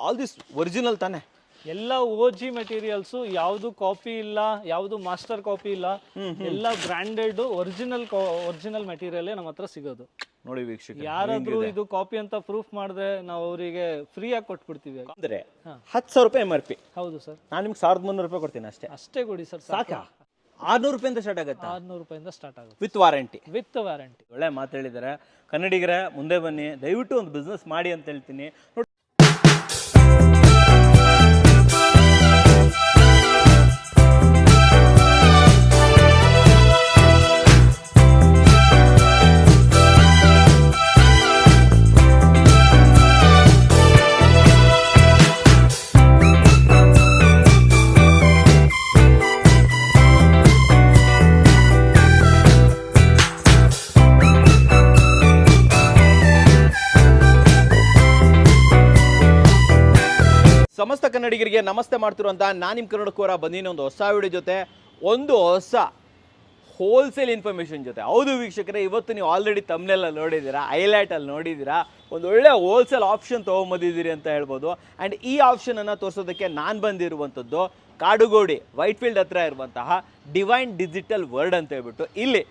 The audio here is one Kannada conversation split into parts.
ಆಲ್ ದಿಸ್ ಒರಿಜಿನಲ್ ತಾನೆ? ಎಲ್ಲ OG ಮೆಟೀರಿಯಲ್ಸ್, ಯಾವುದು ಕಾಪಿ ಇಲ್ಲ, ಯಾವುದು ಮಾಸ್ಟರ್ ಕಾಪಿ ಇಲ್ಲ, ಎಲ್ಲ ಬ್ರಾಂಡೆಡ್ ಒರಿಜಿನಲ್ ಮೆಟೀರಿಯಲ್ ನಮ್ಮ ಹತ್ರ ಸಿಗೋದು. ನೋಡಿ ವೀಕ್ಷಕ, ಯಾರಾದ್ರೂ ಇದು ಕಾಪಿ ಅಂತ ಪ್ರೂಫ್ ಮಾಡಿದ್ರೆ ನಾವು ಅವರಿಗೆ ಫ್ರೀ ಆಗಿ ಕೊಟ್ಬಿಡ್ತೀವಿ. ಅಂದ್ರೆ 10,000 ರೂಪಾಯಿ MRP. ಹೌದು ಸರ್. ನಾನು ನಿಮ್ಗೆ 1,300 ರೂಪಾಯಿ ಕೊಡ್ತೀನಿ ಅಷ್ಟೇ. ಅಷ್ಟೇ ಕೊಡಿ ಸರ್, ಸಾಕಾ? 600 ರೂಪಾಯಿಂದ ಸ್ಟಾರ್ಟ್ ಆಗುತ್ತೆ. 600 ರೂಪಾಯಿಂದ ಸ್ಟಾರ್ಟ್ ಆಗುತ್ತೆ ವಿತ್ ವಾರಂಟಿ. ಒಳ್ಳೆ ಮಾತು ಹೇಳಿದ್ದಾರೆ. ಕನ್ನಡಿಗರ ಮುಂದೆ ಬನ್ನಿ, ದಯವಿಟ್ಟು ಒಂದು ಬಿಸ್ನೆಸ್ ಮಾಡಿ ಅಂತ ಹೇಳ್ತೀನಿ. ನೋಡಿ, ಸಮಸ್ತ ಕನ್ನಡಿಗರಿಗೆ ನಮಸ್ತೆ ಮಾಡ್ತಿರುವಂಥ ನಾನು ನಿಮ್ಮ ಕನ್ನಡಕೋರ ಬಂದಿನ ಒಂದು ಹೊಸ ವಿಡಿಯೋ ಜೊತೆ, ಒಂದು ಹೊಸ ಹೋಲ್ಸೇಲ್ ಇನ್ಫಾರ್ಮೇಷನ್ ಜೊತೆ. ಹೌದು ವೀಕ್ಷಕರೇ, ಇವತ್ತು ನೀವು ಆಲ್ರೆಡಿ ತಮ್ನೆಲ್ಲ ನೋಡಿದ್ದೀರಾ, ಹೈಲೈಟಲ್ಲಿ ನೋಡಿದ್ದೀರಾ, ಒಂದು ಒಳ್ಳೆ ಹೋಲ್ಸೇಲ್ ಆಪ್ಷನ್ ತೊಗೊಂಬಂದಿದ್ದೀರಿ ಅಂತ ಹೇಳ್ಬೋದು. ಆ್ಯಂಡ್ ಈ ಆಪ್ಷನನ್ನು ತೋರಿಸೋದಕ್ಕೆ ನಾನು ಬಂದಿರುವಂಥದ್ದು ಕಾಡುಗೋಡಿ ವೈಟ್ಫೀಲ್ಡ್ ಹತ್ರ ಇರುವಂತಹ ಡಿವೈನ್ ಡಿಜಿಟಲ್ ವರ್ಲ್ಡ್ ಅಂತ ಹೇಳ್ಬಿಟ್ಟು. ಇಲ್ಲಿ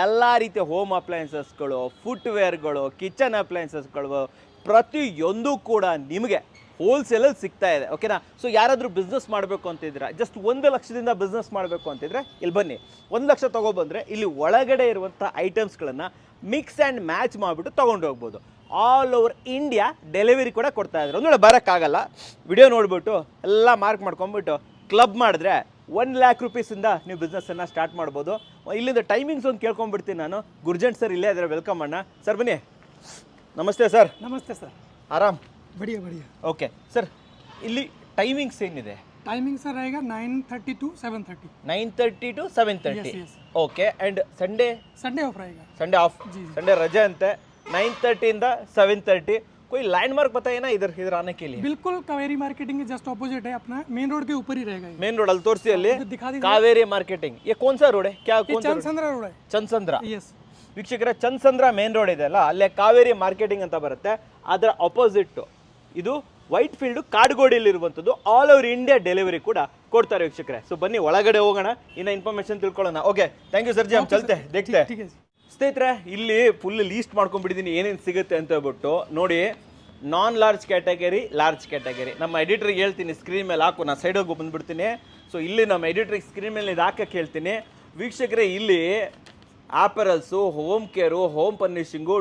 ಎಲ್ಲ ರೀತಿಯ ಹೋಮ್ ಅಪ್ಲಯನ್ಸಸ್ಗಳು, ಫುಟ್ವೇರ್ಗಳು, ಕಿಚನ್ ಅಪ್ಲಯನ್ಸಸ್ಗಳು ಪ್ರತಿಯೊಂದು ಕೂಡ ನಿಮಗೆ ಹೋಲ್ಸೇಲಲ್ಲಿ ಸಿಗ್ತಾ ಇದೆ. ಓಕೆನಾ? ಸೊ ಯಾರಾದರೂ ಬಿಸ್ನೆಸ್ ಮಾಡಬೇಕು ಅಂತಿದ್ರೆ, ಜಸ್ಟ್ 1 ಲಕ್ಷದಿಂದ ಬಿಸ್ನೆಸ್ ಮಾಡಬೇಕು ಅಂತಿದ್ರೆ ಇಲ್ಲಿ ಬನ್ನಿ. 1 ಲಕ್ಷ ತೊಗೊಬಂದರೆ ಇಲ್ಲಿ ಒಳಗಡೆ ಇರುವಂಥ ಐಟಮ್ಸ್ಗಳನ್ನು ಮಿಕ್ಸ್ ಆ್ಯಂಡ್ ಮ್ಯಾಚ್ ಮಾಡಿಬಿಟ್ಟು ತೊಗೊಂಡು ಹೋಗ್ಬೋದು. ಆಲ್ ಓವರ್ ಇಂಡಿಯಾ ಡೆಲಿವರಿ ಕೂಡ ಕೊಡ್ತಾ ಇದ್ದಾರೆ. ಒಂದು ವೇಳೆ ಬರೋಕ್ಕಾಗಲ್ಲ, ವಿಡಿಯೋ ನೋಡಿಬಿಟ್ಟು ಎಲ್ಲ ಮಾರ್ಕ್ ಮಾಡ್ಕೊಂಡ್ಬಿಟ್ಟು ಕ್ಲಬ್ ಮಾಡಿದ್ರೆ 1 ಲ್ಯಾಕ್ ರೂಪೀಸಿಂದ ನೀವು ಬಿಸ್ನೆಸ್ಸನ್ನು ಸ್ಟಾರ್ಟ್ ಮಾಡ್ಬೋದು. ಇಲ್ಲಿಂದ ಟೈಮಿಂಗ್ಸ್ ಒಂದು ಕೇಳ್ಕೊಂಡ್ಬಿಡ್ತೀನಿ ನಾನು. ಗುರ್ಜಂಟ್ ಸರ್ ಇಲ್ಲೇ ಇದ್ದಾರೆ, ವೆಲ್ಕಮ್ ಅಣ್ಣ. ಸರ್ ಬನ್ನಿ. ನಮಸ್ತೆ ಸರ್. ನಮಸ್ತೆ ಸರ್. ಆರಾಮ್? बढ़िया बढ़िया. ಓಕೆ ಸರ್, ಇಲ್ಲಿ ಟೈಮಿಂಗ್ಸ್ ಏನಿದೆ? टाइमिंग सर रहेगा 9:30 to 7:30. 9:30 to 7:30. Yes, yes. Okay. And Sunday? Sunday off रहेगा. Sunday off. संडे रजे अंते. 9:30 इंदा 7:30. कोई लैंडमार्क पता है ना इधर आने के लिए? बिल्कुल कावेरी मार्केटिंग के जस्ट ऑपोजिट है, अपना मेन रोड के ऊपर ही रहेगा. मेन रोड ಅಲ್ಲಿ ತೋರಿಸಿ, ಅಲ್ಲಿ दिखा दीजिए. कावेरी मार्केटिंग. ये कौन सा रोड है? क्या कौन सा? चंद्रसंद्र रोड है. ಚನ್ಸಂದ್ರ. यस. ವೀಕ್ಷಕರೇ, ಚನ್ಸಂದ್ರ ಮೇನ್ ರೋಡ್ ಇದೆ ಅಲ್ಲ, ಅಲ್ಲೇ ಕಾವೇರಿ ಮಾರ್ಕೆಟಿಂಗ್ ಅಂತ ಬರುತ್ತೆ. ಅದರ ಅಪೋಸಿಟ್ ಇದು ವೈಟ್ ಫೀಲ್ಡ್ ಕಾಡುಗೋಡಿಯಲ್ಲಿರುವಂಥದ್ದು. ಆಲ್ ಓವರ್ ಇಂಡಿಯಾ ಡೆಲಿವರಿ ಕೂಡ ಕೊಡ್ತಾರೆ ವೀಕ್ಷಕರೇ. ಸೊ ಬನ್ನಿ ಒಳಗಡೆ ಹೋಗೋಣ, ಇನ್ನು ಇನ್ಫಾರ್ಮೇಶನ್ ತಿಳ್ಕೊಳ್ಳೋಣ. Okay, thank you sir ji. ಚಲ್ತೆ ದೇಖ್ತೆ. ಸ್ನೇಹಿತರೆ, ಇಲ್ಲಿ ಫುಲ್ ಲೀಸ್ಟ್ ಮಾಡ್ಕೊಂಡ್ಬಿಟ್ಟಿದ್ದೀನಿ ಏನೇನು ಸಿಗುತ್ತೆ ಅಂತ ಹೇಳ್ಬಿಟ್ಟು. ನೋಡಿ, ನಾನ್ ಲಾರ್ಜ್ ಕ್ಯಾಟಗರಿ, ಲಾರ್ಜ್ ಕ್ಯಾಟಗರಿ. ನಮ್ಮ ಎಡಿಟ್ರಿಗೆ ಹೇಳ್ತೀನಿ ಸ್ಕ್ರೀನ್ ಮೇಲೆ ಹಾಕು, ನಾನು ಸೈಡೋಗಿ ಬಂದುಬಿಡ್ತೀನಿ. ಸೊ ಇಲ್ಲಿ ನಮ್ಮ ಎಡಿಟ್ರಿಗೆ ಸ್ಕ್ರೀನ್ ಮೇಲೆ ಇದು ಹಾಕಕ್ಕೆ ಹೇಳ್ತೀನಿ. ವೀಕ್ಷಕರೇ, ಇಲ್ಲಿ apparels, home care, home furnishing,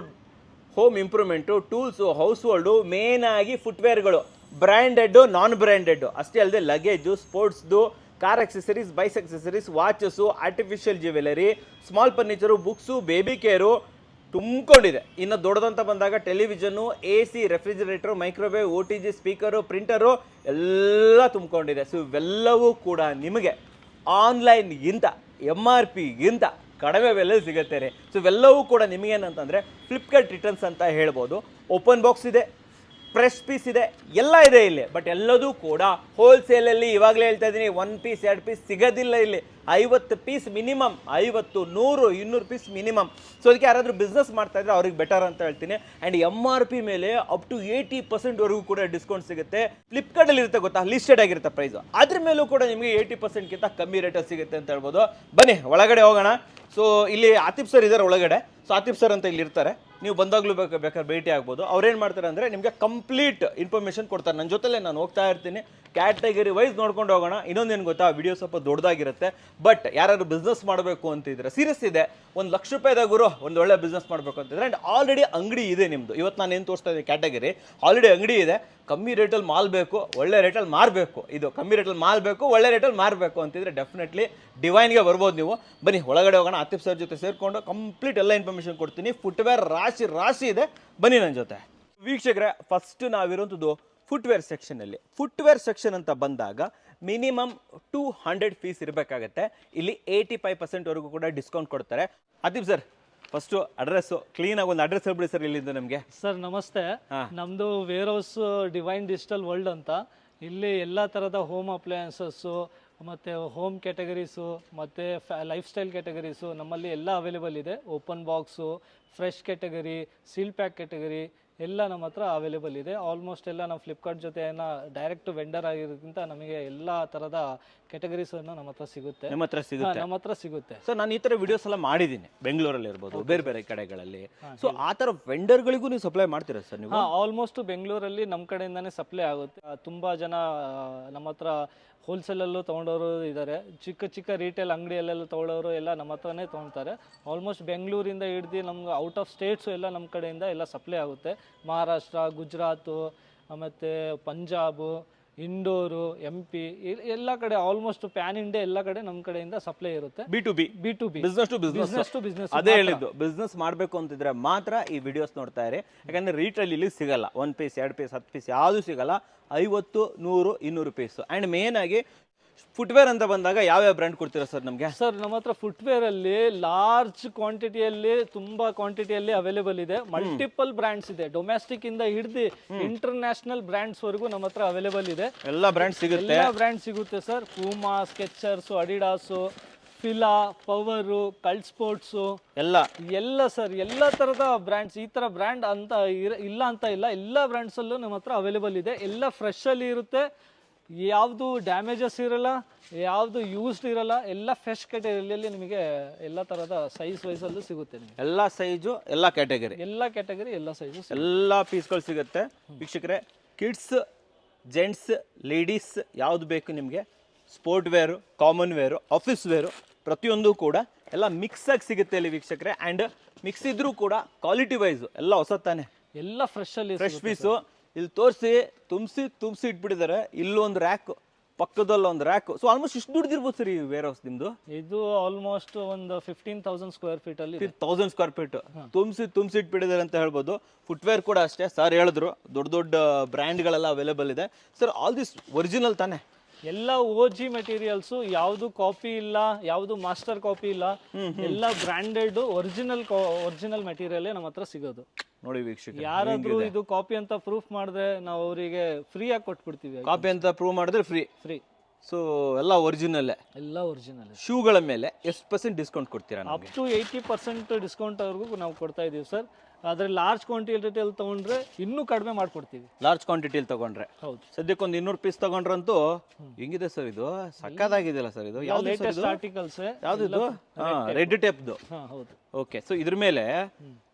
home improvement, tools, household, main ಆಗಿ ಫುಟ್ವೇರ್ಗಳು, ಬ್ರ್ಯಾಂಡೆಡ್ಡು, ನಾನ್ ಬ್ರ್ಯಾಂಡೆಡ್ಡು ಅಷ್ಟೇ ಅಲ್ಲದೆ ಲಗೇಜು, ಸ್ಪೋರ್ಟ್ಸ್ದು, car accessories, bike accessories, watches, artificial jewellery, small furniture, books, baby care ತುಂಬಿಕೊಂಡಿದೆ. ಇನ್ನು ದೊಡ್ಡದಂತ ಬಂದಾಗ television, AC, refrigerator, microwave, OTG, speaker, printer ಎಲ್ಲ ತುಂಬಿಕೊಂಡಿದೆ. ಸೊ ಇವೆಲ್ಲವೂ ಕೂಡ ನಿಮಗೆ ಆನ್ಲೈನ್ಗಿಂತ MRPಗಿಂತ ಕಡಿಮೆ ಬೆಲೆ ಸಿಗುತ್ತೆ ರೀ. ಸೊ ಇವೆಲ್ಲವೂ ಕೂಡ ನಿಮಗೇನಂತಂದರೆ ಫ್ಲಿಪ್ಕಾರ್ಟ್ ರಿಟರ್ನ್ಸ್ ಅಂತ ಹೇಳ್ಬೋದು. ಓಪನ್ ಬಾಕ್ಸ್ ಇದೆ, ಫ್ರೆಶ್ ಪೀಸ್ ಇದೆ, ಎಲ್ಲ ಇದೆ ಇಲ್ಲಿ. ಬಟ್ ಎಲ್ಲದೂ ಕೂಡ ಹೋಲ್ಸೇಲಲ್ಲಿ, ಇವಾಗಲೇ ಹೇಳ್ತಾ ಇದ್ದೀನಿ, 1 ಪೀಸ್ 2 ಪೀಸ್ ಸಿಗೋದಿಲ್ಲ ಇಲ್ಲಿ. 50 piece minimum, 50, 100, 200 piece minimum. So ಅದಕ್ಕೆ ಯಾರಾದರೂ ಬಿಸ್ನೆಸ್ ಮಾಡ್ತಾ ಇದ್ರೆ ಅವ್ರಿಗೆ ಬೆಟರ್ ಅಂತ ಹೇಳ್ತೀನಿ. ಆ್ಯಂಡ್ MRP ಮೇಲೆ ಅಪ್ ಟು 80% ಕೂಡ ಡಿಸ್ಕೌಂಟ್ ಸಿಗುತ್ತೆ. ಫ್ಲಿಪ್ಕಾರ್ಟಲ್ಲಿ ಇರುತ್ತೆ ಗೊತ್ತಾ, ಲಿಸ್ಟೆಡ್ ಆಗಿರುತ್ತೆ ಪ್ರೈಸು, ಅದ್ರ ಮೇಲೂ ಕೂಡ ನಿಮಗೆ 80%ಗಿಂತ ಕಮ್ಮಿ ರೇಟಲ್ಲಿ ಸಿಗುತ್ತೆ ಅಂತ ಹೇಳ್ಬೋದು. ಬನ್ನಿ ಒಳಗಡೆ ಹೋಗೋಣ. ಸೊ ಇಲ್ಲಿ ಆತಿಫ್ ಸರ್ ಇದ್ದಾರೆ ಒಳಗಡೆ. ಸೊ ಆತಿಫ್ ಸರ್ ಅಂತ ಇಲ್ಲಿ ಇರ್ತಾರೆ, ನೀವು ಬಂದಾಗಲೂ ಬೇಕಾದ್ರೆ ಭೇಟಿ ಆಗ್ಬೋದು. ಅವ್ರೇನು ಮಾಡ್ತಾರೆ ಅಂದರೆ ನಿಮಗೆ ಕಂಪ್ಲೀಟ್ ಇನ್ಫಾರ್ಮೇಷನ್ ಕೊಡ್ತಾರೆ. ನನ್ನ ಜೊತೆಲೇ ನಾನು ಹೋಗ್ತಾ ಇರ್ತೀನಿ, ಕ್ಯಾಟಗರಿ ವೈಸ್ ನೋಡ್ಕೊಂಡು ಹೋಗೋಣ. ಇನ್ನೊಂದೇನು ಗೊತ್ತಾ, ವಿಡಿಯೋ ಸ್ವಲ್ಪ ದೊಡ್ಡದಾಗಿರುತ್ತೆ. ಬಟ್ ಯಾರಾದ್ರು ಬಿಸ್ನೆಸ್ ಮಾಡಬೇಕು ಅಂತಿದ್ರೆ, ಸೀರಿಯಸ್ ಇದೆ, 1 ಲಕ್ಷ ರೂಪಾಯಿದಾಗುರು ಒಂದು ಒಳ್ಳೆ ಬಿಸ್ನೆಸ್ ಮಾಡಬೇಕು ಅಂತಿದ್ರೆ, ಆ್ಯಂಡ್ ಆಲ್ರೆಡಿ ಅಂಗಡಿ ಇದೆ ನಿಮ್ಮದು. ಇವತ್ತು ನಾನು ಏನು ತೋರಿಸ್ತಾ ಇದ್ದೀನಿ ಕ್ಯಾಟಗರಿ, ಆಲ್ರೆಡಿ ಅಂಗಡಿ ಇದೆ. ಕಮ್ಮಿ ರೇಟಲ್ಲಿ ಮಾಲ್ ಬೇಕು, ಒಳ್ಳೆ ರೇಟಲ್ಲಿ ಮಾರಬೇಕು. ಇದು ಕಮ್ಮಿ ರೇಟಲ್ಲಿ ಮಾಲ್ ಬೇಕು, ಒಳ್ಳೆ ರೇಟಲ್ಲಿ ಮಾರಬೇಕು ಅಂತಿದ್ರೆ ಡೆಫಿನೆಟ್ಲಿ ಡಿವೈನ್ಗೆ ಬರ್ಬೋದು ನೀವು. ಬನ್ನಿ ಒಳಗಡೆ ಹೋಗೋಣ. ಆತಿಫ್ ಸರ್ ಜೊತೆ ಸೇರಿಕೊಂಡು ಕಂಪ್ಲೀಟ್ ಎಲ್ಲ ಇನ್ಫಾರ್ಮೇಷನ್ ಕೊಡ್ತೀನಿ. ಫುಟ್ವೇರ್ ರಾಶಿ ಇದೆ, ಬನ್ನಿ ನನ್ನ ಜೊತೆ. ವೀಕ್ಷಕರೇ, ಫಸ್ಟ್ ನಾವಿರುವಂಥದ್ದು ಫುಟ್ವೇರ್ ಸೆಕ್ಷನಲ್ಲಿ. ಫುಟ್ವೇರ್ ಸೆಕ್ಷನ್ ಅಂತ ಬಂದಾಗ ಮಿನಿಮಮ್ 200 ಪೀಸ್ ಇರಬೇಕಾಗತ್ತೆ. ಇಲ್ಲಿ 85% ಕೂಡ ಡಿಸ್ಕೌಂಟ್ ಕೊಡ್ತಾರೆ. ಆತಿಫ್ ಸರ್, ಫಸ್ಟ್ ಅಡ್ರೆಸ್ ಕ್ಲೀನ್ ಆಗಿ ಒಂದು ಅಡ್ರೆಸ್ ಹೇಳ್ಬಿಡಿ ಸರ್ ಇಲ್ಲಿಂದ ನಮಗೆ. ಸರ್ ನಮಸ್ತೆ, ನಮ್ದು warehouse divine digital world ಅಂತ. ಇಲ್ಲಿ ಎಲ್ಲ ಥರದ ಹೋಮ್ ಅಪ್ಲಯನ್ಸಸ್ಸು ಮತ್ತು ಹೋಮ್ ಕ್ಯಾಟಗರೀಸು ಮತ್ತು ಲೈಫ್ ಸ್ಟೈಲ್ ಕ್ಯಾಟಗರೀಸು ನಮ್ಮಲ್ಲಿ ಎಲ್ಲ ಅವೈಲೇಬಲ್ ಇದೆ. Open box, fresh category, seal pack category ಎಲ್ಲ ನಮ್ಮ ಹತ್ರ ಅವೈಲೇಬಲ್ ಇದೆ. ಆಲ್ಮೋಸ್ಟ್ ಎಲ್ಲ ನಾವು ಫ್ಲಿಪ್ಕಾರ್ಟ್ ಜೊತೆ ಡೈರೆಕ್ಟ್ ವೆಂಡರ್ ಆಗಿರೋದ್ರಿಂದ ನಮಗೆ ಎಲ್ಲ ಥರದ ಕೆಟಗರೀಸ್ ನಮ್ಮ ಹತ್ರ ಸಿಗುತ್ತೆ. ನಿಮ್ಮ ಹತ್ರ ಸಿಗುತ್ತೆ? ನಮ್ಮ ಹತ್ರ ಸಿಗುತ್ತೆ ಸೊ ನಾನು ಈ ಥರ ವಿಡಿಯೋಸ್ ಎಲ್ಲ ಮಾಡಿದ್ದೀನಿ, ಬೆಂಗಳೂರಲ್ಲಿ ಇರ್ಬೋದು, ಬೇರೆ ಬೇರೆ ಕಡೆಗಳಲ್ಲಿ. ಸೊ ಆ ಥರ ವೆಂಡರ್ಗಳಿಗೂ ನೀವು ಸಪ್ಲೈ ಮಾಡ್ತೀರಾ ಸರ್ ನೀವು? ಆಲ್ಮೋಸ್ಟ್ ಬೆಂಗಳೂರಲ್ಲಿ ನಮ್ಮ ಕಡೆಯಿಂದಾನೇ ಸಪ್ಲೈ ಆಗುತ್ತೆ. ತುಂಬಾ ಜನ ನಮ್ಮ ಹತ್ರ ಹೋಲ್ಸೇಲಲ್ಲೂ ತೊಗೊಂಡವರು ಇದ್ದಾರೆ, ಚಿಕ್ಕ ಚಿಕ್ಕ ರಿಟೇಲ್ ಅಂಗಡಿಯಲ್ಲೆಲ್ಲ ತೊಗೊಳ್ಳೋರು ಎಲ್ಲ ನಮ್ಮ ಹತ್ರನೇ ತೊಗೊಳ್ತಾರೆ. ಆಲ್ಮೋಸ್ಟ್ ಬೆಂಗಳೂರಿಂದ ಹಿಡ್ದು ನಮ್ಗೆ ಔಟ್ ಆಫ್ ಸ್ಟೇಟ್ಸು ಎಲ್ಲ ನಮ್ಮ ಕಡೆಯಿಂದ ಎಲ್ಲ ಸಪ್ಲೈ ಆಗುತ್ತೆ. ಮಹಾರಾಷ್ಟ್ರ, ಗುಜರಾತು, ಮತ್ತು ಪಂಜಾಬು, ಇಂಡೋರು, MP ಎಲ್ಲ ಕಡೆ ಆಲ್ಮೋಸ್ಟ್ ಪ್ಯಾನ್ ಇಂಡಿಯಾ ಎಲ್ಲ ಕಡೆ ನಮ್ಮ ಕಡೆಯಿಂದ ಸಪ್ಲೈ ಇರುತ್ತೆ. B2B, business to business. ಅದೇ ಹೇಳಿದ್ದು, ಬಿಸ್ನೆಸ್ ಮಾಡಬೇಕು ಅಂತಿದ್ರೆ ಮಾತ್ರ ಈ ವಿಡಿಯೋಸ್ ನೋಡ್ತಾ ಇರಿ. ಯಾಕಂದ್ರೆ ರೀಟೇಲ್ ಇಲ್ಲಿ ಸಿಗಲ್ಲ, 1 ಪೀಸ್ 2 ಪೀಸ್ 10 ಪೀಸ್ ಯಾವುದು ಸಿಗಲ್ಲ. 50, 100, 200 ಪೀಸ್. ಅಂಡ್ ಮೇನ್ ಆಗಿ ಫುಟ್ವೇರ್ ಅಂತ ಬಂದಾಗ ಯಾವ್ಯಾವ ಬ್ರ್ಯಾಂಡ್ ಕೊಡ್ತೀರಾ ಸರ್ ನಮಗೆ? ಸರ್ ನಮ್ಮ ಹತ್ರ ಫುಟ್ವೇರ್ ಅಲ್ಲಿ ಲಾರ್ಜ್ ಕ್ವಾಂಟಿಟಿಯಲ್ಲಿ, ತುಂಬಾ ಕ್ವಾಂಟಿಟಿಯಲ್ಲಿ ಅವೈಲೇಬಲ್ ಇದೆ. ಮಲ್ಟಿಪಲ್ ಬ್ರ್ಯಾಂಡ್ಸ್ ಇದೆ, ಡೊಮೆಸ್ಟಿಕ್ ಇಂದ ಹಿಡಿದು ಇಂಟರ್ನ್ಯಾಷನಲ್ ಬ್ರ್ಯಾಂಡ್ಸ್ ವರೆಗೂ ನಮ್ಮ ಹತ್ರ ಅವೈಲೇಬಲ್ ಇದೆ. ಎಲ್ಲ ಬ್ರ್ಯಾಂಡ್ ಸಿಗುತ್ತೆ? ಎಲ್ಲ ಬ್ರ್ಯಾಂಡ್ ಸಿಗುತ್ತೆ sir. Puma, Skechers, Adidas, Fila, power, cult sports ಎಲ್ಲ ಸರ್, ಎಲ್ಲ ತರದ ಬ್ರ್ಯಾಂಡ್ಸ್. ಈ ತರ ಬ್ರ್ಯಾಂಡ್ ಅಂತ ಇಲ್ಲ ಅಂತ ಇಲ್ಲ, ಎಲ್ಲ ಬ್ರ್ಯಾಂಡ್ಸ್ ಅಲ್ಲೂ ನಮ್ಮ ಹತ್ರ ಅವೈಲೇಬಲ್ ಇದೆ. ಎಲ್ಲ ಫ್ರೆಶ್ ಅಲ್ಲಿ ಇರುತ್ತೆ, ಯಾವುದು ಡ್ಯಾಮೇಜಸ್ ಇರಲ್ಲ, ಯಾವುದು ಯೂಸ್ಡ್ ಇರಲ್ಲ. ಎಲ್ಲ ಫ್ರೆಶ್ ಕ್ಯಾಟಗರಿಯಲ್ಲಿ ನಿಮಗೆ ಎಲ್ಲ ತರದ ಸೈಜ್ ವೈಸ್ ಅಲ್ಲೂ ಸಿಗುತ್ತೆ ನಿಮಗೆ. ಎಲ್ಲ ಸೈಜು, ಎಲ್ಲ ಕ್ಯಾಟಗರಿ, ಎಲ್ಲ ಸೈಜು, ಎಲ್ಲ ಪೀಸ್ಗಳು ಸಿಗುತ್ತೆ ವೀಕ್ಷಕರೇ. ಕಿಡ್ಸ್, ಜೆಂಟ್ಸ್, ಲೇಡೀಸ್ ಯಾವ್ದು ಬೇಕು ನಿಮಗೆ, sport wear, common wear, office wear, ಪ್ರತಿಯೊಂದು ಕೂಡ ಎಲ್ಲ ಮಿಕ್ಸ್ ಆಗಿ ಸಿಗುತ್ತೆ ಇಲ್ಲಿ ವೀಕ್ಷಕರೇ. ಆ್ಯಂಡ್ ಮಿಕ್ಸ್ ಇದ್ರೂ ಕೂಡ ಕ್ವಾಲಿಟಿ ವೈಸು ಎಲ್ಲ ಹೊಸ ತಾನೆ, ಎಲ್ಲ ಫ್ರೆಶ್ ಅಲ್ಲಿ ಫ್ರೆಶ್ ಪೀಸು. ಇಲ್ಲಿ ತೋರಿಸಿ ತುಂಬಿಸಿ ಇಟ್ಬಿಟ್ಟಿದ್ದಾರೆ. ಇಲ್ಲೊಂದು ರ್ಯಾಕ್, ಪಕ್ಕದಲ್ಲಿ ಒಂದು ರ್ಯಾಕ್. ಸೊ ಆಲ್ಮೋಸ್ಟ್ ಇಷ್ಟು ದುಡ್ದಿರ್ಬೋದು ಸರ್ ಈ ವೇರ್ ಹೌಸ್ ನಿಮ್ದು? ಇದು ಆಲ್ಮೋಸ್ಟ್ ಒಂದು 15,000 ಸ್ಕ್ವೇರ್ ಫೀಟ್ ಅಲ್ಲಿ 1000 ಸ್ಕ್ವೇರ್ ಫೀಟ್ ತುಂಬಿಸಿ ಇಟ್ಬಿಟ್ಟಿದ್ದಾರೆ ಅಂತ ಹೇಳ್ಬೋದು. ಫುಟ್ವೇರ್ ಕೂಡ ಅಷ್ಟೇ, ಸರ್ ಹೇಳಿದ್ರು ದೊಡ್ಡ ದೊಡ್ಡ ಬ್ರ್ಯಾಂಡ್ಗಳೆಲ್ಲ ಅವೈಲೇಬಲ್ ಇದೆ. ಸರ್ ಆಲ್ ದಿಸ್ ಒರಿಜಿನಲ್ ತಾನೆ? ಎಲ್ಲ OG ಮೆಟೀರಿಯಲ್ಸ್, ಯಾವುದು ಕಾಪಿ ಇಲ್ಲ, ಯಾವುದು ಮಾಸ್ಟರ್ ಕಾಪಿ ಇಲ್ಲ, ಎಲ್ಲ ಬ್ರಾಂಡೆಡ್ ಒರಿಜಿನಲ್ ಮೆಟೀರಿಯಲ್ ನಮ್ಮ ಹತ್ರ ಸಿಗೋದು. ನೋಡಿ ವೀಕ್ಷಕ, ಯಾರಾದ್ರೂ ಇದು ಕಾಪಿ ಅಂತ ಪ್ರೂಫ್ ಮಾಡಿದ್ರೆ ನಾವು ಅವರಿಗೆ ಫ್ರೀ ಆಗಿ ಕೊಟ್ಬಿಡ್ತೀವಿ. ಕಾಪಿ ಅಂತ ಪ್ರೂವ್ ಮಾಡಿದ್ರೆ ಫ್ರೀ. ಸೊ ಎಲ್ಲ ಒರಿಜಿನಲ್. ಎಲ್ಲ ಒರಿಜಿನಲ್. ಶೂಗಳ ಮೇಲೆ ಎಷ್ಟು % ಡಿಸ್ಕೌಂಟ್ ಕೊಡ್ತೀರಾ? ಅಪ್ ಟು 80% ಡಿಸ್ಕೌಂಟ್ ಅವ್ರಿಗೂ ನಾವು ಕೊಡ್ತಾ ಇದೀವಿ ಸರ್. ಆದ್ರೆ ಲಾರ್ಜ್ ಕ್ವಾಂಟಿಟಿಯಲ್ಲಿ ತಗೊಂಡ್ರೆ ಇನ್ನೂ ಕಡಿಮೆ ಮಾಡ್ಕೊಡ್ತೀವಿ. ಲಾರ್ಜ್ ಕ್ವಾಂಟಿಟಿಯಲ್ಲಿ ತಗೊಂಡ್ರೆ ಹೌದು. ಸದ್ಯಕ್ಕೆ ಒಂದು 200 ಪೀಸ್ ತಗೊಂಡ್ರಂತೂ ಹೆಂಗಿದೆ ಸರ್ ಇದು? ಸಕ್ಕದಾಗಿದೆಯಲ್ಲ ಸರ್ ಇದು? Latest articles. ಯಾವ್ದು? ರೆಡ್ ಟೇಪ್ದು. ಹೌದು. ಓಕೆ. ಸೊ ಇದ್ರ ಮೇಲೆ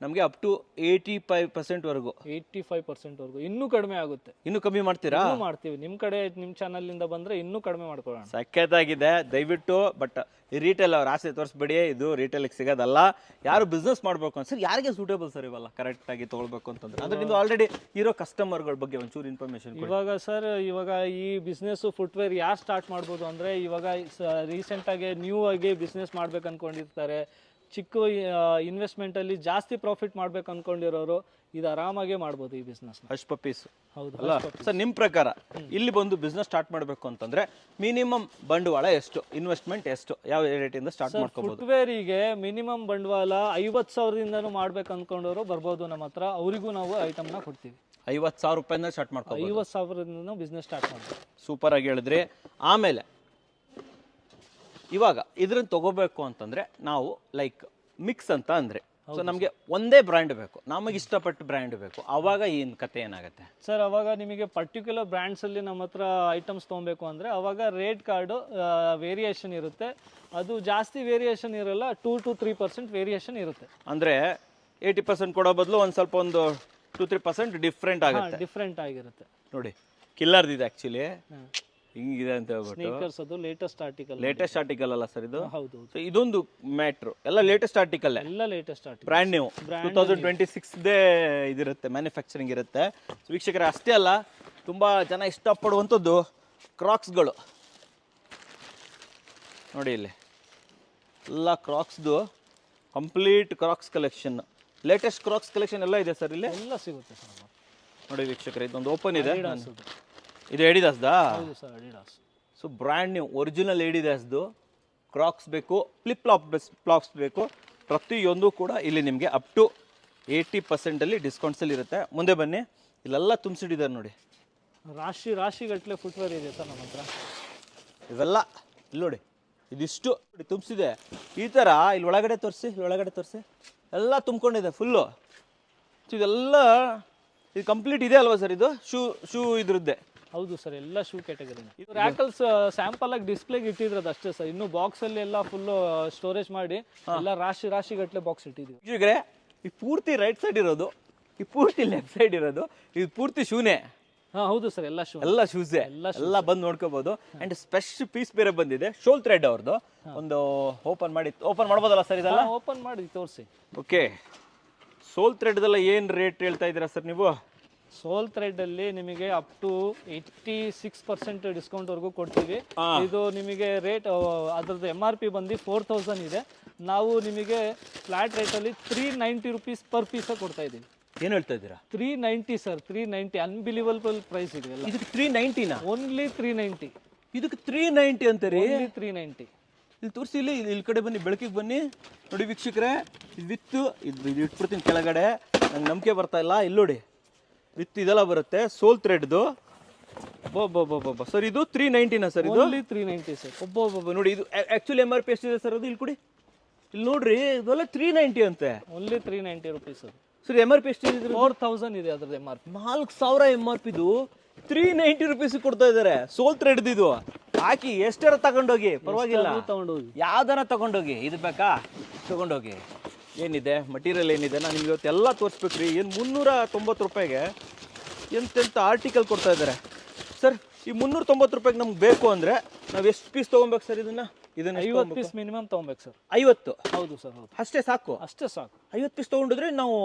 ನಮಗೆ ಅಪ್ ಟು 85% ವರೆಗೂ, 85% ವರೆಗೂ ಇನ್ನೂ ಕಡಿಮೆ ಆಗುತ್ತೆ. ಇನ್ನೂ ಕಮ್ಮಿ ಮಾಡ್ತೀರಾ? ಮಾಡ್ತೀವಿ. ನಿಮ್ ಕಡೆ ನಿಮ್ ಚಾನಲ್ ಇಂದ ಬಂದ್ರೆ ಇನ್ನೂ ಕಡಿಮೆ ಮಾಡ್ಕೊಳ್ಳೋಣ. ಸಕ್ಕತ್ತಾಗಿದೆ. ದಯವಿಟ್ಟು ಬಟ್ ಈ ರೀಟೇಲ್ ಅವ್ರ ಆಸೆ ತೋರಿಸ್ಬೇಡಿ, ಇದು ರೀಟೇಲಿಗೆ ಸಿಗೋದಲ್ಲ. ಯಾರು ಬಿಸ್ನೆಸ್ ಮಾಡ್ಬೇಕು ಅಂತ ಸರ್, ಯಾರಿಗೆ ಸೂಟೇಬಲ್ ಸರ್ ಇವೆಲ್ಲ ಕರೆಕ್ಟ್ ಆಗಿ ತಗೊಳ್ಬೇಕು ಅಂತಂದ್ರೆ? ಅಂದ್ರೆ ನಿಮ್ದು ಆಲ್ರೆಡಿ ಇರೋ ಕಸ್ಟಮರ್ಗಳ ಬಗ್ಗೆ ಒಂಚೂರು ಇನ್ಫಾರ್ಮೇಶನ್. ಇವಾಗ ಈ ಬಿಸ್ನೆಸ್ ಫುಟ್ವೇರ್ ಯಾರು ಸ್ಟಾರ್ಟ್ ಮಾಡ್ಬೋದು ಅಂದ್ರೆ, ಇವಾಗ ರೀಸೆಂಟ್ ಆಗಿ ನ್ಯೂ ಆಗಿ ಬಿಸ್ನೆಸ್ ಮಾಡ್ಬೇಕು ಅನ್ಕೊಂಡಿರ್ತಾರೆ, ಚಿಕ್ಕ ಇನ್ವೆಸ್ಟ್ಮೆಂಟ್ ಅಲ್ಲಿ ಜಾಸ್ತಿ ಪ್ರಾಫಿಟ್ ಮಾಡ್ಬೇಕು ಅನ್ಕೊಂಡಿರೋರು ಇದು ಆರಾಮಾಗೆ ಮಾಡ್ಬೋದು ಈ ಬಿಸ್ನೆಸ್. ಹಶ್ ಪಪ್ಪೀಸ್. ಹೌದು ಅಲ್ಲ ಸರ್, ನಿಮ್ಮ ಪ್ರಕಾರ ಇಲ್ಲಿ ಬಂದು ಬಿಸ್ನೆಸ್ ಸ್ಟಾರ್ಟ್ ಮಾಡಬೇಕು ಅಂತಂದ್ರೆ ಮಿನಿಮಮ್ ಬಂಡವಾಳ ಎಷ್ಟು, ಇನ್ವೆಸ್ಟ್ಮೆಂಟ್ ಎಷ್ಟು, ಯಾವ ರೇಟಿಂದ ಸ್ಟಾರ್ಟ್ ಮಾಡ್ಕೋಬಹುದು? ಫುಟ್ವೇರಿಗೆ ಮಿನಿಮಮ್ ಬಂಡವಾಳ 50,000ದಿಂದನೂ ಮಾಡ್ಬೇಕು ಅನ್ಕೊಂಡವರು ಬರ್ಬೋದು ನಮ್ಮ ಹತ್ರ. ಅವರಿಗೂ ನಾವು ಐಟಮ್ನ ಕೊಡ್ತೀವಿ. 50,000 ರೂಪಾಯಿಂದ ಸ್ಟಾರ್ಟ್ ಮಾಡ್ಕೋಬಹುದು. 50,000ದಿಂದ ಬಿಸ್ನೆಸ್ ಸ್ಟಾರ್ಟ್ ಮಾಡ್ತೀವಿ. ಸೂಪರ್ ಆಗಿ ಹೇಳಿದ್ರಿ. ಆಮೇಲೆ ಇವಾಗ ಇದ್ರನ್ನ ತಗೋಬೇಕು ಅಂತಂದ್ರೆ ನಾವು ಲೈಕ್ ಮಿಕ್ಸ್ ಅಂತ ಅಂದ್ರೆ, ಸೊ ನಮಗೆ ಒಂದೇ ಬ್ರ್ಯಾಂಡ್ ಬೇಕು, ನಮಗೆ ಇಷ್ಟಪಟ್ಟು ಬ್ರ್ಯಾಂಡ್ ಬೇಕು, ಅವಾಗ ಏನು ಕತೆ ಏನಾಗುತ್ತೆ ಸರ್? ಅವಾಗ ನಿಮಗೆ ಪರ್ಟಿಕ್ಯುಲರ್ ಬ್ರ್ಯಾಂಡ್ಸ್ ಅಲ್ಲಿ ನಮ್ಮ ಹತ್ರ ಐಟಮ್ಸ್ ತೊಗೊಬೇಕು ಅಂದ್ರೆ ಅವಾಗ ರೇಟ್ ಕಾರ್ಡ್ ವೇರಿಯೇಷನ್ ಇರುತ್ತೆ. ಅದು ಜಾಸ್ತಿ ವೇರಿಯೇಷನ್ ಇರಲ್ಲ, 2 to 3% ವೇರಿಯೇಷನ್ ಇರುತ್ತೆ. ಅಂದ್ರೆ 80% ಕೊಡೋ ಬದಲು ಒಂದು ಸ್ವಲ್ಪ ಒಂದು 2-3% ಡಿಫ್ರೆಂಟ್ ಆಗುತ್ತೆ. ಡಿಫ್ರೆಂಟ್ ಆಗಿರುತ್ತೆ. ನೋಡಿ ಕಿಲ್ಲರ್ದಿದೆ ಆಕ್ಚುಲಿ, ಹಿಂಗಿದೆ ಅಂತ ಹೇಳ್ಬಿಟ್ಟು. ಅದು ಲೇಟೆಸ್ಟ್ ಆರ್ಟಿಕಲ್ ಅಲ್ಲ ಸರ್ ಇದು? ಹೌದು. ಸೊ ಇದೊಂದು ಮ್ಯಾಟ್ರು, ಎಲ್ಲ ಲೇಟೆಸ್ಟ್ ಆರ್ಟಿಕಲ್, ಎಲ್ಲ ಲೇಟೆಸ್ಟ್ ಆರ್ಟಿಕಲ್, ಬ್ರ್ಯಾಂಡ್ ನ್ಯೂ 2026ದೇ ಇದಿರುತ್ತೆ, ಮ್ಯಾನುಫ್ಯಾಕ್ಚರಿಂಗ್ ಇರುತ್ತೆ. ವೀಕ್ಷಕರೇ ಅಷ್ಟೇ ಅಲ್ಲ, ತುಂಬಾ ಜನ ಇಷ್ಟಪಡುವಂಥದ್ದು ಕ್ರಾಕ್ಸ್ಗಳು. ನೋಡಿ ಇಲ್ಲಿ ಎಲ್ಲ ಕ್ರಾಕ್ಸ್ದು ಕಂಪ್ಲೀಟ್ ಕ್ರಾಕ್ಸ್ ಕಲೆಕ್ಷನ್, ಲೇಟೆಸ್ಟ್ ಕ್ರಾಕ್ಸ್ ಕಲೆಕ್ಷನ್ ಎಲ್ಲ ಇದೆ ಸರ್ ಇಲ್ಲಿ. ಎಲ್ಲ ಸಿಗುತ್ತೆ ಸರ್. ನೋಡಿ ವೀಕ್ಷಕರೇ, ಇದೊಂದು ಓಪನ್ ಇದೆ. ಇದು ಎಡಿದಾಸ್ದಾ? ಹೌದು sir, Adidas. So brand new original ಎಡಿದಾಸ್ದು ಕ್ರಾಕ್ಸ್ ಬೇಕು, ಫ್ಲಾಪ್ಸ್ ಬೇಕು, ಪ್ರತಿಯೊಂದು ಕೂಡ ಇಲ್ಲಿ ನಿಮಗೆ ಅಪ್ ಟು 80% ಡಿಸ್ಕೌಂಟ್ಸಲ್ಲಿ ಇರುತ್ತೆ. ಮುಂದೆ ಬನ್ನಿ, ಇಲ್ಲೆಲ್ಲ ತುಂಬಿಸಿಟ್ಟಿದ್ದಾರೆ ನೋಡಿ, ರಾಶಿ ಗಟ್ಟಲೆ ಫುಟ್ವೇರ್ ಇದೆ ಸರ್ ನಮ್ಮ ಹತ್ರ. ಇವೆಲ್ಲ ಇಲ್ಲಿ ನೋಡಿ, ಇದಿಷ್ಟು ತುಂಬಿಸಿದೆ. ಈ ಥರ ಇಲ್ಲಿ ಒಳಗಡೆ ತೋರಿಸಿ ಎಲ್ಲ ತುಂಬಿಕೊಂಡಿದೆ ಫುಲ್ಲು. ಇದೆಲ್ಲ ಇದು ಕಂಪ್ಲೀಟ್ ಇದೆ ಅಲ್ವಾ ಸರ್? ಇದು ಶೂ ಇದ್ರದ್ದೇ? ಹೌದು ಸರ್, ಎಲ್ಲ ಶೂ ಕ್ಯಾಟಗರಿ. ಇದು ರ್ಯಾಕಲ್ಸ್ ಸ್ಯಾಂಪಲ್ ಆಗಿ ಡಿಸ್ಪ್ಲೇಗೆ ಇಟ್ಟಿದ್ರದ್ದು ಅಷ್ಟೇ ಸರ್. ಇನ್ನು ಬಾಕ್ಸ್ ಅಲ್ಲಿ ಎಲ್ಲ ಫುಲ್ ಸ್ಟೋರೇಜ್ ಮಾಡಿ ಎಲ್ಲ ರಾಶಿ ಗಟ್ಟಲೆ ಬಾಕ್ಸ್ ಇಟ್ಟಿದ್ದೀವಿ. ಈಗ ಈ ಪೂರ್ತಿ ರೈಟ್ ಸೈಡ್ ಇರೋದು, ಈ ಪೂರ್ತಿ ಲೆಫ್ಟ್ ಸೈಡ್ ಇರೋದು, ಇದು ಪೂರ್ತಿ ಶೂನೇ? ಹಾ ಹೌದು ಸರ್, ಎಲ್ಲ ಶೂ, ಎಲ್ಲ ಶೂಸೇ, ಎಲ್ಲ ಬಂದು ನೋಡ್ಕೋಬಹುದು. ಅಂಡ್ ಸ್ಪೆಷಲ್ ಪೀಸ್ ಬೇರೆ ಬಂದಿದೆ, ಶೋಲ್ ಥ್ರೆಡ್ ಅವ್ರದ್ದು. ಒಂದು ಓಪನ್ ಮಾಡ್ಬೋದಲ್ಲ ಸರ್ ಇದೆಲ್ಲ? ಓಪನ್ ಮಾಡಿ ತೋರಿಸಿ. ಓಕೆ, ಸೋಲ್ ಥ್ರೆಡ್ ಎಲ್ಲ ಏನು ರೇಟ್ ಹೇಳ್ತಾ ಇದ್ದೀರಾ ಸರ್ ನೀವು? ಸೋಲ್ ಥ್ರೆಡ್ ಅಲ್ಲಿ ನಿಮಗೆ ಅಪ್ ಟು 86% ಡಿಸ್ಕೌಂಟ್ ವರೆಗೂ ಕೊಡ್ತೀವಿ. ಇದು ನಿಮಗೆ ರೇಟ್ ಅದ್ರದ್ದು MRP ಬಂದು 4000 ಇದೆ. ನಾವು ನಿಮಗೆ ಫ್ಲಾಟ್ ರೇಟ್ ಅಲ್ಲಿ 390 rupees ಪರ್ ಪೀಸ್ ಕೊಡ್ತಾ ಇದೀವಿ. ಏನು ಹೇಳ್ತಾ ಇದ್ದೀರಾ? 390 ಸರ್, 390 ಅನ್ಬಿಲಿವಬಲ್ ಪ್ರೈಸ್ ಇದೆ. ಇದಕ್ಕೆ 390ನಾ? ಓನ್ಲಿ 390. ಇದಕ್ಕೆ 390 ಅಂತಾರೆ? 390. ಇಲ್ಲಿ ತೋರಿಸಿ, ಇಲ್ಲಿ ಕಡೆ ಬನ್ನಿ, ಬೆಳಕಿಗೆ ಬನ್ನಿ. ನೋಡಿ ವೀಕ್ಷಕರೇ, ಇದು ವಿತ್ತು ಇದು ಇಟ್ಬಿಡ್ತೀನಿ ಕೆಳಗಡೆ, ನಂಗೆ ನಂಬಿಕೆ ಬರ್ತಾ ಇಲ್ಲ. ಇಲ್ಲಿ ನೋಡಿ, ವಿತ್ ಇದೆಲ್ಲ ಬರುತ್ತೆ, ಸೋಲ್ ಥ್ರೆಡ್ದು. ಸರ್ ಇದು 390ನಾ ಸರ್? ಇದು 390 ಸರ್. ಒಬ್ಬೊಬ್ಬ ನೋಡಿ, ಇದು ಆ್ಯಕ್ಚುಲಿ MRP ಎಷ್ಟಿದೆ ಸರ್? ಅದು ಇಲ್ಲಿ ಕೊಡಿ, ಇಲ್ಲಿ ನೋಡ್ರಿ, ಇದೆಲ್ಲ 390 ಅಂತೆ. Only 390 rupees sir. MRP ಎಷ್ಟಿದೆ? 4000 ಇದೆ ಅದ್ರದ್ದು MRP. 4000 MRP ಇದು 390 rupees ಕೊಡ್ತಾ ಇದ್ದಾರೆ. ಸೋಲ್ ಥ್ರೆಡ್ ಇದು ಹಾಕಿ ಎಷ್ಟರ ತಗೊಂಡೋಗಿ, ಪರವಾಗಿಲ್ಲ, ತಗೊಂಡೋಗಿ ಯಾವ್ದಾರ ತಗೊಂಡೋಗಿ. ಇದು ಬೇಕಾ? ತಗೊಂಡೋಗಿ. ಏನಿದೆ ಮಟೀರಿಯಲ್ ಏನಿದೆ ನಾನು ನಿಮ್ಗೆ ಇವತ್ತೆಲ್ಲ ತೋರಿಸ್ಬೇಕ್ರಿ. ಏನು 390 ರೂಪಾಯಿಗೆ ಎಂತೆಂಥ ಆರ್ಟಿಕಲ್ ಕೊಡ್ತಾ ಇದ್ದಾರೆ ಸರ್. ಈ 390 ರೂಪಾಯಿಗೆ ನಮ್ಗೆ ಬೇಕು ಅಂದರೆ ನಾವು ಎಷ್ಟು ಪೀಸ್ ತೊಗೊಬೇಕು ಸರ್? ಇದನ್ನ 50 ಪೀಸ್ ಮಿನಿಮಮ್ ತೊಗೊಬೇಕು ಸರ್. 50? ಹೌದು ಸರ್, ಹೌದು. ಅಷ್ಟೇ ಸಾಕು? ಅಷ್ಟೇ ಸಾಕು. 50 ಪೀಸ್ ತೊಗೊಂಡಿದ್ರೆ ನಾವು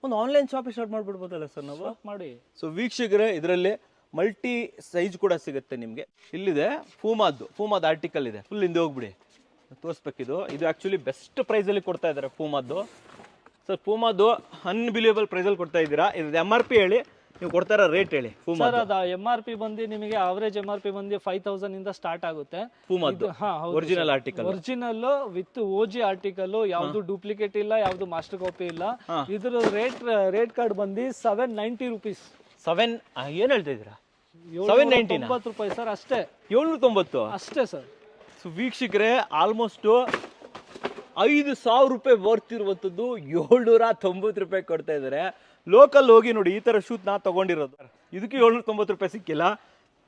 ಒಂದು ಆನ್ಲೈನ್ ಶಾಪಿಂಗ್ ಸ್ಟಾರ್ಟ್ ಮಾಡ್ಬಿಡ್ಬೋದಲ್ಲ ಸರ್ ನಾವು? ಮಾಡಿ. ಸೊ ವೀಕ್ಷಕರೇ, ಇದರಲ್ಲಿ ಮಲ್ಟಿ ಸೈಜ್ ಕೂಡ ಸಿಗುತ್ತೆ ನಿಮಗೆ. ಇಲ್ಲಿದೆ ಫೂಮಾದ್ ಆರ್ಟಿಕಲ್ ಇದೆ, ಫುಲ್ ಹಿಂದೆ ಹೋಗ್ಬಿಡಿ, ತೋರಿಸ್ಬೇಕಿದು. ಇದು ಆ್ಯಕ್ಚುಲಿ ಬೆಸ್ಟ್ ಪ್ರೈಸಲ್ಲಿ ಕೊಡ್ತಾ ಇದ್ದಾರೆ ಪೂಮಾದ್ದು. ಸರ್ ಪೂಮಾದ್ದು ಅನ್ಬಿಲಿಯಬಲ್ ಪ್ರೈಸಲ್ಲಿ ಕೊಡ್ತಾ ಇದ್ದೀರಾ. ಇದ್ರ MRP ಹೇಳಿ, ನೀವು ಕೊಡ್ತಾ ಇರೋ ರೇಟ್ ಹೇಳಿ. ಸರ್ ಅದು MRP ಬಂದು ನಿಮಗೆ ಅವರೇಜ್ MRP ಬಂದು 5000 ಇಂದ ಸ್ಟಾರ್ಟ್ ಆಗುತ್ತೆ. ಪೂಮಾದ್ದು original article, original with OG article, ಯಾವ್ದು ಡೂಪ್ಲಿಕೇಟ್ ಇಲ್ಲ, ಯಾವ್ದು ಮಾಸ್ಟರ್ ಕಾಪಿ ಇಲ್ಲ. ಇದ್ರ ರೇಟ್ ಕಾರ್ಡ್ ಬಂದು 790 rupees. ಏನು ಹೇಳ್ತಾ ಇದ್ದೀರಾ? 790 ರೂಪಾಯಿ ಸರ್, ಅಷ್ಟೇ. 790 ಅಷ್ಟೇ ಸರ್. ಸೊ ವೀಕ್ಷಕರೇ, ಆಲ್ಮೋಸ್ಟ್ 5000 ರೂಪಾಯಿ ಬರ್ತಿರುವಂಥದ್ದು 790 ರೂಪಾಯಿ ಕೊಡ್ತಾ ಇದ್ದಾರೆ. ಲೋಕಲ್ ಹೋಗಿ ನೋಡಿ, ಈ ಥರ ಶೂಟ್ ನಾ ತೊಗೊಂಡಿರೋದು, ಇದಕ್ಕೆ 790 ರೂಪಾಯಿ ಸಿಕ್ಕಿಲ್ಲ.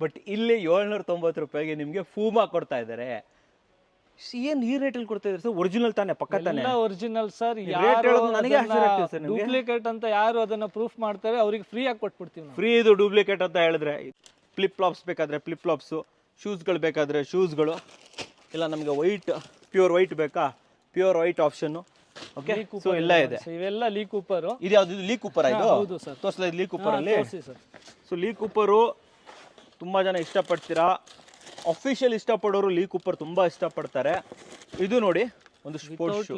ಬಟ್ ಇಲ್ಲಿ 790 ರೂಪಾಯಿಗೆ ನಿಮಗೆ ಫೂಮಾ ಕೊಡ್ತಾ ಇದ್ದಾರೆ. ಏನು ಈ ರೇಟಲ್ಲಿ ಕೊಡ್ತಾ ಇದ್ದಾರೆ ಸರ್? ಒರಿಜಿನಲ್ ತಾನೆ? ಪಕ್ಕ ತಾನೆ? Original sir. ನನಗೆ ಆಶ್ಚರ್ಯ ಆಗ್ತದೆ ಸರ್. ಡೂಪ್ಲಿಕೇಟ್ ಅಂತ ಯಾರು ಅದನ್ನ ಪ್ರೂಫ್ ಮಾಡ್ತಾರೆ ಅವ್ರಿಗೆ ಫ್ರೀ ಆಗಿ ಕೊಟ್ಬಿಡ್ತೀವಿ. ಫ್ರೀ ಇದು ಡೂಪ್ಲಿಕೇಟ್ ಅಂತ ಹೇಳಿದ್ರೆ, ಫ್ಲಿಪ್ ಫ್ಲಾಪ್ಸ್ ಬೇಕಾದ್ರೆ ಫ್ಲಿಪ್ ಫ್ಲಾಪ್ಸು, ಶೂಸ್ಗಳು ಬೇಕಾದರೆ ಶೂಸ್ಗಳು, ಇಲ್ಲ ನಮಗೆ ಪ್ಯೂರ್ ವೈಟ್ ಬೇಕಾ, pure white option. Okay, so ಎಲ್ಲ ಇದೆ. ಇವೆಲ್ಲ ಲೀ ಕೂಪರ್. ಇದು ಯಾವುದು? ಲೀ ಕೂಪರ್ ಇದು? ಹೌದು ಸರ್. ತೋರಿಸಲ ಲೀ ಕೂಪರ್ ಅಲ್ಲಿ. ಸೊ ಲೀ ಕೂಪರು ತುಂಬಾ ಜನ ಇಷ್ಟಪಡ್ತೀರಾ. ಅಫಿಷಿಯಲ್ ಇಷ್ಟಪಡೋರು ಲೀ ಕೂಪರ್ ತುಂಬಾ ಇಷ್ಟಪಡ್ತಾರೆ. ಇದು ನೋಡಿ, ಒಂದು ಸ್ಪೋರ್ಟ್ಸ್ ಶೂ.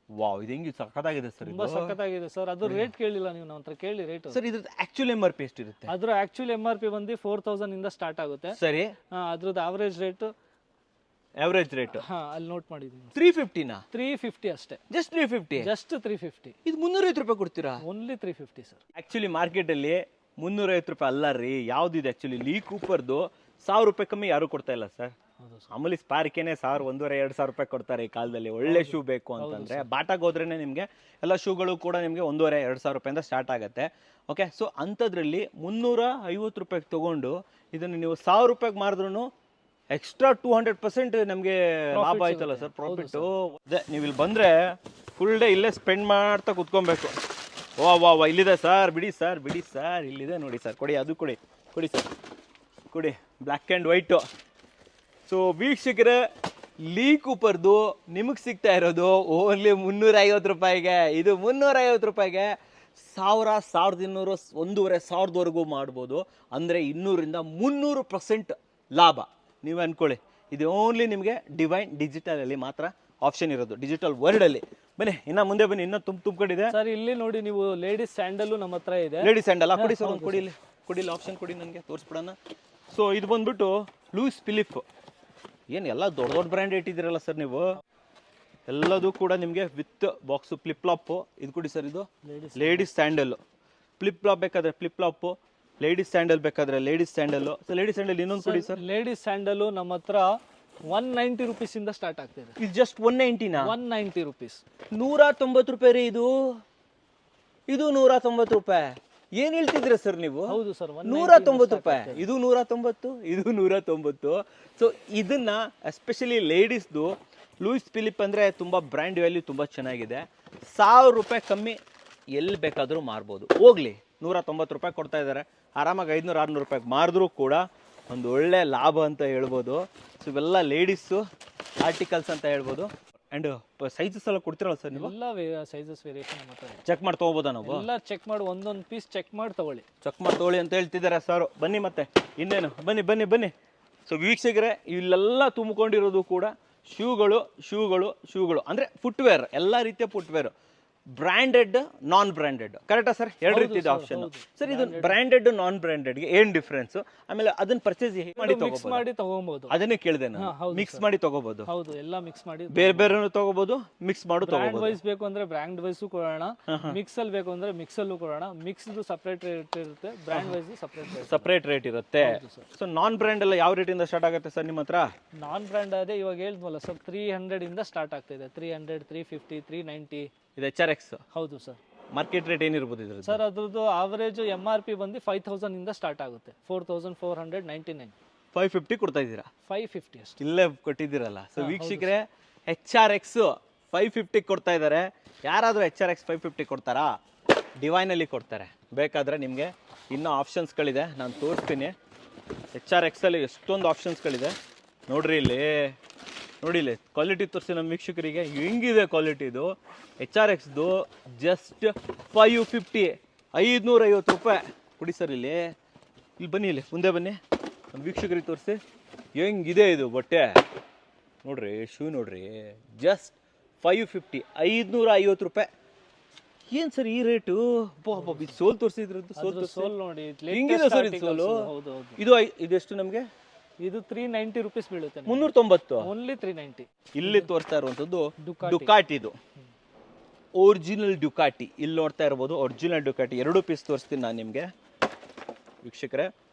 ವಾವ್, ಇದು ಹೆಂಗಿ ಸಖತ್ತಾಗಿದೆ ಸರ್. ತುಂಬಾ ಸಖತ್ತಾಗಿದೆ ಸರ್. ಅದು ರೇಟ್ ಕೇಳಿಲ್ಲ ನೀವು, ನಮ್ಮ ಹತ್ರ ಕೇಳಿ ರೇಟ್. ಸರ್ ಇದ್ರ ಆಕ್ಚುಲಿ MRP ಎಷ್ಟಿರುತ್ತೆ? ಅದ್ರ ಆಕ್ಚುಲಿ MRP ಬಂದು 4000 ಇಂದ ಸ್ಟಾರ್ಟ್ ಆಗುತ್ತೆ. ಸರಿ. ಅದ್ರದ್ದು ಅವರೇಜ್ ರೇಟ್ ಅಲ್ಲಿ ನೋಟ್ ಮಾಡಿದೀನಿ. 350ನಾ? 350 ಅಷ್ಟೇ. ಜಸ್ಟ್ 350? ಜಸ್ಟ್ 350. ಇದು 350 ರೂಪಾಯಿ ಕೊಡ್ತೀರಾ? Only 350 sir. ಆಕ್ಚುಲಿ ಮಾರ್ಕೆಟ್ ಅಲ್ಲಿ 350 ರೂಪಾಯಿ ಅಲ್ಲ ರೀ. ಯಾವ್ದು ಇದು ಆಕ್ಚುಲಿ ಲೀ ಕೂಪರ್ದು 1000 ರೂಪಾಯಿ ಕಮ್ಮಿ ಯಾರು ಕೊಡ್ತಾ ಇಲ್ಲ ಸರ್. ಮಾಮೂಲಿ ಸ್ಪಾರ್ಕೇನೆ 1000, 1500-2000 ರೂಪಾಯಿ ಕೊಡ್ತಾರೆ ಈ ಕಾಲದಲ್ಲಿ. ಒಳ್ಳೆ ಶೂ ಬೇಕು ಅಂತಂದ್ರೆ ಬಾಟಾಗೆ ಹೋದ್ರೇನೆ ನಿಮಗೆ ಎಲ್ಲ ಶೂಗಳು ಕೂಡ ನಿಮಗೆ 1500-2000 ರೂಪಾಯಿಂದ ಸ್ಟಾರ್ಟ್ ಆಗುತ್ತೆ. ಓಕೆ, ಸೊ ಅಂಥದ್ರಲ್ಲಿ 350 ರೂಪಾಯಿಗೆ ತಗೊಂಡು ಇದನ್ನು ನೀವು 1000 ರೂಪಾಯಿಗೆ ಮಾರಿದ್ರು ಎಕ್ಸ್ಟ್ರಾ 200% ನಮಗೆ ಲಾಭ ಆಯ್ತಲ್ಲ ಸರ್, ಪ್ರಾಫಿಟ್ಟು. ಅದೇ ನೀವು ಇಲ್ಲಿ ಬಂದರೆ ಫುಲ್ ಡೇ ಇಲ್ಲೇ ಸ್ಪೆಂಡ್ ಮಾಡ್ತಾ ಕುತ್ಕೊಬೇಕು. ವಾ ಇಲ್ಲಿದೆ ಸರ್, ಬಿಡಿ ಸರ್ ಇಲ್ಲಿದೆ ನೋಡಿ ಸರ್. ಕೊಡಿ, ಅದು ಕೊಡಿ ಸರ್, ಕೊಡಿ, ಬ್ಲ್ಯಾಕ್ ಆ್ಯಂಡ್ ವೈಟು. ಸೊ ವೀಕ್ಷಕರೇ, ಲೀ ಕೂಪರ್ದು ನಿಮಗೆ ಸಿಗ್ತಾ ಇರೋದು ಓನ್ಲಿ 350 ರೂಪಾಯಿಗೆ. ಇದು 350 ರೂಪಾಯಿಗೆ 1000, 1200, 1500ವರೆಗೂ ಮಾಡ್ಬೋದು. ಅಂದರೆ 200-300% ಲಾಭ. ನೀವು ಅಂದ್ಕೊಳ್ಳಿ, ಇದು ಓನ್ಲಿ ನಿಮಗೆ ಡಿವೈನ್ ಡಿಜಿಟಲಲ್ಲಿ ಮಾತ್ರ ಆಪ್ಷನ್ ಇರೋದು, ಡಿಜಿಟಲ್ ವರ್ಲ್ಡಲ್ಲಿ. ಬನ್ನಿ ಇನ್ನ ಮುಂದೆ ಬನ್ನಿ, ಇನ್ನೂ ತುಂಬಿಕೊಂಡಿದೆ ಸರ್. ಇಲ್ಲಿ ನೋಡಿ ನೀವು ಲೇಡೀಸ್ ಸ್ಯಾಂಡಲ್ಲು ನಮ್ಮ ಹತ್ರ ಇದೆ. ಲೇಡೀಸ್ ಸ್ಯಾಂಡಲ್ ಕೊಡಿ ಸರ್, ಒಂದು ಕೊಡಿಲಿ ಆಪ್ಷನ್ ಕೊಡಿ ನನಗೆ, ತೋರಿಸ್ಬಿಡೋಣ. ಸೊ ಇದು ಬಂದ್ಬಿಟ್ಟು ಲೂಯಿಸ್ ಫಿಲಿಪ್. ಏನು ಎಲ್ಲ ದೊಡ್ಡ ಬ್ರ್ಯಾಂಡ್ ಇಟ್ಟಿದ್ದೀರಲ್ಲ ಸರ್ ನೀವು. ಎಲ್ಲದೂ ಕೂಡ ನಿಮಗೆ ವಿತ್ ಬಾಕ್ಸು. ಫ್ಲಿಪ್ ಫ್ಲಾಪು ಇದು ಕೊಡಿ ಸರ್, ಇದು ಲೇಡೀಸ್ ಸ್ಯಾಂಡಲ್ಲು. ಫ್ಲಿಪ್ ಫ್ಲಾಪ್ ಬೇಕಾದರೆ ಫ್ಲಿಪ್ ಫ್ಲಾಪು, ಲೇಡೀಸ್ ಸ್ಯಾಂಡಲ್ ಬೇಕಾದರೆ ಲೇಡೀಸ್ ಸ್ಯಾಂಡಲ್ಲು. ಸೊ ಲೇಡೀಸ್ ಸ್ಯಾಂಡಲ್ ಇನ್ನೊಂದು ಕೊಡಿ ಸರ್. ಲೇಡೀಸ್ ಸ್ಯಾಂಡಲ್ಲು ನಮ್ಮ ಹತ್ರ 190 rupees ಇಂದ ಸ್ಟಾರ್ಟ್ ಆಗ್ತಿದೆ. ಇದು ಜಸ್ಟ್ 190ನಾ? 190 rupees. 190 ರೂಪಾಯಿ ರೀ ಇದು. 190 ರೂಪಾಯಿ. ಏನ್ ಹೇಳ್ತಿದ್ದೀರಾ ಸರ್ ನೀವು? ಹೌದು ಸರ್, 190 ರೂಪಾಯಿ. ಇದು 190, ಇದು 190. ಸೊ ಇದನ್ನ ಎಸ್ಪೆಷಲಿ ಲೇಡೀಸ್ದು ಲೂಯಿಸ್ ಫಿಲಿಪ್ ಅಂದ್ರೆ ತುಂಬಾ ಬ್ರ್ಯಾಂಡ್ ವ್ಯಾಲ್ಯೂ ತುಂಬಾ ಚೆನ್ನಾಗಿದೆ. 1000 ರೂಪಾಯಿ ಕಮ್ಮಿ ಎಲ್ಲಿ ಬೇಕಾದರೂ ಮಾರ್ಬೋದು. ಹೋಗ್ಲಿ 190 ರೂಪಾಯಿ ಕೊಡ್ತಾ ಇದ್ದಾರೆ, ಆರಾಮಾಗಿ 500-600 ರೂಪಾಯಿಗೆ ಮಾರಿದ್ರೂ ಕೂಡ ಒಂದು ಒಳ್ಳೆ ಲಾಭ ಅಂತ ಹೇಳ್ಬೋದು. ಸೊ ಇವೆಲ್ಲ ಲೇಡೀಸು ಆರ್ಟಿಕಲ್ಸ್ ಅಂತ ಹೇಳ್ಬೋದು. ಆ್ಯಂಡ್ ಸೈಜಸ್ ಎಲ್ಲ ಕೊಡ್ತಿರಲ್ಲ ಸರ್ ನೀವು? ಎಲ್ಲ ಸೈಜಸ್ ವೇರಿಯೇಷನ್ ನಮ್ಮ ಹತ್ರ ಇದೆ. ಚೆಕ್ ಮಾಡಿ ತೊಗೋಬೋದಾ ನಾವು? ಎಲ್ಲ ಚೆಕ್ ಮಾಡಿ ಒಂದೊಂದು ಪೀಸ್ ಚೆಕ್ ಮಾಡಿ ತಗೊಳ್ಳಿ. ಚೆಕ್ ಮಾಡಿ ತೊಗೊಳ್ಳಿ ಅಂತ ಹೇಳ್ತಿದ್ದಾರೆ ಸರ್. ಬನ್ನಿ ಮತ್ತೆ ಇನ್ನೇನು, ಬನ್ನಿ ಬನ್ನಿ ಬನ್ನಿ. ಸೊ ವೀಕ್ಷಕರೇ, ಇಲ್ಲೆಲ್ಲ ತುಂಬಿಕೊಂಡಿರೋದು ಕೂಡ ಶೂಗಳು ಅಂದರೆ ಫುಟ್ವೇರ್, ಎಲ್ಲ ರೀತಿಯ ಫುಟ್ವೇರ್, ಬ್ರ್ಯಾಂಡೆಡ್ ನಾನ್ ಬ್ರ್ಯಾಂಡೆಡ್. ಕರೆಕ್ಟಾ ಸರ್? ಎರಡು ರೀತಿಯ ಆಪ್ಷನ್. ಸರ್ ಇದು ಬ್ರ್ಯಾಂಡೆಡ್ ನಾನ್ ಬ್ರ್ಯಾಂಡೆಡ್ಗೆ ಏನು ಡಿಫ್ರೆನ್ಸ್? ಆಮೇಲೆ ಅದನ್ನ ಪರ್ಚೇಸ್ ಮಾಡಿ ತಗೋಬಹುದು. ಅದನ್ನೇ ಕೇಳಿದೆ ನಾನು. ಮಿಕ್ಸ್ ಮಾಡಿ ತಗೋಬಹುದು? ಹೌದು, ಎಲ್ಲ ಮಿಕ್ಸ್ ಮಾಡಿ ಬೇರೆ ಬೇರೆ ತಗೋಬಹುದು, ಮಿಕ್ಸ್ ಮಾಡಿ ಬ್ರ್ಯಾಂಡ್ ತಗೋಬಹುದು. ವೈಸ್ ಬೇಕು ಅಂದ್ರೆ ಬ್ರ್ಯಾಂಡ್ ವೈಸ್ ಕೊಡೋಣ, ಮಿಕ್ಸ್ ಅಲ್ಲಿ ಬೇಕು ಅಂದ್ರೆ ಮಿಕ್ಸ್ ಅಲ್ಲೂ ಕೊಡೋಣ. ಮಿಕ್ಸ್ ಸಪರೇಟ್ ರೇಟ್ ಇರುತ್ತೆ, ಬ್ರ್ಯಾಂಡ್ ವೈಸ್ ಸಪರೇಟ್ ರೇಟ್ ಇರುತ್ತೆ. ಸೊ ನಾನ್ ಬ್ರ್ಯಾಂಡ್ ಎಲ್ಲ ಯಾವ ರೇಟಿಂದ ಸ್ಟಾರ್ಟ್ ಆಗುತ್ತೆ ಸರ್ ನಿಮ್ಮ ಹತ್ರ? ನಾನ್ ಬ್ರ್ಯಾಂಡ್ ಅದೇ ಇವಾಗ ಹೇಳಿದ್ವಲ್ಲ ಸರ್, 300 ಇಂದ ಸ್ಟಾರ್ಟ್ ಆಗ್ತಿದೆ. 300, 350, 390. ಇದು HRX. ಹೌದು ಸರ್. ಮಾರ್ಕೆಟ್ ರೇಟ್ ಏನಿರ್ಬೋದು ಇದ್ರದ್ದು? ಸರ್ ಅದ್ರದ್ದು ಆವರೇಜ್ MRP ಬಂದು 5000 ಇಂದ ಸ್ಟಾರ್ಟ್ ಆಗುತ್ತೆ. 4499. 550 ಕೊಡ್ತಾ ಇದ್ದೀರಾ? 550 ಅಷ್ಟೇ. ಇಲ್ಲೇ ಕೊಟ್ಟಿದ್ದೀರಲ್ಲ. ಸೊ ವೀಕ್ಷಕರೇ, HRX 550 ಕೊಡ್ತಾ ಇದ್ದಾರೆ. ಯಾರಾದರೂ HRX 550 ಕೊಡ್ತಾರಾ? ಡಿವೈನಲ್ಲಿ ಕೊಡ್ತಾರೆ. ಬೇಕಾದರೆ ನಿಮಗೆ ಇನ್ನೂ ಆಪ್ಷನ್ಸ್ಗಳಿದೆ, ನಾನು ತೋರಿಸ್ತೀನಿ. HRX ಅಲ್ಲಿ ಎಷ್ಟೊಂದು ಆಪ್ಷನ್ಸ್ಗಳಿದೆ ನೋಡ್ರಿ. ನೋಡಿ ಇಲ್ಲಿ ಕ್ವಾಲಿಟಿ ತೋರಿಸಿ ನಮ್ಮ ವೀಕ್ಷಕರಿಗೆ. ಹೆಂಗಿದೆ ಕ್ವಾಲಿಟಿ ಇದು? HRXದು ಜಸ್ಟ್ 550, 550 ರೂಪಾಯಿ ಕೊಡಿ ಸರ್. ಇಲ್ಲಿ ಬನ್ನಿ, ಇಲ್ಲಿ ಮುಂದೆ ಬನ್ನಿ, ನಮ್ಮ ವೀಕ್ಷಕರಿಗೆ ತೋರಿಸಿ ಹೆಂಗಿದೆ ಇದು ಬಟ್ಟೆ. ನೋಡ್ರಿ ಶೂ ನೋಡ್ರಿ, ಜಸ್ಟ್ 550, 550 ರೂಪಾಯಿ. ಏನು ಸರ್ ಈ ರೇಟು? ಇದು ಸೋಲ್ ತೋರಿಸಿದ್ರದ್ದು ಸೋಲ್ ನೋಡಿ ಹೆಂಗಿದೆ ಸರ್ ಇದು ಸೋಲು? ಇದೆಷ್ಟು ನಮಗೆ? ಇದು 390 ರೂಪೀಸ್ ಬೀಳುತ್ತೆ. 390 ಓನ್ಲಿ 390. ಇಲ್ಲಿ ತೋರಿಸ್ತಾ ಇರುವಂತದ್ದು ಡುಕಾಟಿದು ಒರಿಜಿನಲ್ ಡುಕಾಟಿ. ಇಲ್ಲಿ ನೋಡ್ತಾ ಇರ್ಬೋದು ಒರಿಜಿನಲ್ ಡುಕಾಟಿ. 2 ಪೀಸ್ ತೋರಿಸ್ತೀನಿ ನಾನು ನಿಮಗೆ ವೀಕ್ಷಕರೇ.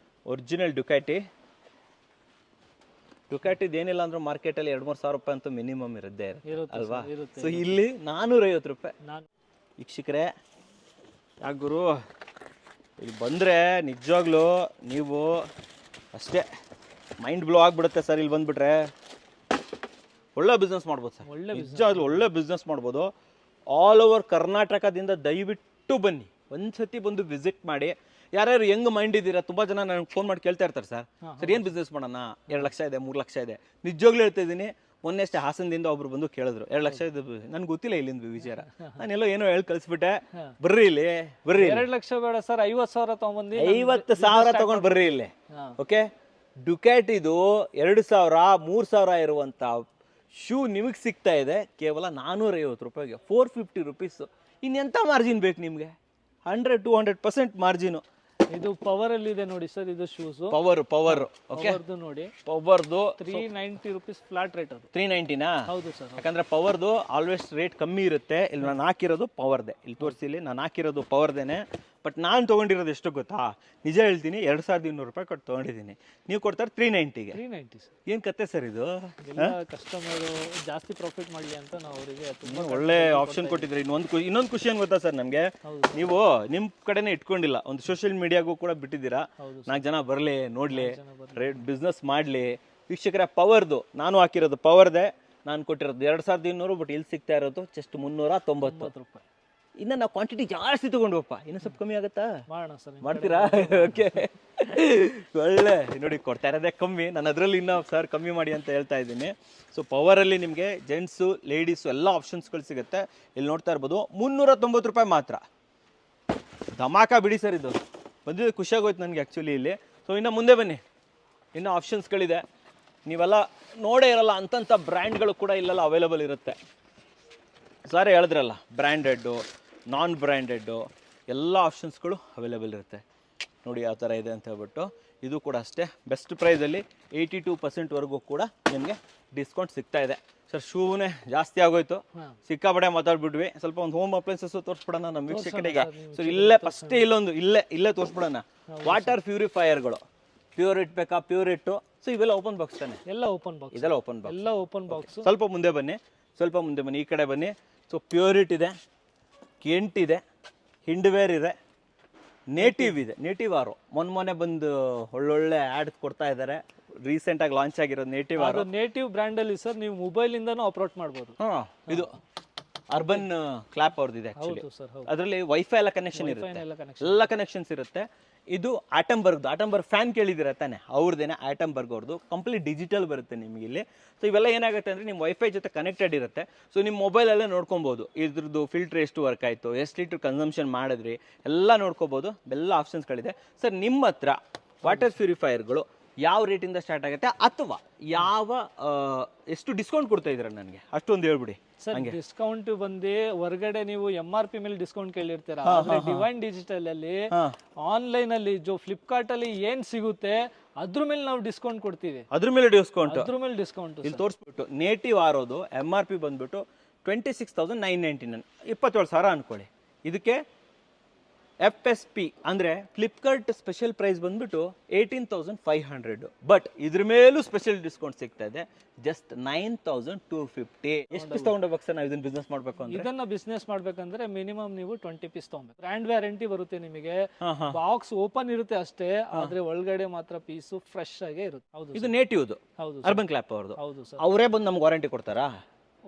ಒರಿಜಿನಲ್ ಡುಕಾಟಿದು ಏನಿಲ್ಲ ಅಂದ್ರೆ ಮಾರ್ಕೆಟಲ್ಲಿ 2-3 ಸಾವಿರ ರೂಪಾಯಿ ಅಂತೂ ಮಿನಿಮಮ್ ಇರುತ್ತೆ ಅಲ್ವಾ? ಸೊ ಇಲ್ಲಿ 450 ರೂಪಾಯಿ. ವೀಕ್ಷಕರೇ, ಯಾಕೆ ಗುರು ಇಲ್ಲಿ ಬಂದರೆ ನಿಜವಾಗ್ಲೂ ನೀವು ಅಷ್ಟೇ ಮೈಂಡ್ ಬ್ಲೋ ಆಗಿಬಿಡುತ್ತೆ ಸರ್. ಇಲ್ಲಿ ಬಂದುಬಿಟ್ರೆ ಒಳ್ಳೆ ಬಿಸ್ನೆಸ್ ಮಾಡ್ಬೋದು ಸರ್. ನಿಜವಾಗ್ಲೂ ಒಳ್ಳೆ ಬಿಸ್ನೆಸ್ ಮಾಡ್ಬೋದು. ಆಲ್ ಓವರ್ ಕರ್ನಾಟಕದಿಂದ ದಯವಿಟ್ಟು ಬನ್ನಿ, ಒಂದ್ಸತಿ ಬಂದು ವಿಸಿಟ್ ಮಾಡಿ. ಯಾರ್ಯಾರು ಹೆಂಗ್ ಮೈಂಡ್ ಇದ್ದೀರಾ? ತುಂಬ ಜನ ನನಗೆ ಫೋನ್ ಮಾಡಿ ಕೇಳ್ತಾ ಇರ್ತಾರೆ, ಸರ್ ಏನು ಬಿಸ್ನೆಸ್ ಮಾಡೋಣ? 2 ಲಕ್ಷ ಇದೆ, 3 ಲಕ್ಷ ಇದೆ. ನಿಜವಾಗ್ಲೂ ಹೇಳ್ತಾ ಇದ್ದೀನಿ. ಮೊನ್ನೆ ಅಷ್ಟೇ ಹಾಸನದಿಂದ ಒಬ್ರು ಬಂದು ಕೇಳಿದ್ರು 2 ಲಕ್ಷ ಇದೆ. ನನ್ಗೆ ಗೊತ್ತಿಲ್ಲ ಇಲ್ಲಿಂದ ವಿಚಾರ, ನಾನೆಲ್ಲೋ ಏನೋ ಹೇಳಿ ಕಳಿಸ್ಬಿಟ್ಟೆ. ಬರ್ರಿ ಇಲ್ಲಿ, ಬರ್ರಿ. 2 ಲಕ್ಷ ಬೇಡ ಸರ್, 50,000 ತಗೊಂಡ್ಬಂದು 50,000 ತಗೊಂಡು ಬರ್ರಿ ಇಲ್ಲಿ. ಓಕೆ, ಡುಕ್ಯಾಟಿದು 2,000, 3,000 ಇರುವಂತ ಶೂ ನಿಮಗೆ ಸಿಗ್ತಾ ಇದೆ ಕೇವಲ 450 ರೂಪಾಯಿಗೆ. 450 ರುಪೀಸ್. ಇನ್ನೆಂಥ ಮಾರ್ಜಿನ್ ಬೇಕು ನಿಮಗೆ? 100-200% ಮಾರ್ಜಿನು. ಇದು ಪವರ್ ಅಲ್ಲಿ ಇದೆ ನೋಡಿ ಸರ್. ಇದು ಶೂಸ್ ಪವರ್ ಓಕೆ ನೋಡಿ. ಪವರ್ದು 390 ರೂಪೀಸ್ ಫ್ಲಾಟ್ ರೇಟ್. ಅದು 390ನಾ? ಹೌದು ಸರ್. ಯಾಕಂದ್ರೆ ಪವರ್ದು ಆಲ್ವೇಸ್ ರೇಟ್ ಕಮ್ಮಿ ಇರುತ್ತೆ. ಇಲ್ಲಿ ನಾನು ಹಾಕಿರೋದು ಪವರ್ದೆ. ಇಲ್ಲಿ ತೋರಿಸಿ, ಇಲ್ಲಿ ನಾನು ಹಾಕಿರೋದು ಪವರ್ದೇನೆ. ಬಟ್ ನಾನು ತೊಗೊಂಡಿರೋದು ಎಷ್ಟು ಗೊತ್ತಾ? ನಿಜ ಹೇಳ್ತೀನಿ, 2200 ರೂಪಾಯಿ ಕೊಟ್ಟು ತೊಗೊಂಡಿದ್ದೀನಿ. ನೀವು ಕೊಡ್ತಾರೆ 390ಗೆ. 390 ಸರ್. ಏನು ಕತೆ ಸರ್ ಇದು? ಕಸ್ಟಮರ್ ಜಾಸ್ತಿ ಪ್ರಾಫಿಟ್ ಮಾಡಲಿ ಅಂತ ನಾವು ಅವರಿಗೆ ಒಳ್ಳೆ ಆಪ್ಷನ್ ಕೊಟ್ಟಿದ್ರಿ. ಇನ್ನೊಂದು ಖುಷಿ ಏನು ಗೊತ್ತಾ ಸರ್ ನಮಗೆ? ನೀವು ನಿಮ್ಮ ಕಡೆನೇ ಇಟ್ಕೊಂಡಿಲ್ಲ, ಒಂದು ಸೋಷಿಯಲ್ ಮೀಡಿಯಾಗೂ ಕೂಡ ಬಿಟ್ಟಿದ್ದೀರಾ. 4 ಜನ ಬರಲಿ, ನೋಡಲಿ, ಬಿಸ್ನೆಸ್ ಮಾಡಲಿ. ವೀಕ್ಷಕರ, ಪವರ್ದು ನಾನು ಹಾಕಿರೋದು ಪವರ್ದೆ. ನಾನು ಕೊಟ್ಟಿರೋದು 2200. ಬಟ್ ಇಲ್ಲಿ ಸಿಗ್ತಾ ಇರೋದು ಜಸ್ಟ್ 390 ರೂಪಾಯಿ. ಇನ್ನು ನಾವು ಕ್ವಾಂಟಿಟಿ ಜಾಸ್ತಿ ತೊಗೊಂಡ್ವಪ್ಪ, ಇನ್ನೂ ಸ್ವಲ್ಪ ಕಮ್ಮಿ ಆಗುತ್ತಾ? ಮಾಡೋಣ ಸರ್. ಮಾಡ್ತೀರಾ? ಓಕೆ, ಒಳ್ಳೆ ನೋಡಿ, ಕೊಡ್ತಾ ಇರೋದೇ ಕಮ್ಮಿ. ನಾನು ಅದರಲ್ಲಿ ಇನ್ನೂ ಸರ್ ಕಮ್ಮಿ ಮಾಡಿ ಅಂತ ಹೇಳ್ತಾ ಇದ್ದೀನಿ. ಸೊ ಪವರಲ್ಲಿ ನಿಮಗೆ ಜೆಂಟ್ಸು, ಲೇಡೀಸು ಎಲ್ಲ ಆಪ್ಷನ್ಸ್ಗಳು ಸಿಗುತ್ತೆ. ಇಲ್ಲಿ ನೋಡ್ತಾ ಇರ್ಬೋದು 390 ರೂಪಾಯಿ ಮಾತ್ರ. ಧಮಾಕ ಬಿಡಿ ಸರ್. ಇದು ಬಂದಿದ್ದು ಖುಷಿಯಾಗೋಯ್ತು ನನಗೆ ಆ್ಯಕ್ಚುಲಿ ಇಲ್ಲಿ. ಸೊ ಇನ್ನು ಮುಂದೆ ಬನ್ನಿ, ಇನ್ನೂ ಆಪ್ಷನ್ಸ್ಗಳಿದೆ. ನೀವೆಲ್ಲ ನೋಡೇ ಇರಲ್ಲ ಅಂಥ ಬ್ರ್ಯಾಂಡ್ಗಳು ಕೂಡ ಇಲ್ಲೆಲ್ಲ ಅವೈಲೇಬಲ್ ಇರುತ್ತೆ. ಸಾರಿ ಹೇಳಿದ್ರಲ್ಲ, ಬ್ರ್ಯಾಂಡೆಡ್ಡು, ನಾನ್ ಬ್ರ್ಯಾಂಡೆಡ್ಡು ಎಲ್ಲ ಆಪ್ಷನ್ಸ್ಗಳು ಅವೈಲೇಬಲ್ ಇರುತ್ತೆ. ನೋಡಿ ಯಾವ ಥರ ಇದೆ ಅಂತ ಹೇಳ್ಬಿಟ್ಟು. ಇದು ಕೂಡ ಅಷ್ಟೇ ಬೆಸ್ಟ್ ಪ್ರೈಸಲ್ಲಿ 82%ವರೆಗೂ ಕೂಡ ನಿಮಗೆ ಡಿಸ್ಕೌಂಟ್ ಸಿಗ್ತಾ ಇದೆ. ಸರ್ ಶೂನೇ ಜಾಸ್ತಿ ಆಗೋಯ್ತು, ಸಿಕ್ಕಾಪಡೆ ಮಾತಾಡ್ಬಿಟ್ವಿ. ಸ್ವಲ್ಪ ಒಂದು ಹೋಮ್ ಅಪ್ಲೈನ್ಸಸ್ ತೋರಿಸ್ಬಿಡೋಣ ನಮ್ಮ ವೀಕ್ಷಕರಿಗೆ. ಸೊ ಇಲ್ಲೇ ಫಸ್ಟೇ ಇಲ್ಲೇ ತೋರಿಸ್ಬಿಡೋಣ. ವಾಟರ್ ಪ್ಯೂರಿಫೈಯರ್ಗಳು, ಪ್ಯೂರ್ ಇಟ್ ಬೇಕಾ? ಪ್ಯೂರ್ ಇಟ್ಟು. ಸೊ ಇವೆಲ್ಲ ಓಪನ್ ಬಾಕ್ಸ್ ತಾನೆ? ಎಲ್ಲ ಓಪನ್ ಬಾಕ್ಸ್. ಇದೆಲ್ಲ ಓಪನ್ ಬಾಕ್ಸ್. ಎಲ್ಲ ಓಪನ್ ಬಾಕ್ಸ್. ಸ್ವಲ್ಪ ಮುಂದೆ ಬನ್ನಿ, ಈ ಕಡೆ ಬನ್ನಿ. ಸೊ ಪ್ಯೂರಿಟ್ ಇದೆ, ಕೆಂಟ್ ಇದೆ, ಹಿಂಡ್ವೇರ್ ಇದೆ, ನೇಟಿವ್ ಇದೆ, ನೇಟಿವ್ ಆರೋ ಮೊನ್ನೆ ಬಂದು ಒಳ್ಳೊಳ್ಳೆ ಆ್ಯಡ್ ಕೊಡ್ತಾ ಇದ್ದಾರೆ. ರೀಸೆಂಟಾಗಿ ಲಾಂಚ್ ಆಗಿರೋದು ನೇಟಿವ್ ಆರೋ. ಅದು ನೇಟಿವ್ ಬ್ರ್ಯಾಂಡಲ್ಲಿ ಸರ್ ನೀವು ಮೊಬೈಲಿಂದನೂ ಆಪ್ರೇಟ್ ಮಾಡ್ಬೋದು. ಹಾಂ, ಇದು ಅರ್ಬನ್ ಕ್ಲಾಪ್ ಅವ್ರದ್ದಿದೆ ಆ್ಯಕ್ಚುಲಿ. ಹೌದು ಸರ್, ಹೌದು. ಅದರಲ್ಲಿ ವೈಫೈ ಎಲ್ಲ ಕನೆಕ್ಷನ್ ಇರುತ್ತೆ, ಎಲ್ಲ ಕನೆಕ್ಷನ್ ಎಲ್ಲ ಕನೆಕ್ಷನ್ಸ್ ಇರುತ್ತೆ. ಇದು ಆಟಂಬರ್ಗ್ ಫ್ಯಾನ್ ಕೇಳಿದಿರ ತಾನೆ, ಅವ್ರದ್ದೇನೆ ಆಟಂಬರ್ಗ್ ಅವ್ರದ್ದು. ಕಂಪ್ಲೀಟ್ ಡಿಜಿಟಲ್ ಬರುತ್ತೆ ನಿಮಗೆ ಇಲ್ಲಿ. ಸೊ ಇವೆಲ್ಲ ಏನಾಗುತ್ತೆ ಅಂದರೆ ನಿಮ್ಮ ವೈಫೈ ಜೊತೆ ಕನೆಕ್ಟೆಡ್ ಇರುತ್ತೆ. ಸೊ ನಿಮ್ಮ ಮೊಬೈಲಲ್ಲೇ ನೋಡ್ಕೊಬೋದು ಇದ್ರದ್ದು ಫಿಲ್ಟರ್ ಎಷ್ಟು ವರ್ಕ್ ಆಯಿತು, ಎಷ್ಟು ಲೀಟ್ರ್ ಕನ್ಸಂಪ್ಷನ್ ಮಾಡಿದ್ರಿ ಎಲ್ಲ ನೋಡ್ಕೋಬೋದು. ಎಲ್ಲ ಆಪ್ಷನ್ಸ್ಗಳಿದೆ ಸರ್. ನಿಮ್ಮ ಹತ್ರ ವಾಟರ್ ಪ್ಯೂರಿಫೈಯರ್ಗಳು ಯಾವ ರೇಟಿಂದ ಸ್ಟಾರ್ಟ್ ಆಗುತ್ತೆ, ಅಥವಾ ಎಷ್ಟು ಡಿಸ್ಕೌಂಟ್ ಕೊಡ್ತಾ ಇದ್ದೀರಾ ನನಗೆ ಅಷ್ಟೊಂದು ಹೇಳ್ಬಿಡಿ ಸರ್. ಡಿಸ್ಕೌಂಟ್ ಬಂದು ಹೊರಗಡೆ ನೀವು MRP ಮೇಲೆ ಡಿಸ್ಕೌಂಟ್ ಕೇಳಿರ್ತೀರಾ, ಆದ್ರೆ ಡಿವೈನ್ ಡಿಜಿಟಲ್ ಅಲ್ಲಿ ಆನ್ಲೈನ್ ಅಲ್ಲಿ ಫ್ಲಿಪ್ಕಾರ್ಟ್ ಅಲ್ಲಿ ಏನ್ ಸಿಗುತ್ತೆ ಅದ್ರ ಮೇಲೆ ನಾವು ಡಿಸ್ಕೌಂಟ್ ಕೊಡ್ತೀವಿ. ಅದ್ರ ಮೇಲೆ ಡಿಸ್ಕೌಂಟ್ ಇಲ್ಲಿ ತೋರಿಸ್ಬಿಟ್ಟು ನೇಟಿವ್ ಆರೋದು MRP ಬಂದ್ಬಿಟ್ಟು 26,999, 27,000 ಅನ್ಕೊಳ್ಳಿ. ಇದಕ್ಕೆ FSP ಅಂದರೆ ಫ್ಲಿಪ್ಕಾರ್ಟ್ ಸ್ಪೆಷಲ್ ಪ್ರೈಸ್ ಬಂದ್ಬಿಟ್ಟು 18,500. ಬಟ್ ಇದ್ರ ಮೇಲೂ ಸ್ಪೆಷಲ್ ಡಿಸ್ಕೌಂಟ್ ಸಿಗ್ತಾ ಇದೆ, ಜಸ್ಟ್ 9,250. ಎಷ್ಟು ಪೀಸ್ ತಗೊಂಡೋಗ್ಬೇಕು ಸರ್ ನಾವು ಇದನ್ನ ಬಿಸ್ನೆಸ್ ಮಾಡಬೇಕು ಅಂದ್ರೆ? ಇದನ್ನ ಬಿಸ್ನೆಸ್ ಮಾಡ್ಬೇಕಂದ್ರೆ ಮಿನಿಮಮ್ ನೀವು 20 ಪೀಸ್ ತಗೊಬೇಕು. ಬ್ರ್ಯಾಂಡ್ ವ್ಯಾರಂಟಿ ಬರುತ್ತೆ ನಿಮಗೆ. ಬಾಕ್ಸ್ ಓಪನ್ ಇರುತ್ತೆ ಅಷ್ಟೇ, ಆದ್ರೆ ಒಳಗಡೆ ಮಾತ್ರ ಪೀಸು ಫ್ರೆಶ್ ಆಗೇ ಇರುತ್ತೆ. ಹೌದು, ಇದು ನೇಟಿವ್ದು, ಹೌದು, ಅರ್ಬನ್ ಕ್ಲಾಪ್ ಅವ್ರದ್ದು. ಹೌದು ಸರ್. ಅವರೇ ಬಂದು ನಮ್ಗೆ ವಾರಂಟಿ ಕೊಡ್ತಾರಾ?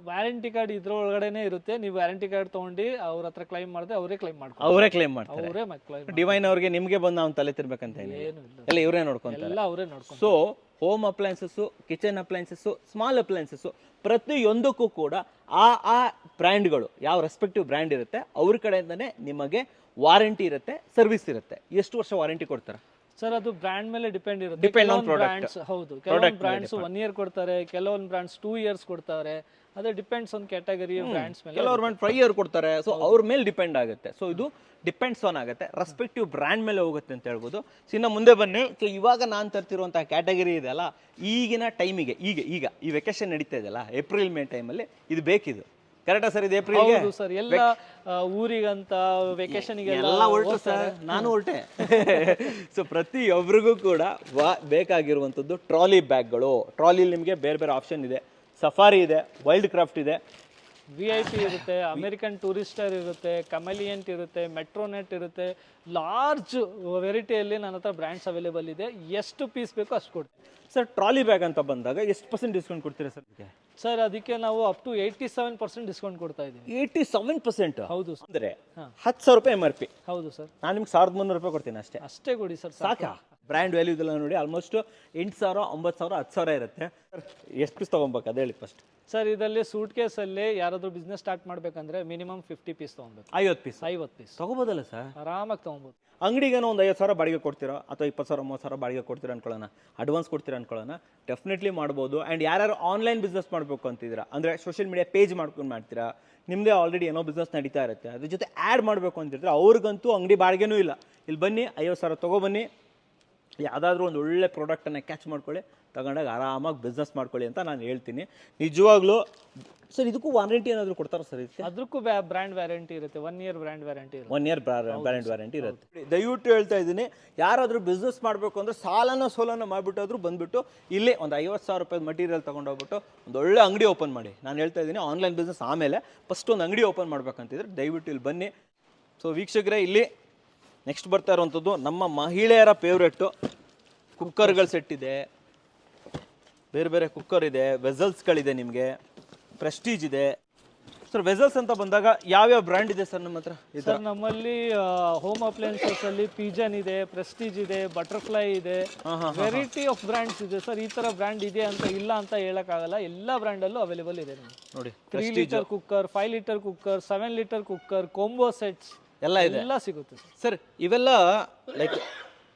ವ್ಯಾರಂಟಿ ಕಾರ್ಡ್ ಇದ್ರ ಒಳಗಡೆನೆ ಇರುತ್ತೆ. ನೀವು ವ್ಯಾರಂಟಿ ಕಾರ್ಡ್ ತಗೊಂಡು ಅವ್ರ ಹತ್ರ ಕ್ಲೈಮ್ ಮಾಡಿದ್ರೆ ಅವರೇ ಕ್ಲೈಮ್ ಮಾಡ್ತಾರೆ. ಅವರೇ ಕ್ಲೈಮ್ ಮಾಡ್ತಾರೆ. ಅವರೇ ಕ್ಲೈಮ್. ಡಿವೈನ್ ಅವ್ರಿಗೆ ನಿಮ್ಗೆ ಬಂದು ನಾವು ತಲೆ ತಿರ್ಬೇಕಂತ ಏನು ಇಲ್ಲ, ಎಲ್ಲ ಇವರೇ ನೋಡ್ಕೊಂತಾರೆ. ಎಲ್ಲ ಅವರೇ ನೋಡ್ಕೊಂಡು. So home appliances, kitchen appliances, small appliances ಪ್ರತಿಯೊಂದಕ್ಕೂ ಕೂಡ ಆ ಬ್ರ್ಯಾಂಡ್ಗಳು ಯಾವ ರೆಸ್ಪೆಕ್ಟಿವ್ ಬ್ರ್ಯಾಂಡ್ ಇರುತ್ತೆ ಅವ್ರ ಕಡೆಯಿಂದನೇ ನಿಮಗೆ ವಾರಂಟಿ ಇರುತ್ತೆ, ಸರ್ವಿಸ್ ಇರುತ್ತೆ. ಎಷ್ಟು ವರ್ಷ ವಾರಂಟಿ ಕೊಡ್ತಾರೆ ಸರ್? ಅದು ಬ್ರ್ಯಾಂಡ್ ಮೇಲೆ ಡಿಪೆಂಡ್ ಇರುತ್ತೆ. Depend on product. ಬ್ರ್ಯಾಂಡ್ಸ್ ಹೌದು, ಕೆಲವೊಂದು ಬ್ರ್ಯಾಂಡ್ಸ್ 1 year ಕೊಡ್ತಾರೆ, ಕೆಲವೊಂದು ಬ್ರ್ಯಾಂಡ್ಸ್ 2 years ಕೊಡ್ತಾರೆ. ಅದೇ ಡಿಪೆಂಡ್ಸ್ ಆನ್ ಕ್ಯಾಟಗರಿ ಬ್ರ್ಯಾಂಡ್ಸ್ ಮೇಲೆ. ಕೆಲವರು 5 year ಕೊಡ್ತಾರೆ. ಸೊ ಅವ್ರ ಮೇಲೆ ಡಿಪೆಂಡ್ ಆಗುತ್ತೆ. ಸೊ ಇದು ಡಿಪೆಂಡ್ಸ್ ಆನ್ ಆಗುತ್ತೆ, ರೆಸ್ಪೆಕ್ಟಿವ್ ಬ್ರ್ಯಾಂಡ್ ಮೇಲೆ ಹೋಗುತ್ತೆ ಅಂತ ಹೇಳ್ಬೋದು. ಸೊ ಇನ್ನು ಮುಂದೆ ಬನ್ನಿ. ಸೊ ಇವಾಗ ನಾನು ತರ್ತಿರುವಂತಹ ಕ್ಯಾಟಗರಿ ಇದೆ ಅಲ್ಲ, ಈಗಿನ ಟೈಮಿಗೆ ಈಗ ಈ ವೆಕೇಶನ್ ನಡೀತಾ ಇದೆಯಲ್ಲ, ಏಪ್ರಿಲ್ ಮೇ ಟೈಮಲ್ಲಿ ಇದು ಬೇಕಿದು. ಕರೆಕ್ಟಾ ಸರ್? ಇದು ಏಪ್ರಿಲ್ಗೆ ಸರ್ ಎಲ್ಲ ಊರಿಗಂತ ವೆಕೇಶನ್ಗೆ ಎಲ್ಲ ಹೊರಟು ಸರ್, ನಾನು ಹೊರಟೆ. ಸೊ ಪ್ರತಿಯೊಬ್ಬರಿಗೂ ಕೂಡ ಬೇಕಾಗಿರುವಂಥದ್ದು ಟ್ರಾಲಿ ಬ್ಯಾಗ್ಗಳು. ಟ್ರಾಲಿ ನಿಮಗೆ ಬೇರೆ ಬೇರೆ ಆಪ್ಷನ್ ಇದೆ. ಸಫಾರಿ ಇದೆ, ವೈಲ್ಡ್ ಕ್ರಾಫ್ಟ್ ಇದೆ, VIP ಇರುತ್ತೆ, ಅಮೆರಿಕನ್ ಟೂರಿಸ್ಟರ್ ಇರುತ್ತೆ, ಕಮೆಲಿಯಂಟ್ ಇರುತ್ತೆ, ಮೆಟ್ರೋನೆಟ್ ಇರುತ್ತೆ. ಲಾರ್ಜ್ ವೆರೈಟಿಯಲ್ಲಿ ನನ್ನ ಹತ್ರ ಬ್ರ್ಯಾಂಡ್ಸ್ ಅವೈಲೇಬಲ್ ಇದೆ. ಎಷ್ಟು ಪೀಸ್ ಬೇಕೋ ಅಷ್ಟು ಕೊಡ್ತೀವಿ ಸರ್. ಟ್ರಾಲಿ ಬ್ಯಾಗ್ ಅಂತ ಬಂದಾಗ ಎಷ್ಟು % ಡಿಸ್ಕೌಂಟ್ ಕೊಡ್ತೀರಾ ಸರ್? ಸರ್ ಅದಕ್ಕೆ ನಾವು ಅಪ್ ಟು 87% ಡಿಸ್ಕೌಂಟ್ ಕೊಡ್ತಾ ಇದ್ದೀವಿ. 87%? ಹೌದು ಸರ್. ಅಂದ್ರೆ 10,000 ರೂಪಾಯಿ MRP. ಹೌದು ಸರ್. ನಾನು ನಿಮ್ಗೆ 1,300 ರೂಪಾಯಿ ಕೊಡ್ತೀನಿ ಅಷ್ಟೇ. ಅಷ್ಟೇ ಕೊಡಿ ಸರ್, ಸಾಕಾ? ಬ್ರ್ಯಾಂಡ್ ವ್ಯಾಲ್ಯೂ ಇದೆಲ್ಲ ನೋಡಿ ಆಲ್ಮೋಸ್ಟ್ 8,000, 9,000, 10,000 ಇರುತ್ತೆ. ಎಷ್ಟು ಪೀಸ್ ತೊಗೊಬೇಕು ಅದು ಹೇಳಿ ಫಸ್ಟ್. ಸರ್ ಇದರಲ್ಲಿ ಸೂಟ್ ಕೇಸಲ್ಲಿ ಯಾರಾದರೂ ಬಿಸ್ನೆಸ್ ಸ್ಟಾರ್ಟ್ ಮಾಡ್ಬೇಕಂದ್ರೆ ಮಿನಿಮಮ್ 50 ಪೀಸ್ ತೊಗೊಬೇಕು. 50 ಪೀಸ್ 50 ಪೀಸ್ ತೊಗೋಬೋದಲ್ಲ ಸರ್? ಆರಾಮಾಗಿ ತೊಗೊಬೋದು. ಅಂಗಡಿಗೇನೋ ಒಂದು 50,000 ಬಾಡಿಗೆ ಕೊಡ್ತೀರಾ, ಅಥವಾ 20,000, 30,000 ಬಾಡಿಗೆ ಕೊಡ್ತೀರಾ ಅನ್ಕೊಳ್ಳೋಣ, ಅಡ್ವಾನ್ಸ್ ಕೊಡ್ತೀರಾ ಅನ್ಕೊಳ್ಳೋಣ, ಡೆಫಿನೆಟ್ಲಿ ಮಾಡ್ಬೋದು. ಆ್ಯಂಡ್ ಯಾರ್ಯಾರು ಆನ್ಲೈನ್ ಬಿಸ್ನೆಸ್ ಮಾಡಬೇಕು ಅಂತಿದ್ದೀರಾ ಅಂದರೆ ಸೋಷಿಯಲ್ ಮೀಡಿಯಾ ಪೇಜ್ ಮಾಡ್ಕೊಂಡು ಮಾಡ್ತೀರಾ, ನಿಮ್ಮದೇ ಆಲ್ರೆಡಿ ಏನೋ ಬಿಸ್ನೆಸ್ ನಡೀತಾ ಇರುತ್ತೆ, ಅದ್ರ ಜೊತೆ ಆ್ಯಡ್ ಮಾಡಬೇಕು ಅಂತಿದ್ರೆ ಅವ್ರಿಗಂತೂ ಅಂಗಡಿ ಬಾಡಿಗೆನೂ ಇಲ್ಲ. ಇಲ್ಲಿ ಬನ್ನಿ, 50,000 ತೊಗೊಬನ್ನಿ, ಯಾವುದಾದ್ರೂ ಒಂದು ಒಳ್ಳೆ ಪ್ರಾಡಕ್ಟನ್ನು ಕ್ಯಾಚ್ ಮಾಡ್ಕೊಳ್ಳಿ, ತಗೊಂಡಾಗ ಆರಾಮಾಗಿ ಬಿಸ್ನೆಸ್ ಮಾಡ್ಕೊಳ್ಳಿ ಅಂತ ನಾನು ಹೇಳ್ತೀನಿ. ನಿಜವಾಗ್ಲೂ ಸರ್ ಇದಕ್ಕೂ ವಾರಂಟಿ ಏನಾದರೂ ಕೊಡ್ತಾರಾ ಸರ್? ಇದಕ್ಕೆ ಅದಕ್ಕೂ ಬ್ರ್ಯಾಂಡ್ ವ್ಯಾರಂಟಿ ಇರುತ್ತೆ. 1 year ಬ್ರ್ಯಾಂಡ್ ವ್ಯಾರಂಟಿ ಇರುತ್ತೆ. 1 year ಬ್ರ್ಯಾಂಡ್ ವ್ಯಾರಂಟಿ ಇರುತ್ತೆ. ದಯವಿಟ್ಟು ಹೇಳ್ತಾ ಇದ್ದೀನಿ, ಯಾರಾದರೂ ಬಿಸ್ನೆಸ್ ಮಾಡಬೇಕು ಅಂದರೆ ಸೋಲನ ಮಾಡಿಬಿಟ್ಟಾದ್ರೂ ಬಂದುಬಿಟ್ಟು ಇಲ್ಲಿ ಒಂದು 50,000 ರೂಪಾಯಿ ಮಟೀರಿಯಲ್ ತೊಗೊಂಡೋಗ್ಬಿಟ್ಟು ಒಂದು ಒಳ್ಳೆ ಅಂಗಡಿ ಓಪನ್ ಮಾಡಿ. ನಾನು ಹೇಳ್ತಾ ಇದ್ದೀನಿ ಆನ್ಲೈನ್ ಬಿಸ್ನೆಸ್ ಆಮೇಲೆ ಫಸ್ಟ್ ಒಂದು ಅಂಗಡಿ ಓಪನ್ ಮಾಡ್ಬೇಕಂತಿದ್ರೆ ದಯವಿಟ್ಟು ಇಲ್ಲಿ ಬನ್ನಿ. ಸೊ ವೀಕ್ಷಕರೇ, ಇಲ್ಲಿ ನೆಕ್ಸ್ಟ್ ಬರ್ತಾ ಇರುವಂಥದ್ದು ನಮ್ಮ ಮಹಿಳೆಯರ ಫೇವ್ರೆಟ್ಟು ಕುಕ್ಕರ್ಗಳ ಸೆಟ್ ಇದೆ, ಬೇರೆ ಬೇರೆ ಕುಕ್ಕರ್ ಇದೆ, ವೆಸಲ್ಸ್ಗಳಿದೆ, ನಿಮಗೆ ಪ್ರೆಸ್ಟೀಜ್ ಇದೆ. ಸರ್ ವೆಸಲ್ಸ್ ಅಂತ ಬಂದಾಗ ಯಾವ್ಯಾವ ಬ್ರ್ಯಾಂಡ್ ಇದೆ ಸರ್ ನಮ್ಮ ಹತ್ರ? ಸರ್ ನಮ್ಮಲ್ಲಿ ಹೋಮ್ ಅಪ್ಲಯನ್ಸಸ್ ಅಲ್ಲಿ ಪಿಜನ್ ಇದೆ, ಪ್ರೆಸ್ಟೀಜ್ ಇದೆ, ಬಟರ್ಫ್ಲೈ ಇದೆ, ವೆರೈಟಿ ಆಫ್ ಬ್ರ್ಯಾಂಡ್ಸ್ ಇದೆ ಸರ್. ಈ ತರ ಬ್ರ್ಯಾಂಡ್ ಇದೆ ಅಂತ ಇಲ್ಲ ಅಂತ ಹೇಳಕ್ಕಾಗಲ್ಲ, ಎಲ್ಲ ಬ್ರ್ಯಾಂಡ್ ಅಲ್ಲೂ ಅವೈಲೇಬಲ್ ಇದೆ ನೋಡಿ. 3 litre cooker, 5 litre cooker, 7 litre cooker, combo sets ಎಲ್ಲ ಇದೆ, ಎಲ್ಲ ಸಿಗುತ್ತೆ ಸರ್. ಇವೆಲ್ಲ ಲೈಕ್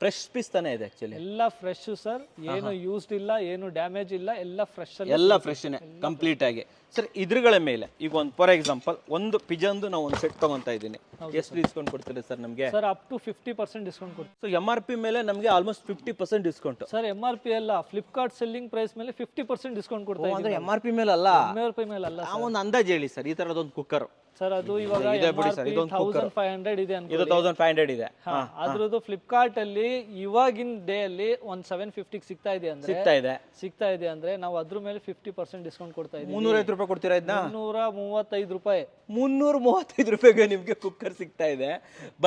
ಫ್ರೆಶ್ ಪೀಸ್ ತಾನೇ ಇದೆ ಆಕ್ಚುಲಿ? ಎಲ್ಲ ಫ್ರೆಶ್ ಸರ್, ಏನು ಯೂಸ್ಡ್ ಇಲ್ಲ, ಏನು ಡ್ಯಾಮೇಜ್ ಇಲ್ಲ, ಎಲ್ಲ ಫ್ರೆಶ್, ಎಲ್ಲ ಫ್ರೆಶ್ನೇ ಕಂಪ್ಲೀಟ್ ಆಗಿ. ಸರ್ ಇದ್ರಗಳ ಮೇಲೆ ಈಗ ಒಂದು ಫಾರ್ ಎಕ್ಸಾಂಪಲ್ ಒಂದು ಪಿಜನ್ದು ನಾವು ಒಂದು ಸೆಟ್ ತಗೊಂತಾ ಇದ್ದೀನಿ, ಎಷ್ಟು ಡಿಸ್ಕೌಂಟ್ ಕೊಡ್ತೀರಿ ಸರ್ ನಮಗೆ? ಸರ್ ಅಪ್ ಟು 50% ಡಿಸ್ಕೌಂಟ್ ಕೊಡ್ತೀವಿ. ಸೊ MRP ಮೇಲೆ ನಮಗೆ ಆಲ್ಮೋಸ್ಟ್ 50% ಡಿಸ್ಕೌಂಟ್ ಸರ್. MRP ಅಲ್ಲ, ಫ್ಲಿಪ್ಕಾರ್ಟ್ ಸೆಲ್ಲಿಂಗ್ ಪ್ರೈಸ್ ಮೇಲೆ 50% ಡಿಸ್ಕೌಂಟ್ ಕೊಡ್ತಾ ಇದ್ದೀವಿ. ಅಂದ್ರೆ MRP ಮೇಲೆ ಅಲ್ಲ, MRP ಮೇಲೆ ಅಲ್ಲ. ಒಂದು ಅಂದಾಜು ಹೇಳಿ ಸರ್, ಈ ತರದೊಂದು ಕುಕ್ಕರ್ ಸರ್ ಅದು ಇವಾಗ ಇದೆ ಬಿಡಿ sir, ಇದೊಂದು cooker. 1500 ಇದೆ ಇದು 1500 ಇದೆ. ಅದ್ರದ್ದು ಫ್ಲಿಪ್ಕಾರ್ಟ್ ಅಲ್ಲಿ ಇವಾಗಿನ ಡೇ ಅಲ್ಲಿ ಒಂದು 750 ಸಿಗ್ತಾ ಇದೆ ಅಂದ್ರೆ ನಾವು ಅದ್ರ ಮೇಲೆ 50% ಡಿಸ್ಕೌಂಟ್ ಕೊಡ್ತಾ ಇದೀವಿ. 350 ರೂಪಾಯಿ ಕೊಡ್ತೀರಾ ಇದನ್ನ? 335 ರೂಪಾಯಿ. 335 ರೂಪಾಯಿಗೆ ನಿಮ್ಗೆ ಕುಕ್ಕರ್ ಸಿಗ್ತಾ ಇದೆ.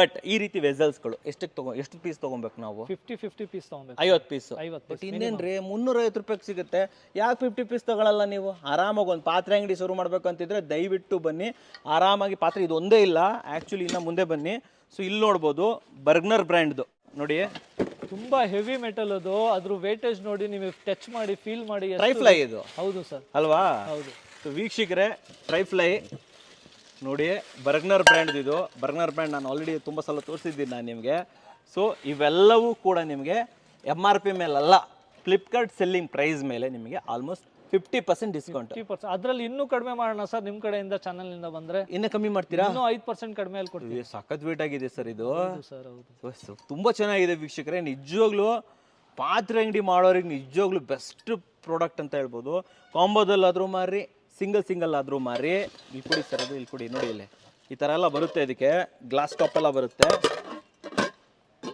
ಬಟ್ ಈ ರೀತಿ ವೆಸಲ್ಸ್ಗಳು ಎಷ್ಟು ಪೀಸ್ ತಗೊಬೇಕು ನಾವು? 50 ಪೀಸ್ ತಗೊಬೇಕು. 50 ಪೀಸ್. 50 ಬಟ್ ಇನ್ನೇನ್ರಿ 350 ರೂಪಾಯಿಗೆ ಸಿಗುತ್ತೆ, ಯಾಕೆ 50 ಪೀಸ್ ತಗೊಳ್ಳಲ್ಲ ನೀವು? ಆರಾಮಾಗಿ ಒಂದು ಪಾತ್ರೆ ಅಂಗಡಿ ಶುರು ಮಾಡ್ಬೇಕು ಅಂತಿದ್ರೆ ದಯವಿಟ್ಟು ಬನ್ನಿ, ಆರಾಮಾಗಿ. ಪಾತ್ರೆ ಇದು ಒಂದೇ ಇಲ್ಲ ಆಕ್ಚುಲಿ, ಇನ್ನ ಮುಂದೆ ಬನ್ನಿ. ಸೊ ಇಲ್ಲಿ ನೋಡ್ಬೋದು ಬರ್ಗ್ನರ್ ಬ್ರ್ಯಾಂಡ್ದು ನೋಡಿ, ತುಂಬಾ ಹೆವಿ ಮೆಟಲ್ ಅದು. ಅದ್ರ ವೇಟೇಜ್ ನೋಡಿ, ನೀವು ಟಚ್ ಮಾಡಿ ಫೀಲ್ ಮಾಡಿ. ಟ್ರೈಫ್ಲೈ ಇದು. ಹೌದು ಸರ್, ಅಲ್ವಾ? ಹೌದು. ಸೊ ವೀಕ್ಷಕರೇ, ಟ್ರೈಫ್ಲೈ ನೋಡಿ, ಬರ್ಗ್ನರ್ ಬ್ರ್ಯಾಂಡ್ ಇದು. ಬರ್ಗ್ನರ್ ಬ್ರ್ಯಾಂಡ್ ನಾನು ಆಲ್ರೆಡಿ ತುಂಬ ಸಲ ತೋರಿಸಿದ್ದೀನಿ ನಾನು ನಿಮಗೆ. ಸೊ ಇವೆಲ್ಲವೂ ಕೂಡ ನಿಮಗೆ MRP ಮೇಲಲ್ಲ, ಫ್ಲಿಪ್ಕಾರ್ಟ್ ಸೆಲ್ಲಿಂಗ್ ಪ್ರೈಸ್ ಮೇಲೆ ನಿಮಗೆ ಆಲ್ಮೋಸ್ಟ್ 50% ಡಿಸ್ಕೌಂಟ್. 50%. ಅದ್ರಲ್ಲಿ ಇನ್ನೂ ಕಡಿಮೆ ಮಾಡೋಣ ಸರ್, ನಿಮ್ ಕಡೆಯಿಂದ ಚಾನಲ್ ನಿಂದ ಬಂದ್ರೆ ಇನ್ನೂ ಕಮ್ಮಿ ಮಾಡ್ತೀರಾ? ಇನ್ನೂ 5% ಕಡಿಮೆ ಅಲ್ಲಿ ಕೊಡ್ತೀವಿ. ಸಖತ್ ವೇಟ್ ಆಗಿದೆ ಸರ್ ಇದು. ಸರ್ ಹೌದು, ತುಂಬಾ ಚೆನ್ನಾಗಿದೆ ವೀಕ್ಷಕರೇ. ನಿಜವಾಗ್ಲೂ ಪಾತ್ರೆ ಅಂಗಡಿ ಮಾಡೋರಿಗೆ ನಿಜವಾಗ್ಲೂ ಬೆಸ್ಟ್ ಪ್ರಾಡಕ್ಟ್ ಅಂತ ಹೇಳ್ಬೋದು. ಕಾಂಬೋದಲ್ಲಾದ್ರೂ ಮಾರಿ, ಸಿಂಗಲ್ ಆದ್ರೂ ಮಾರಿ. ಇಲ್ಲಿ ಕೊಡಿ ಸರ್, ಅದು ಇಲ್ಲಿ ಕೊಡಿ ನೋಡಿ, ಇಲ್ಲಿ ಈ ಥರ ಎಲ್ಲ ಬರುತ್ತೆ. ಇದಕ್ಕೆ ಗ್ಲಾಸ್ ಟಾಪ್ ಎಲ್ಲ ಬರುತ್ತೆ.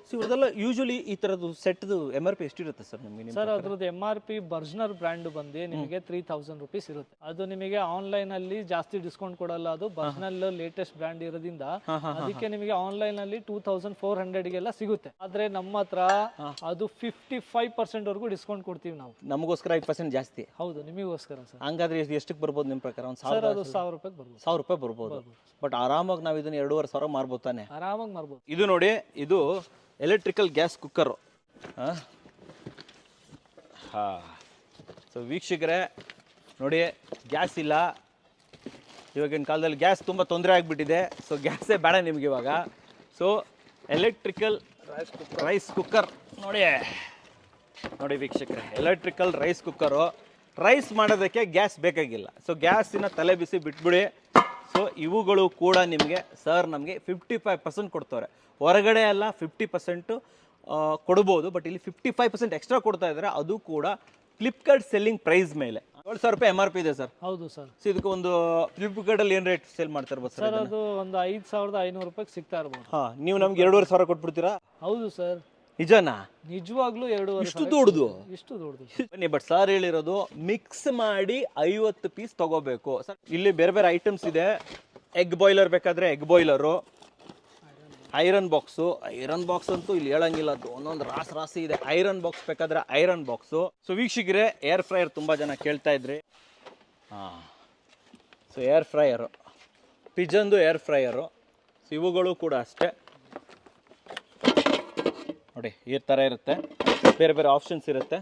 ಸೊ ಇವ್ರದೆಲ್ಲ ಯೂಶಲಿ ಈ ಥರದ್ದು ಸೆಟ್ದು MRP ಎಷ್ಟಿರುತ್ತೆ ಸರ್ ನಿಮಗೆ? ಸರ್ ಅದ್ರದ್ದು MRP ಬರ್ಜ್ನರ್ ಬ್ರ್ಯಾಂಡ್ ಬಂದು ನಿಮಗೆ 3000 ರುಪೀಸ್ ಇರುತ್ತೆ. ಅದು ನಿಮಗೆ ಆನ್ಲೈನ್ ಅಲ್ಲಿ ಜಾಸ್ತಿ ಡಿಸ್ಕೌಂಟ್ ಕೊಡಲ್ಲ. ಅದು ಬರ್ಜ್ನಲ್ ಲೇಟೆಸ್ಟ್ ಬ್ರ್ಯಾಂಡ್ ಇರೋದ್ರಿಂದ ಅದಕ್ಕೆ ನಿಮಗೆ ಆನ್ಲೈನ್ ಅಲ್ಲಿ 2400 ಗೆಲ್ಲ ಸಿಗುತ್ತೆ. ಆದ್ರೆ ನಮ್ಮ ಹತ್ರ ಅದು 55% ವರೆಗೂ ಡಿಸ್ಕೌಂಟ್ ಕೊಡ್ತೀವಿ ನಾವು. ನಮಗೋಸ್ಕರ 5% ಜಾಸ್ತಿ. ಹೌದು, ನಿಮಗೋಸ್ಕರ ಸರ್. ಹಂಗಾದ್ರೆ ಎಷ್ಟಕ್ಕೆ ಬರ್ಬೋದು ನಿಮ್ಮ ಪ್ರಕಾರ? ಒಂದು ಸರ್ ಅದು 1000 ರೂಪಾಯಿ ಬರ್ಬೋದು. 1000 ರೂಪಾಯಿ ಬರ್ಬೋದು. ಬಟ್ ಆರಾಮಾಗಿ ನಾವು ಇದನ್ನ 2500 ಮಾರ್ಬೋದು ತಾನೆ? ಆರಾಮಾಗಿ ಮಾರ್ಬೋದು. ಇದು ನೋಡಿ, ಇದು ಎಲೆಕ್ಟ್ರಿಕಲ್ ಗ್ಯಾಸ್ ಕುಕ್ಕರು. ಸೊ ವೀಕ್ಷಕರೇ ನೋಡಿ, ಗ್ಯಾಸ್ ಇಲ್ಲ ಇವಾಗಿನ ಕಾಲದಲ್ಲಿ. ಗ್ಯಾಸ್ ತುಂಬ ತೊಂದರೆ ಆಗಿಬಿಟ್ಟಿದೆ. ಸೊ ಗ್ಯಾಸೇ ಬೇಡ ನಿಮ್ಗೆ ಇವಾಗ. ಸೊ ಎಲೆಕ್ಟ್ರಿಕಲ್ ರೈಸ್ ಕುಕ್ಕರ್ ನೋಡಿ ವೀಕ್ಷಕರೇ, ಎಲೆಕ್ಟ್ರಿಕಲ್ ರೈಸ್ ಕುಕ್ಕರು. ರೈಸ್ ಮಾಡೋದಕ್ಕೆ ಗ್ಯಾಸ್ ಬೇಕಾಗಿಲ್ಲ. ಸೊ ಗ್ಯಾಸಿನ ತಲೆ ಬಿಸಿ ಬಿಟ್ಬಿಡಿ. ಸೊ ಇವುಗಳು ಕೂಡ ನಿಮಗೆ ಸರ್ ನಮಗೆ 55% ಕೊಡ್ತಾರೆ. ಹೊರಗಡೆ ಎಲ್ಲ 50% ಕೊಡ್ಬೋದು, ಬಟ್ ಇಲ್ಲಿ 55% ಎಕ್ಸ್ಟ್ರಾ ಕೊಡ್ತಾ ಇದ್ದಾರೆ. ಅದು ಕೂಡ ಫ್ಲಿಪ್ಕಾರ್ಟ್ ಸೆಲ್ಲಿಂಗ್ ಪ್ರೈಸ್ ಮೇಲೆ. 7000 ರೂಪಾಯಿ MRP ಇದೆ ಸರ್. ಹೌದು ಸರ್. ಸೊ ಇದಕ್ಕೆ ಒಂದು ಫ್ಲಿಪ್ಕಾರ್ಟಲ್ಲಿ ಏನು ರೇಟ್ ಸೇಲ್ ಮಾಡ್ತಾ ಇರ್ಬೋದು ಸರ್? ಅದು ಒಂದು 5500 ರೂಪಾಯಿ ಸಿಗ್ತಾ ಇರ್ಬೋದು. ನೀವು ನಮ್ಗೆ 2500 ಕೊಟ್ಬಿಡ್ತೀರಾ? ಹೌದು ಸರ್. ನಿಜನಾ? ನಿಜವಾಗ್ಲೂ 2500. ಇಷ್ಟು ದೊಡ್ಡದು? ಇಷ್ಟು ದೊಡ್ಡದು ಬನ್ನಿ. ಬಟ್ ಸರ್ ಹೇಳಿರೋದು ಮಿಕ್ಸ್ ಮಾಡಿ 50 ಪೀಸ್ ತಗೋಬೇಕು ಸರ್. ಇಲ್ಲಿ ಬೇರೆ ಬೇರೆ ಐಟಮ್ಸ್ ಇದೆ. ಎಗ್ ಬಾಯ್ಲರ್ ಬೇಕಾದ್ರೆ ಎಗ್ ಬಾಯ್ಲರು, ಐರನ್ ಬಾಕ್ಸ್ ಅಂತೂ ಇಲ್ಲಿ ಹೇಳಂಗಿಲ್ಲ, ಅದು ಒಂದೊಂದು ರಾಸಿ ಇದೆ. ಐರನ್ ಬಾಕ್ಸ್ ಬೇಕಾದ್ರೆ ಐರನ್ ಬಾಕ್ಸು. ಸೊ ವೀಕ್ಷಕರೇ, ಏರ್ ಫ್ರೈಯರ್ ತುಂಬ ಜನ ಕೇಳ್ತಾ ಇದ್ರಿ. ಸೊ ಏರ್ ಫ್ರೈಯರು, ಪಿಜನ್ದು ಏರ್ ಫ್ರೈಯರು. ಸೊ ಇವುಗಳು ಕೂಡ ಅಷ್ಟೇ ನೋಡಿ, ಈ ಥರ ಇರುತ್ತೆ. ಬೇರೆ ಬೇರೆ ಆಪ್ಷನ್ಸ್ ಇರುತ್ತೆ.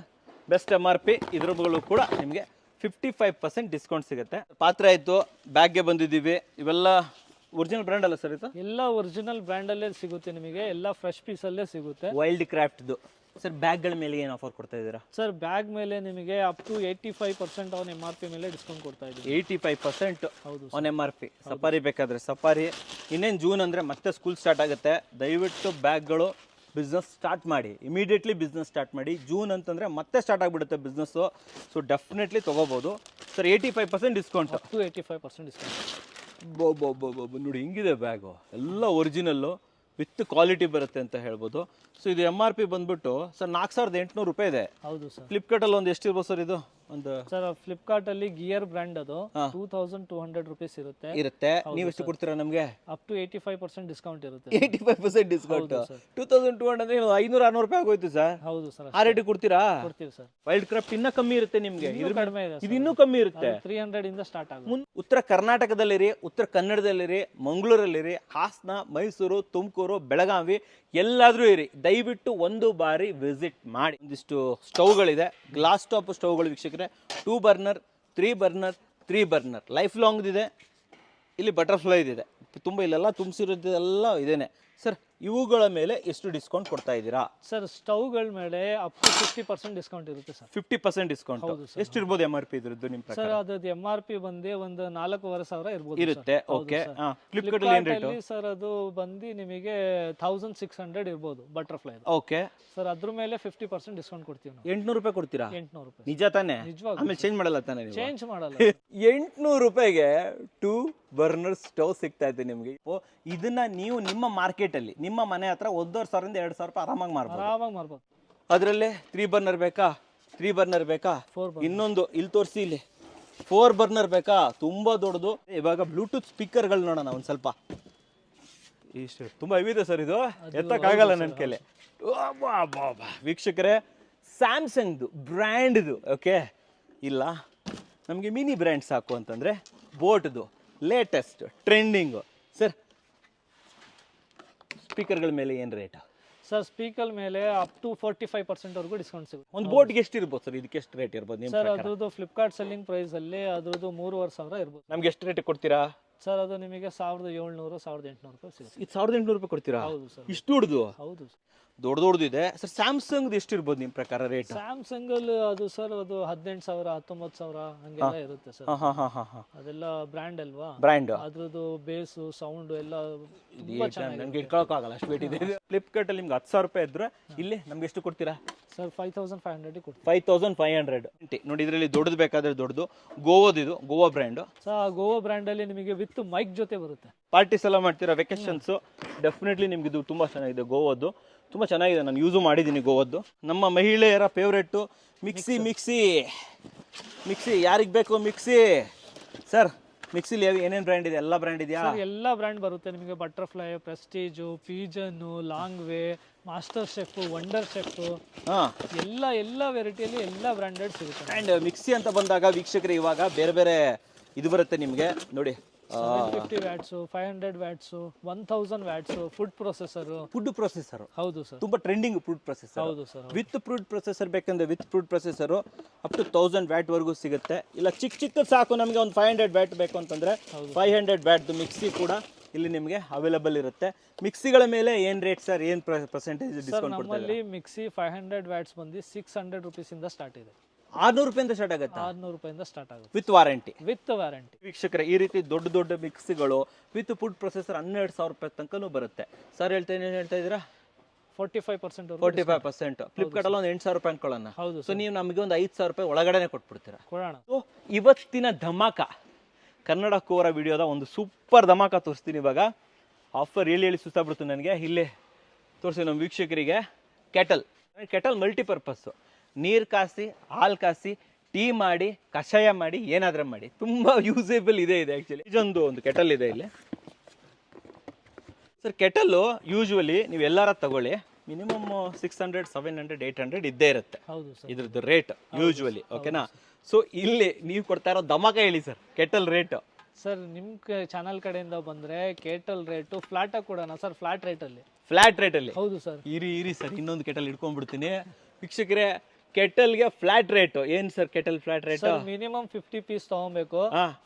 Best MRP. ಇದ್ರಗಳು ಕೂಡ ನಿಮಗೆ 55% ಡಿಸ್ಕೌಂಟ್ ಸಿಗುತ್ತೆ. ಪಾತ್ರೆ ಆಯಿತು, ಬ್ಯಾಗ್ಗೆ ಬಂದಿದ್ದೀವಿ. ಇವೆಲ್ಲ ಒರಿಜಿನಲ್ ಬ್ರ್ಯಾಂಡ್ ಅಲ್ಲ ಸರ್ ಇದು? ಎಲ್ಲ ಒರಿಜಿನಲ್ ಬ್ರ್ಯಾಂಡ್ ಅಲ್ಲೇ ಸಿಗುತ್ತೆ ನಿಮಗೆ. ಎಲ್ಲ ಫ್ರೆಶ್ ಪೀಸ್ ಅಲ್ಲೇ ಸಿಗುತ್ತೆ. ವೈಲ್ಡ್ ಕ್ರಾಫ್ಟ್ದು. ಸರ್ ಬ್ಯಾಗ್ಗಳ ಮೇಲೆ ಏನು ಆಫರ್ ಕೊಡ್ತಾ ಇದ್ದೀರಾ? ಸರ್ ಬ್ಯಾಗ್ ಮೇಲೆ ನಿಮಗೆ ಅಪ್ ಟು 85% ಆನ್ MRP ಮೇಲೆ ಡಿಸ್ಕೌಂಟ್ ಕೊಡ್ತಾ ಇದ್ದೀವಿ. 85% ಹೌದು ಆನ್ MRP. ಸಫಾರಿ ಬೇಕಾದ್ರೆ ಸಫಾರಿ. ಇನ್ನೇನು ಜೂನ್ ಅಂದರೆ ಮತ್ತೆ ಸ್ಕೂಲ್ ಸ್ಟಾರ್ಟ್ ಆಗುತ್ತೆ. ದಯವಿಟ್ಟು ಬ್ಯಾಗ್ಗಳು ಬಿಸ್ನೆಸ್ ಸ್ಟಾರ್ಟ್ ಮಾಡಿ, ಇಮಿಡಿಯೇಟ್ಲಿ ಬಿಸ್ನೆಸ್ ಸ್ಟಾರ್ಟ್ ಮಾಡಿ. ಜೂನ್ ಅಂತಂದರೆ ಮತ್ತೆ ಸ್ಟಾರ್ಟ್ ಆಗಿಬಿಡುತ್ತೆ ಬಿಸ್ನೆಸ್ಸು. ಸೊ ಡೆಫಿನೆಟ್ಲಿ ತೊಗೋಬೋದು sir. 85% discount. Up to 85% discount. ನೋಡಿ ಹಿಂಗಿದೆ ಬ್ಯಾಗು. ಎಲ್ಲ ಒರಿಜಿನಲ್ಲು ವಿತ್ ಕ್ವಾಲಿಟಿ ಬರುತ್ತೆ ಅಂತ ಹೇಳ್ಬೋದು. ಸೊ ಇದು MRP ಬಂದ್ಬಿಟ್ಟು ಸರ್ 4800 ರೂಪಾಯಿ ಇದೆ. ಹೌದು ಸರ್. ಫ್ಲಿಪ್ಕಾರ್ಟಲ್ಲಿ ಒಂದು ಎಷ್ಟಿರ್ಬೋದು ಸರ್ ಇದು? ಒಂದು ಸರ್ ಫ್ಲಿಪ್ಕಾರ್ಟ್ ಅಲ್ಲಿ ಗಿಯರ್ ಬ್ರ್ಯಾಂಡ್ ಅದು 2200 ರೂಪೀಸ್ ಇರುತ್ತೆ. ನೀವು ಎಷ್ಟು ಕೊಡ್ತೀರಾ ನಮಗೆ? ಅಪ್ ಟು 85% ಡಿಸ್ಕೌಂಟ್ ಇರುತ್ತೆ. 85% ಡಿಸ್ಕೌಂಟ್. 2200 ಅಂದ್ರೆ 500-600 ರೂಪಾಯಿ ಆಗೋಯ್ತು ಸರ್. ಹೌದು ಸರ್. ಆ ರೇಟ್ ಕೊಡ್ತೀರಾ? ಕೊಡ್ತೀವಿ ಸರ್. ವೈಲ್ಡ್ ಕ್ರಾಫ್ಟ್ ಇನ್ನೂ ಕಮ್ಮಿ ಇರುತ್ತೆ ನಿಮಗೆ. ಇದು ಕಡಿಮೆ ಇದೆ. ಇದು ಇನ್ನೂ ಕಮ್ಮಿ ಇರುತ್ತೆ. 300 ಇಂದ ಸ್ಟಾರ್ಟ್ ಆಗುತ್ತೆ. ಉತ್ತರ ಕರ್ನಾಟಕದಲ್ಲಿರಿ, ಉತ್ತರ ಕನ್ನಡದಲ್ಲಿರಿ, ಮಂಗಳೂರಲ್ಲಿರಿ, ಹಾಸನ, ಮೈಸೂರು, ತುಮಕೂರು, ಬೆಳಗಾವಿ ಎಲ್ಲಾದ್ರೂ ಇರಿ, ದಯವಿಟ್ಟು ಒಂದು ಬಾರಿ ವಿಸಿಟ್ ಮಾಡಿ. ಒಂದಿಷ್ಟು ಸ್ಟವ್ಗಳಿದೆ, ಗ್ಲಾಸ್ ಟಾಪ್ ಸ್ಟವ್ಗಳು ವೀಕ್ಷಕರೇ. 2 burner, 3 burner, 3 burner, life long ಇದೆ. ಇಲ್ಲಿ ಬಟರ್ಫ್ಲೈ ಇದೆ, ತುಂಬ ಇಲ್ಲೆಲ್ಲ ತುಂಬಿಸಿರೋದೆಲ್ಲ ಇದೇನೆ ಸರ್. ಇವುಗಳ ಮೇಲೆ ಎಷ್ಟು ಡಿಸ್ಕೌಂಟ್ ಕೊಡ್ತಾ ಇದ್ದೀರಾ ಸರ್? ಸ್ಟವ್ಗಳ ಮೇಲೆ ಅಪ್ ಟು 50% ಡಿಸ್ಕೌಂಟ್ ಇರುತ್ತೆ ಸರ್. 50% ಡಿಸ್ಕೌಂಟ್. ಎಷ್ಟು ಇರ್ಬೋದು MRP ಇದ್ರದ್ದು ನಿಮ್ಮ ಪ್ರಕಾರ? ಸರ್ ಅದ್ರದ್ದು MRP ಬಂದು ಒಂದು 4500 ಇರ್ಬೋದು ಇರುತ್ತೆ. ಓಕೆ. ಫ್ಲಿಪ್ಕಾರ್ಟ್ ಅಲ್ಲಿ ಏನು ರೇಟ್ ಸರ್? ಅದು ಬಂದು ನಿಮಗೆ 1600 ಇರ್ಬೋದು ಬಟರ್ಫ್ಲೈ. ಓಕೆ ಸರ್ ಅದ್ರ ಮೇಲೆ 50% ಡಿಸ್ಕೌಂಟ್ ಕೊಡ್ತೀವಿ ನಾವು. 800 ರೂಪಾಯಿ ಕೊಡ್ತೀರಾ? 800 ರೂಪಾಯಿ. ನಿಜ ತಾನೆ? ನಿಜವಾಗ್ಲೂ ಆಮೇಲೆ ಚೇಂಜ್ ಮಾಡಲ್ಲ ತಾನೆ ನೀವು? ಚೇಂಜ್ ಮಾಡಲ್ಲ. 800 ರೂಪಾಯಿಗೆ 2 ಬರ್ನರ್ ಸ್ಟವ್ ಸಿಗ್ತಾ ಇದೆ ನಿಮಗೆ. ಇದನ್ನ ನೀವು ನಿಮ್ಮ ಮಾರ್ಕೆಟಲ್ಲಿ ನಿಮ್ಮ ಮನೆ ಹತ್ರ 1,500 2,000 ರೂಪಾಯಿ ಆರಾಮಾಗಿ ಮಾರ್ಬೋದು. ಆರಾಮಾಗಿ ಮಾರ್ಬೋದು. ಅದರಲ್ಲೇ 3 ಬರ್ನರ್ ಬೇಕಾ, 3 ಬರ್ನರ್ ಬೇಕಾ, ಇನ್ನೊಂದು ಇಲ್ಲಿ ತೋರಿಸಿ, ಇಲ್ಲಿ 4 ಬರ್ನರ್ ಬೇಕಾ, ತುಂಬಾ ದೊಡ್ಡದು. ಇವಾಗ ಬ್ಲೂಟೂತ್ ಸ್ಪೀಕರ್ಗಳು ನೋಡೋಣ ಒಂದು ಸ್ವಲ್ಪ. ಇಷ್ಟು ತುಂಬಾ ಹೆವಿ ಇದೆ ಸರ್, ಇದು ಎತ್ತಕ್ಕಾಗಲ್ಲ ನನ್ನ ಕೈಲಿ. ವೀಕ್ಷಕರೇ, ಸ್ಯಾಮ್ಸಂಗ್ದು ಬ್ರ್ಯಾಂಡ್ದು ಓಕೆ ಇಲ್ಲ, ನಮಗೆ ಮಿನಿ ಬ್ರ್ಯಾಂಡ್ ಸಾಕು ಅಂತಂದರೆ ಬೋಟ್ದು ಲೇಟೆಸ್ಟ್ ಟ್ರೆಂಡಿಂಗು. ಸರ್ ಸ್ಪೀಕರ್ಗಳ ಮೇಲೆ ಏನು ರೇಟ್ ಸರ್? ಸ್ಪೀಕರ್ ಮೇಲೆ ಅಪ್ ಟು 45% ವರೆಗೂ ಡಿಸ್ಕೌಂಟ್ ಸಿಗುತ್ತೆ. ಒಂದು ಬೋಟ್ಗೆ ಎಷ್ಟು ಇರ್ಬೋದು ಸರ್? ಇದಕ್ಕೆ ಎಷ್ಟು ರೇಟ್ ಇರ್ಬೋದು ನಿಮ್ಮ ಸರ್? ಪ್ರಕಾರ? ಅದ್ರದ್ದು ಫ್ಲಿಪ್ಕಾರ್ಟ್ ಸೆಲ್ಲಿಂಗ್ ಪ್ರೈಸ್ ಅಲ್ಲಿ ಅದ್ರದ್ದು 3,500 ಇರ್ಬೋದು. ನಮ್ಗೆ ಎಷ್ಟು ರೇಟ್ ಕೊಡ್ತೀರಾ ಸರ್? ಅದು ನಿಮಗೆ 1,700 1,800 ರೂಪಾಯಿ ಸಿಗುತ್ತೆ. ಇದು 1,800 ರೂಪಾಯಿ ಕೊಡ್ತೀರಾ? ಹೌದು ಸರ್. ಇಷ್ಟು ದೊಡ್ಡದು? ಹೌದು ಸರ್, ದೊಡ್ಡದು ಇದೆ ಸರ್. ಸ್ಯಾಮ್ಸಂಗ್ ಎಷ್ಟು ಇರ್ಬೋದು ನಿಮ್ಮ ಪ್ರಕಾರ ರೇಟ್? ಸ್ಯಾಮ್ಸಂಗ್ ಅಲ್ಲಿ ಅದು ಸರ್ ಅದು 18,000 19,000 ಹಂಗೆಲ್ಲ ಇರುತ್ತೆ ಸರ್. ಅದೆಲ್ಲ ಬ್ರ್ಯಾಂಡ್ ಅಲ್ವಾ, ಬ್ರ್ಯಾಂಡ್. ಅದ್ರದ್ದು ಬೇಸು ಸೌಂಡ್ ಎಲ್ಲ ತುಂಬಾ ಚೆನ್ನಾಗಿದೆ. ನನಗೆ ಇಟ್ಕೊಳಕ್ಕಾಗಲ್ಲ, ಅಷ್ಟು ವೇಟ್ ಇದೆ. ಫ್ಲಿಪ್ಕಾರ್ಟ್ ಅಲ್ಲಿ ನಿಮ್ಗೆ 10,000 ರೂಪಾಯಿ ಇದ್ರೆ ಇಲ್ಲಿ ನಮ್ಗೆ ಎಷ್ಟು ಕೊಡ್ತೀರಾ ಸರ್? 5,500 ಕೊಡ್ತೀವಿ. 5,500 ನೋಡಿ. ಇದರಲ್ಲಿ ದೊಡ್ಡದು ಬೇಕಾದ್ರೆ ದೊಡ್ಡದು ಗೋವಾದ, ಇದು ಗೋವಾ ಬ್ರ್ಯಾಂಡ್. ಸರ್ ಆ ಗೋವಾ ಬ್ರ್ಯಾಂಡ್ ಅಲ್ಲಿ ನಿಮಗೆ ವಿತ್ ಮೈಕ್ ಜೊತೆ ಬರುತ್ತೆ. ಪಾರ್ಟೀಸ್ ಎಲ್ಲ ಮಾಡ್ತೀರಾ, ವೆಕೇಶನ್ಸ್, ಡೆಫಿನೆಟ್ಲಿ ನಿಮ್ಗೆ ಇದು ತುಂಬಾ ಚೆನ್ನಾಗಿದೆ. ಗೋವಾದ್ದು ತುಂಬಾ ಚೆನ್ನಾಗಿದೆ, ನಾನು ಯೂಸು ಮಾಡಿದ್ದೀನಿ ಗೋವಾದ್ದು. ನಮ್ಮ ಮಹಿಳೆಯರ ಫೇವ್ರೇಟು ಮಿಕ್ಸಿ. ಮಿಕ್ಸಿ ಮಿಕ್ಸಿ ಯಾರಿಗೆ ಬೇಕು ಮಿಕ್ಸಿ? ಸರ್ ಮಿಕ್ಸಿಲಿ ಏನೇನು ಬ್ರ್ಯಾಂಡ್ ಇದೆ? ಎಲ್ಲ ಬ್ರ್ಯಾಂಡ್ ಇದೆಯಾ? ಎಲ್ಲ ಬ್ರ್ಯಾಂಡ್ ಬರುತ್ತೆ ನಿಮಗೆ. Butterfly, prestige, pigeon, long way, master chef, wonder chef, ಎಲ್ಲ ವೆರೈಟಿಯಲ್ಲಿ ಎಲ್ಲ ಬ್ರ್ಯಾಂಡೆಡ್ ಸಿಗುತ್ತೆ. ಆ್ಯಂಡ್ ಮಿಕ್ಸಿ ಅಂತ ಬಂದಾಗ ವೀಕ್ಷಕರು ಇವಾಗ ಬೇರೆ ಬೇರೆ ಇದು ಬರುತ್ತೆ ನಿಮಗೆ ನೋಡಿ. 750 watts, 500 watts, 1000 watts, food processor. ಹೌದು ಸರ್, ತುಂಬಾ ಟ್ರೆಂಡಿಂಗ್ ಫುಡ್ ಪ್ರೊಸೆಸರ್. ಹೌದು ಸರ್. ವಿತ್ ಫುಡ್ ಪ್ರೊಸೆಸರ್ ಬೇಕಂದ್ರೆ with food processor up to 1000 watt ವರೆಗೂ ಸಿಗುತ್ತೆ. ಇಲ್ಲ ಚಿಕ್ಕದು ಸಾಕು ನಮಗೆ ಒಂದು 500 ವ್ಯಾಟ್ ಬೇಕು ಅಂತಂದ್ರೆ 500 ವ್ಯಾಟ್ದು ಮಿಕ್ಸಿ ಕೂಡ ಇಲ್ಲಿ ನಿಮಗೆ ಅವೈಲೇಬಲ್ ಇರುತ್ತೆ. ಮಿಕ್ಸಿಗಳ ಮೇಲೆ ಏನು ರೇಟ್ ಸರ್? ಏನು ಪರ್ಸೆಂಟೇಜ್ ಡಿಸ್ಕೌಂಟ್ ಕೊಡ್ತಾರೆ? ನಮ್ಮಲ್ಲಿ ಮಿಕ್ಸಿ 500 ವ್ಯಾಟ್ಸ್ ಬಂದು 600 ರೂಪೀಸ್ ಇಂದ ಸ್ಟಾರ್ಟ್ ಇದೆ. 600 ರೂಪಾಯಿಂದ ಸ್ಟಾರ್ಟ್ ಆಗುತ್ತೆ? 600 ರೂಪಾಯಿಂದ ಸ್ಟಾರ್ಟ್ ಆಗುತ್ತೆ ವಿತ್ ವಾರಂಟಿ. ವೀಕ್ಷಕರೇ, ಈ ರೀತಿ ದೊಡ್ಡ ದೊಡ್ಡ ಮಿಕ್ಸಿಗಳು ವಿತ್ ಫುಡ್ ಪ್ರೊಸೆಸರ್ 12,000 ರೂಪಾಯಿ ತನಕನೂ ಬರುತ್ತೆ. ಸರ್ ಹೇಳ್ತಾ ಇದ್ದೀರಾ 45%. ಫ್ಲಿಪ್ಕಾರ್ಟ್ ಅಲ್ಲಿ ಒಂದು 8,000 ರೂಪಾಯಿ ಅನ್ಕೊಳ್ಳೋಣ. ಹೌದು. ಸೊ ನೀವು ನಮಗೆ ಒಂದು 5,000 ರೂಪಾಯಿ ಒಳಗಡೆನೆ ಕೊಟ್ಬಿಡ್ತೀರಾ? ಕೊಡೋಣ. ಸೊ ಇವತ್ತಿನ ಧಮಾಕ ಕನ್ನಡ ಕೋರ ವಿಡಿಯೋದ ಒಂದು ಸೂಪರ್ ಧಮಾಕ ತೋರಿಸ್ತೀನಿ ಇವಾಗ. ಆಫರ್ ಹೇಳಿ ಸುಸ್ತಾಗ್ಬಿಡ್ತು ನನಗೆ. ಇಲ್ಲೇ ತೋರಿಸಿ ನಮ್ಮ ವೀಕ್ಷಕರಿಗೆ. ಕೆಟಲ್ ಮಲ್ಟಿಪರ್ಪಸ್, ನೀರು ಕಾಸಿ, ಹಾಲು ಕಾಸಿ, ಟೀ ಮಾಡಿ, ಕಷಾಯ ಮಾಡಿ, ಏನಾದರೂ ಮಾಡಿ, ತುಂಬ ಯೂಸೇಬಲ್ ಇದೆ ಆ್ಯಕ್ಚುಲಿ. ಒಂದು ಕೆಟಲ್ ಇದೆ ಇಲ್ಲಿ ಸರ್. ಕೆಟಲ್ಲು ಯೂಶ್ವಲಿ ನೀವು ಎಲ್ಲಾರ ತಗೊಳ್ಳಿ ಮಿನಿಮಮ್ 600 700 800 ಇದ್ದೇ ಇರುತ್ತೆ. ಹೌದು ಸರ್, ಇದ್ರದ್ದು ರೇಟ್ ಯೂಶ್ವಲಿ. ಓಕೆನಾ? ಸೊ ಇಲ್ಲಿ ನೀವು ಕೊಡ್ತಾ ಇರೋ ಧಮಾಕ ಹೇಳಿ ಸರ್, ಕೆಟಲ್ ರೇಟ್. ಸರ್ ನಿಮ್ಮ ಚಾನಲ್ ಕಡೆಯಿಂದ ಬಂದ್ರೆ ಕೇಟಲ್ ರೇಟು ಫ್ಲಾಟ್ ಆಗಿ ಕೊಡೋಣ ಸರ್. ಫ್ಲಾಟ್ ರೇಟಲ್ಲಿ. ಹೌದು ಸರ್. ಇರಿ ಸರ್, ಇನ್ನೊಂದು ಕೆಟಲ್ ಇಟ್ಕೊಂಡ್ಬಿಡ್ತೀನಿ. ವೀಕ್ಷಕರೇ, ಕೆಟಲ್ಗೆ ಫ್ಲಾಟ್ ರೇಟ್ ಏನು sir? Kettle flat rate minimum 50 piece ತಗೊಬೇಕು.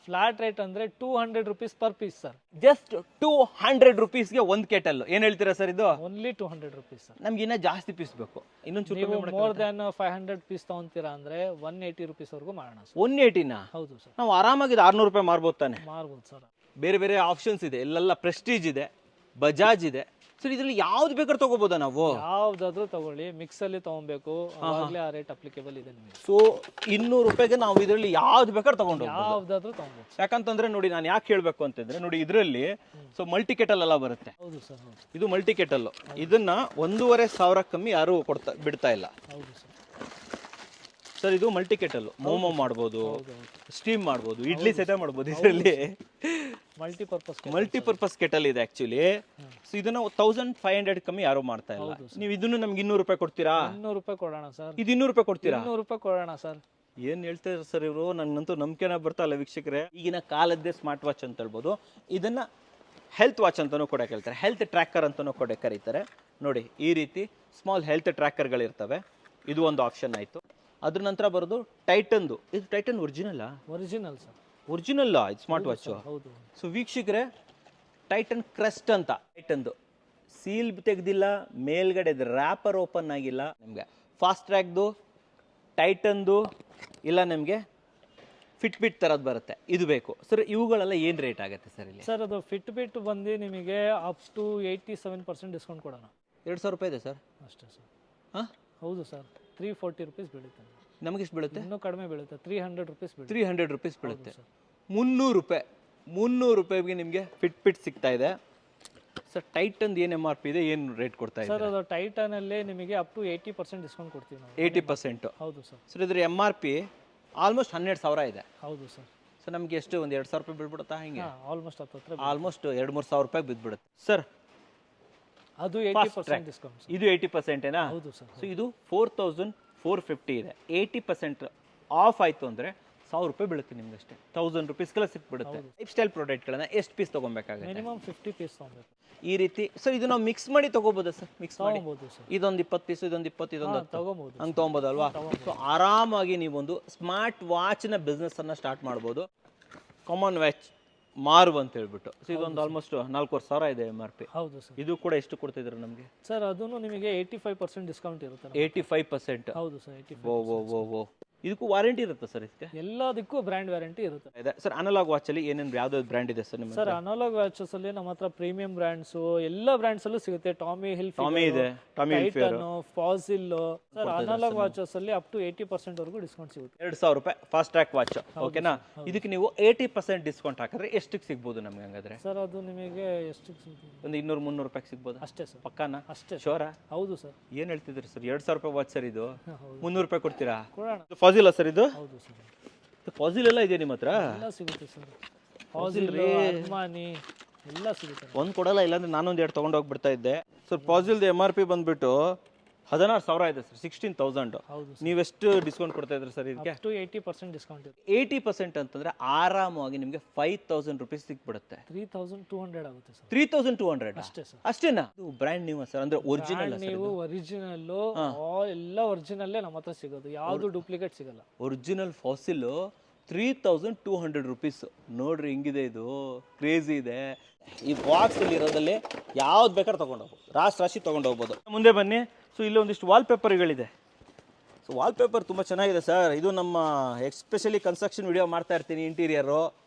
ಫ್ಲಾಟ್ ರೇಟ್ ಅಂದ್ರೆ 200 rupees per piece sir. Just 200 ರೂಪೀಸ್ಗೆ ಒಂದು ಕೆಟಲ್. ಏನ್ ಹೇಳ್ತೀರಾ ಸರ್ ಇದು? Only 200 rupees sir. ನಮ್ಗೆ ಇನ್ನೂ ಜಾಸ್ತಿ ಪೀಸ್ ಬೇಕು. ಇನ್ನೊಂದು ನೀವು ಮೋರ್ ದನ್ 500 ಪೀಸ್ ತಗೊಂತೀರಾ ಅಂದ್ರೆ 180 ರೂಪೀಸ್ ವರೆಗೂ ಮಾಡೋಣ ಸರ್. 180ನಾ? ಹೌದು ಸರ್. ನಾವು ಆರಾಮಾಗಿ 600 ರೂಪಾಯಿ ಮಾರ್ಬೋದು ತಾನೆ? ಮಾರ್ಬೋದು ಸರ್. ಬೇರೆ ಬೇರೆ ಆಪ್ಷನ್ಸ್ ಇದೆ. ಇಲ್ಲೆಲ್ಲ ಪ್ರೆಸ್ಟೀಜ್ ಇದೆ, ಬಜಾಜ್ ಇದೆ. ಸರ್ ಇದರಲ್ಲಿ ಯಾವ್ದು ಬೇಕಾದ್ರೂ ತಗೋಬೋದಾ ನಾವು? ಯಾವ್ದಾದ್ರು ತಗೊಳ್ಳಿ, ಮಿಕ್ಸ್ ಅಲ್ಲಿ ತಗೊಬೇಕು, ಅವಾಗಲೇ ಆ ರೇಟ್ ಅಪ್ಲಿಕೇಬಲ್ ಇದೆ ನಿಮಗೆ. ಸೊ 200 ರೂಪಾಯಿಗೆ ನಾವು ಇದರಲ್ಲಿ ಯಾವ್ದು ಬೇಕಾದ್ರೂ ತಗೊಂಡು ಯಾವ್ದಾದ್ರು ತಗೊಬೋದು. ಯಾಕಂತಂದ್ರೆ ನೋಡಿ, ನಾನು ಯಾಕೆ ಹೇಳ್ಬೇಕು ಅಂತಂದ್ರೆ ನೋಡಿ, ಇದರಲ್ಲಿ ಸೊ ಮಲ್ಟಿ ಕೆಟಲ್ ಎಲ್ಲ ಬರುತ್ತೆ. ಹೌದು ಸರ್. ಇದು ಮಲ್ಟಿ ಕೆಟಲ್. ಇದನ್ನ 1,500 ಕಮ್ಮಿ ಯಾರು ಬಿಡ್ತಾ ಇಲ್ಲ. ಹೌದು ಸರ್. ಸರ್ ಇದು ಮಲ್ಟಿ ಕೆಟಲ್. ಮೋಮೋ ಮಾಡ್ಬೋದು, ಸ್ಟೀಮ್ ಮಾಡ್ಬೋದು, ಇಡ್ಲಿ ಸಹಿತ ಮಾಡ್ಬೋದು. ಇದರಲ್ಲಿ ಮಲ್ಟಿಪರ್ಪಸ್ ಕೆಟಲ್ ಇದೆ ಆಕ್ಚುಲಿ. ಸೊ ಇದನ್ನ 1,500 ಕಮ್ಮಿ ಯಾರು ಮಾಡ್ತಾ ಇಲ್ಲ. ನೀವು ಇದನ್ನು ನಮ್ಗೆ 200 ರೂಪಾಯಿ ಕೊಡ್ತೀರಾ? 200 ರೂಪಾಯಿ ಕೊಡೋಣ ಸರ್. ಇದು 200 ರೂಪಾಯಿ ಕೊಡ್ತೀರಾ? 200 ರೂಪಾಯಿ ಕೊಡೋಣ ಸರ್. ಏನ್ ಹೇಳ್ತಾರೆ ಸರ್ ಇವರು? ನನ್ನಂತೂ ನಂಬಿಕೆನ ಬರ್ತಾ ಇಲ್ಲ ವೀಕ್ಷಕರೇ. ಈಗಿನ ಕಾಲದ್ದೇ ಸ್ಮಾರ್ಟ್ ವಾಚ್ ಅಂತ ಹೇಳ್ಬೋದು. ಇದನ್ನ ಹೆಲ್ತ್ ವಾಚ್ ಅಂತಾನೂ ಕೂಡ ಕೇಳ್ತಾರೆ, ಹೆಲ್ತ್ ಟ್ರ್ಯಾಕರ್ ಅಂತಾನೂ ಕೂಡ ಕರೀತಾರೆ. ನೋಡಿ, ಈ ರೀತಿ ಸ್ಮಾಲ್ ಹೆಲ್ತ್ ಟ್ರ್ಯಾಕರ್ಗಳಿರ್ತವೆ. ಇದು ಒಂದು ಆಪ್ಷನ್ ಆಯಿತು. ಅದ್ರ ನಂತರ ಬರೋದು ಟೈಟನ್ದು. ಇದು ಟೈಟನ್ ಒರಿಜಿನಲ್ ಸರ್. ಒರಿಜಿನಲ್ ಇದು ಸ್ಮಾರ್ಟ್ ವಾಚ್. ಹೌದು. ಸೊ ವೀಕ್ಷಕರೇ, ಟೈಟನ್ ಕ್ರೆಸ್ಟ್ ಅಂತ. ಟೈಟನ್ದು ಸೀಲ್ ತೆಗೆದಿಲ್ಲ, ಮೇಲ್ಗಡೆ ರ್ಯಾಪರ್ ಓಪನ್ ಆಗಿಲ್ಲ. ನಿಮಗೆ ಫಾಸ್ಟ್ ಟ್ರ್ಯಾಕ್ದು, ಟೈಟನ್ದು, ಇಲ್ಲ ನಿಮಗೆ ಫಿಟ್ಬಿಟ್ ಥರದ್ದು ಬರುತ್ತೆ. ಇದು ಬೇಕು ಸರ್. ಇವುಗಳೆಲ್ಲ ಏನು ರೇಟ್ ಆಗುತ್ತೆ ಸರ್ ಇಲ್ಲಿ? ಸರ್ ಅದು ಫಿಟ್ಬಿಟ್ ಬಂದು ನಿಮಗೆ ಅಪ್ ಟು 87% ಡಿಸ್ಕೌಂಟ್ ಕೊಡೋಣ. 2,000 ರೂಪಾಯಿ ಇದೆ ಸರ್ ಅಷ್ಟೇ ಸರ್. ಹಾಂ ಹೌದು ಸರ್. 340 ರೂಪೀಸ್ ಬೀಳುತ್ತೆ. ನಮಗೆ ಎಷ್ಟು ಬೀಳುತ್ತೆ? ಇನ್ನೂ ಕಡಿಮೆ ಬೀಳುತ್ತೆ. 300 ರೂಪೀಸ್ ಬೀಳುತ್ತೆ. 300 ರೂಪೀಸ್ ಬೀಳುತ್ತೆ. 300 ರೂಪಾಯಿ ₹300 ನಿಮಗೆ ಫಿಟ್ ಸಿಗ್ತಾ ಇದೆ ಸರ್. ಟೈಟನ್ ಏನು MRP ಇದೆ, ಏನು ರೇಟ್ ಕೊಡ್ತಾ ಇದೆ ಸರ್ ಅದು ಟೈಟನಲ್ಲಿ ನಿಮಗೆ ಅಪ್ ಟು 80% ಡಿಸ್ಕೌಂಟ್ ಕೊಡ್ತೀವಿ ನಾವು. 80%? ಹೌದು ಸರ್. ಸರ್ ಇದ್ರ MRP ಆಲ್ಮೋಸ್ಟ್ 12,000 ಇದೆ. ಹೌದು ಸರ್. ಸೊ ನಮಗೆ ಎಷ್ಟು ಒಂದು ₹2,000 ಬೀಳ್ಬಿಡುತ್ತಾ ಹಿಂಗೆ? ಆಲ್ಮೋಸ್ಟ್ ಹತ್ರ ಆಲ್ಮೋಸ್ಟ್ 2-3 ಸಾವಿರ ರೂಪಾಯಿ ಬಿದ್ದುಬಿಡುತ್ತೆ ಸರ್. ಅದು 80% ಡಿಸ್ಕೌಂಟ್. ಇದು 80%ನಾ? ಹೌದು ಸರ್. ಸೊ ಇದು 4,450 ಇದೆ. 80% ಆಫ್ ಆಯಿತು ಅಂದರೆ ₹1,000 ಬೀಳುತ್ತೆ ನಿಮ್ಗೆ ಅಷ್ಟೇ. ₹1,000 ಸಿಕ್ಬಿಡುತ್ತೆ. ಲೈಫ್ ಸ್ಟೈಲ್ ಪ್ರಾಡಕ್ಟ್ಗಳನ್ನ ಎಷ್ಟು ಪೀಸ್ ತೊಗೊಬೇಕಾಗುತ್ತೆ? ಮಿನಿಮಮ್ 50 ಪೀಸ್ ತೊಗೊಬೇಕು ಈ ರೀತಿ. ಸರ್ ಇದು ನಾವು ಮಿಕ್ಸ್ ಮಾಡಿ ತೊಗೋಬೋದಾ ಸರ್? ಮಿಕ್ಸ್ ತೊಗೊಬೋದು ಸರ್. ಇದೊಂದು 20 ಪೀಸ್, ಇದೊಂದು 20, ಇದೊಂದು 10 ತೊಗೊಬೋದು. ಹಂಗೆ ತೊಗೊಬೋದಲ್ವಾ? ಸೊ ಆರಾಮಾಗಿ ನೀವೊಂದು ಸ್ಮಾರ್ಟ್ ವಾಚ್ನ ಬಿಸ್ನೆಸ್ಸನ್ನು ಸ್ಟಾರ್ಟ್ ಮಾಡ್ಬೋದು. ಕಾಮನ್ ವಾಚ್ ಮಾರು ಅಂತ ಹೇಳ್ಬಿಟ್ಟು. ಸೊ ಇದೊಂದು ಆಲ್ಮೋಸ್ಟ್ 4,500 ಇದೆ MRP. ಹೌದು ಸರ್. ಇದು ಕೂಡ ಎಷ್ಟು ಕೊಡ್ತಿದ್ರು ನಮಗೆ ಸರ್? ಅದೂ ನಿಮಗೆ 85% ಡಿಸ್ಕೌಂಟ್ ಇರುತ್ತೆ. 85%? ಹೌದು ಸರ್. 85%. ಓ ಇದಕ್ಕೂ ವಾರಂಟಿ ಇರುತ್ತೆ ಸರ್? ಇದಕ್ಕೆ ಎಲ್ಲದಕ್ಕೂ ಬ್ರ್ಯಾಂಡ್ ವ್ಯಾರಂಟಿ ಇರುತ್ತೆ. ಇದೆ ಸರ್. ಅನಲಾಗ್ ವಾಚಲ್ಲಿ ಏನೇನು ಯಾವ್ದಾದ್ರು ಬ್ರ್ಯಾಂಡ್ ಇದೆ ಸರ್ ನಿಮ್ಮ? ಸರ್ ಅನಲಾಗ್ ವಾಚಸ್ ಅಲ್ಲಿ ನಮ್ಮ ಹತ್ರ ಪ್ರೀಮಿಯಂ ಬ್ರ್ಯಾಂಡ್ಸು ಎಲ್ಲ ಬ್ರ್ಯಾಂಡ್ಸ್ ಅಲ್ಲೂ ಸಿಗುತ್ತೆ. ಟಾಮಿ ಹಿಲ್ ಇದೆ, Tommy Hilfiger, Fossil. Sir analog watches ಅಲ್ಲಿ ಅಪ್ ಟು 80% ವರೆಗೂ ಡಿಸ್ಕೌಂಟ್ ಸಿಗುತ್ತೆ. ₹2,000 ಫಾಸ್ಟ್ ಟ್ರ್ಯಾಕ್ ವಾಚ್. ಓಕೆನಾ? ಇದಕ್ಕೆ ನೀವು 80% ಡಿಸ್ಕೌಂಟ್ ಹಾಕಿದ್ರೆ ಎಷ್ಟಕ್ಕೆ ಸಿಗ್ಬೋದು ನಮ್ಗೆ ಹಂಗಾದ್ರೆ? ಸರ್ ಅದು ನಿಮಗೆ ಎಷ್ಟು ಸಿಗುತ್ತೆ? ಒಂದು ₹200-300 ಸಿಗ್ಬೋದು ಅಷ್ಟೇ ಸರ್. ಪಕ್ಕಾನ? ಅಷ್ಟೇ. ಶೋರಾ? ಹೌದು ಸರ್. ಏನು ಹೇಳ್ತಿದ್ರಿ ಸರ್? ₹2,000 ವಾಚ್ ಸರ್ ಇದು. ₹300 ಕೊಡ್ತೀರಾ? ಕೊಡೋಣ. ಫಾಸಿಲ್ ಸರ್ ಇದು? ಹೌದು ಸರ್. ಫಾಸಿಲ್ ಎಲ್ಲ ಇದೆ ನಿಮ್ಮ ಹತ್ರ? ಎಲ್ಲ ಸಿಗುತ್ತೆ ಸರ್. ಫಾಸಿಲ್, ಅರ್ಮಾನಿ ಎಲ್ಲ ಸಿಗುತ್ತೆ. ಒಂದು ಕೊಡಲ್ಲ, ಇಲ್ಲಾಂದ್ರೆ ನಾನೊಂದು 2 ತೊಗೊಂಡು ಹೋಗ್ಬಿಡ್ತಾ ಇದ್ದೆ ಸರ್. ಫಾಸಿಲ್ದು MRP ಬಂದ್ಬಿಟ್ಟು 16,000 ಇದೆ ಸರ್. 16,000. ಹೌದು. ನೀವೆಷ್ಟು ಡಿಸ್ಕೌಂಟ್ ಕೊಡ್ತಾ ಇದ್ರಿ ಸರ್ ಇದಕ್ಕೆ? ಅಪ್ ಟು 80% ಡಿಸ್ಕೌಂಟ್ ಇದೆ. 80% ಅಂತಂದ್ರೆ ಆರಾಮವಾಗಿ ನಿಮಗೆ ₹5,000 ಸಿಕ್ಬಿಡುತ್ತೆ. 3,200 ಆಗುತ್ತೆ ಸರ್. 3,200? ಅಷ್ಟೇ ಸರ್. ಅಷ್ಟೇನಾ? ಇದು ಬ್ರ್ಯಾಂಡ್ ನ್ಯೂ ಸರ್, ಅಂದ್ರೆ ಒರಿಜಿನಲ್? ನೀವು ಒರಿಜಿನಲ್ ಎಲ್ಲ ಒರಿಜಿನಲ್ಲೇ ನಮ್ಮ ಹತ್ರ ಸಿಗೋದು, ಯಾವುದು ಡೂಪ್ಲಿಕೇಟ್ ಸಿಗಲ್ಲ. Original fossil ₹3,200. ನೋಡ್ರಿ ಹಿಂಗಿದೆ, ಇದು ಕ್ರೇಜಿ ಇದೆ. ಈ ಬಾಕ್ಸ್ ಅಲ್ಲಿ ಇರೋದಲ್ಲಿ ಯಾವ್ದು ಬೇಕಾದ್ರೆ ತಗೊಂಡು ಹೋಗ್ಬೋದು, ರಾಶಿ ತಗೊಂಡು ಹೋಗ್ಬೋದು. ಮುಂದೆ ಬನ್ನಿ. ಸೊ ಇಲ್ಲಿ ಒಂದಿಷ್ಟು ವಾಲ್ಪೇಪರ್ಗಳಿದೆ. ಸೊ ವಾಲ್ಪೇಪರ್ ತುಂಬ ಚೆನ್ನಾಗಿದೆ ಸರ್. ಇದು ನಮ್ಮ ಎಸ್ಪೆಷಲಿ ಕನ್ಸ್ಟ್ರಕ್ಷನ್ ವಿಡಿಯೋ ಮಾಡ್ತಾ ಇರ್ತೀನಿ, ಇಂಟೀರಿಯರು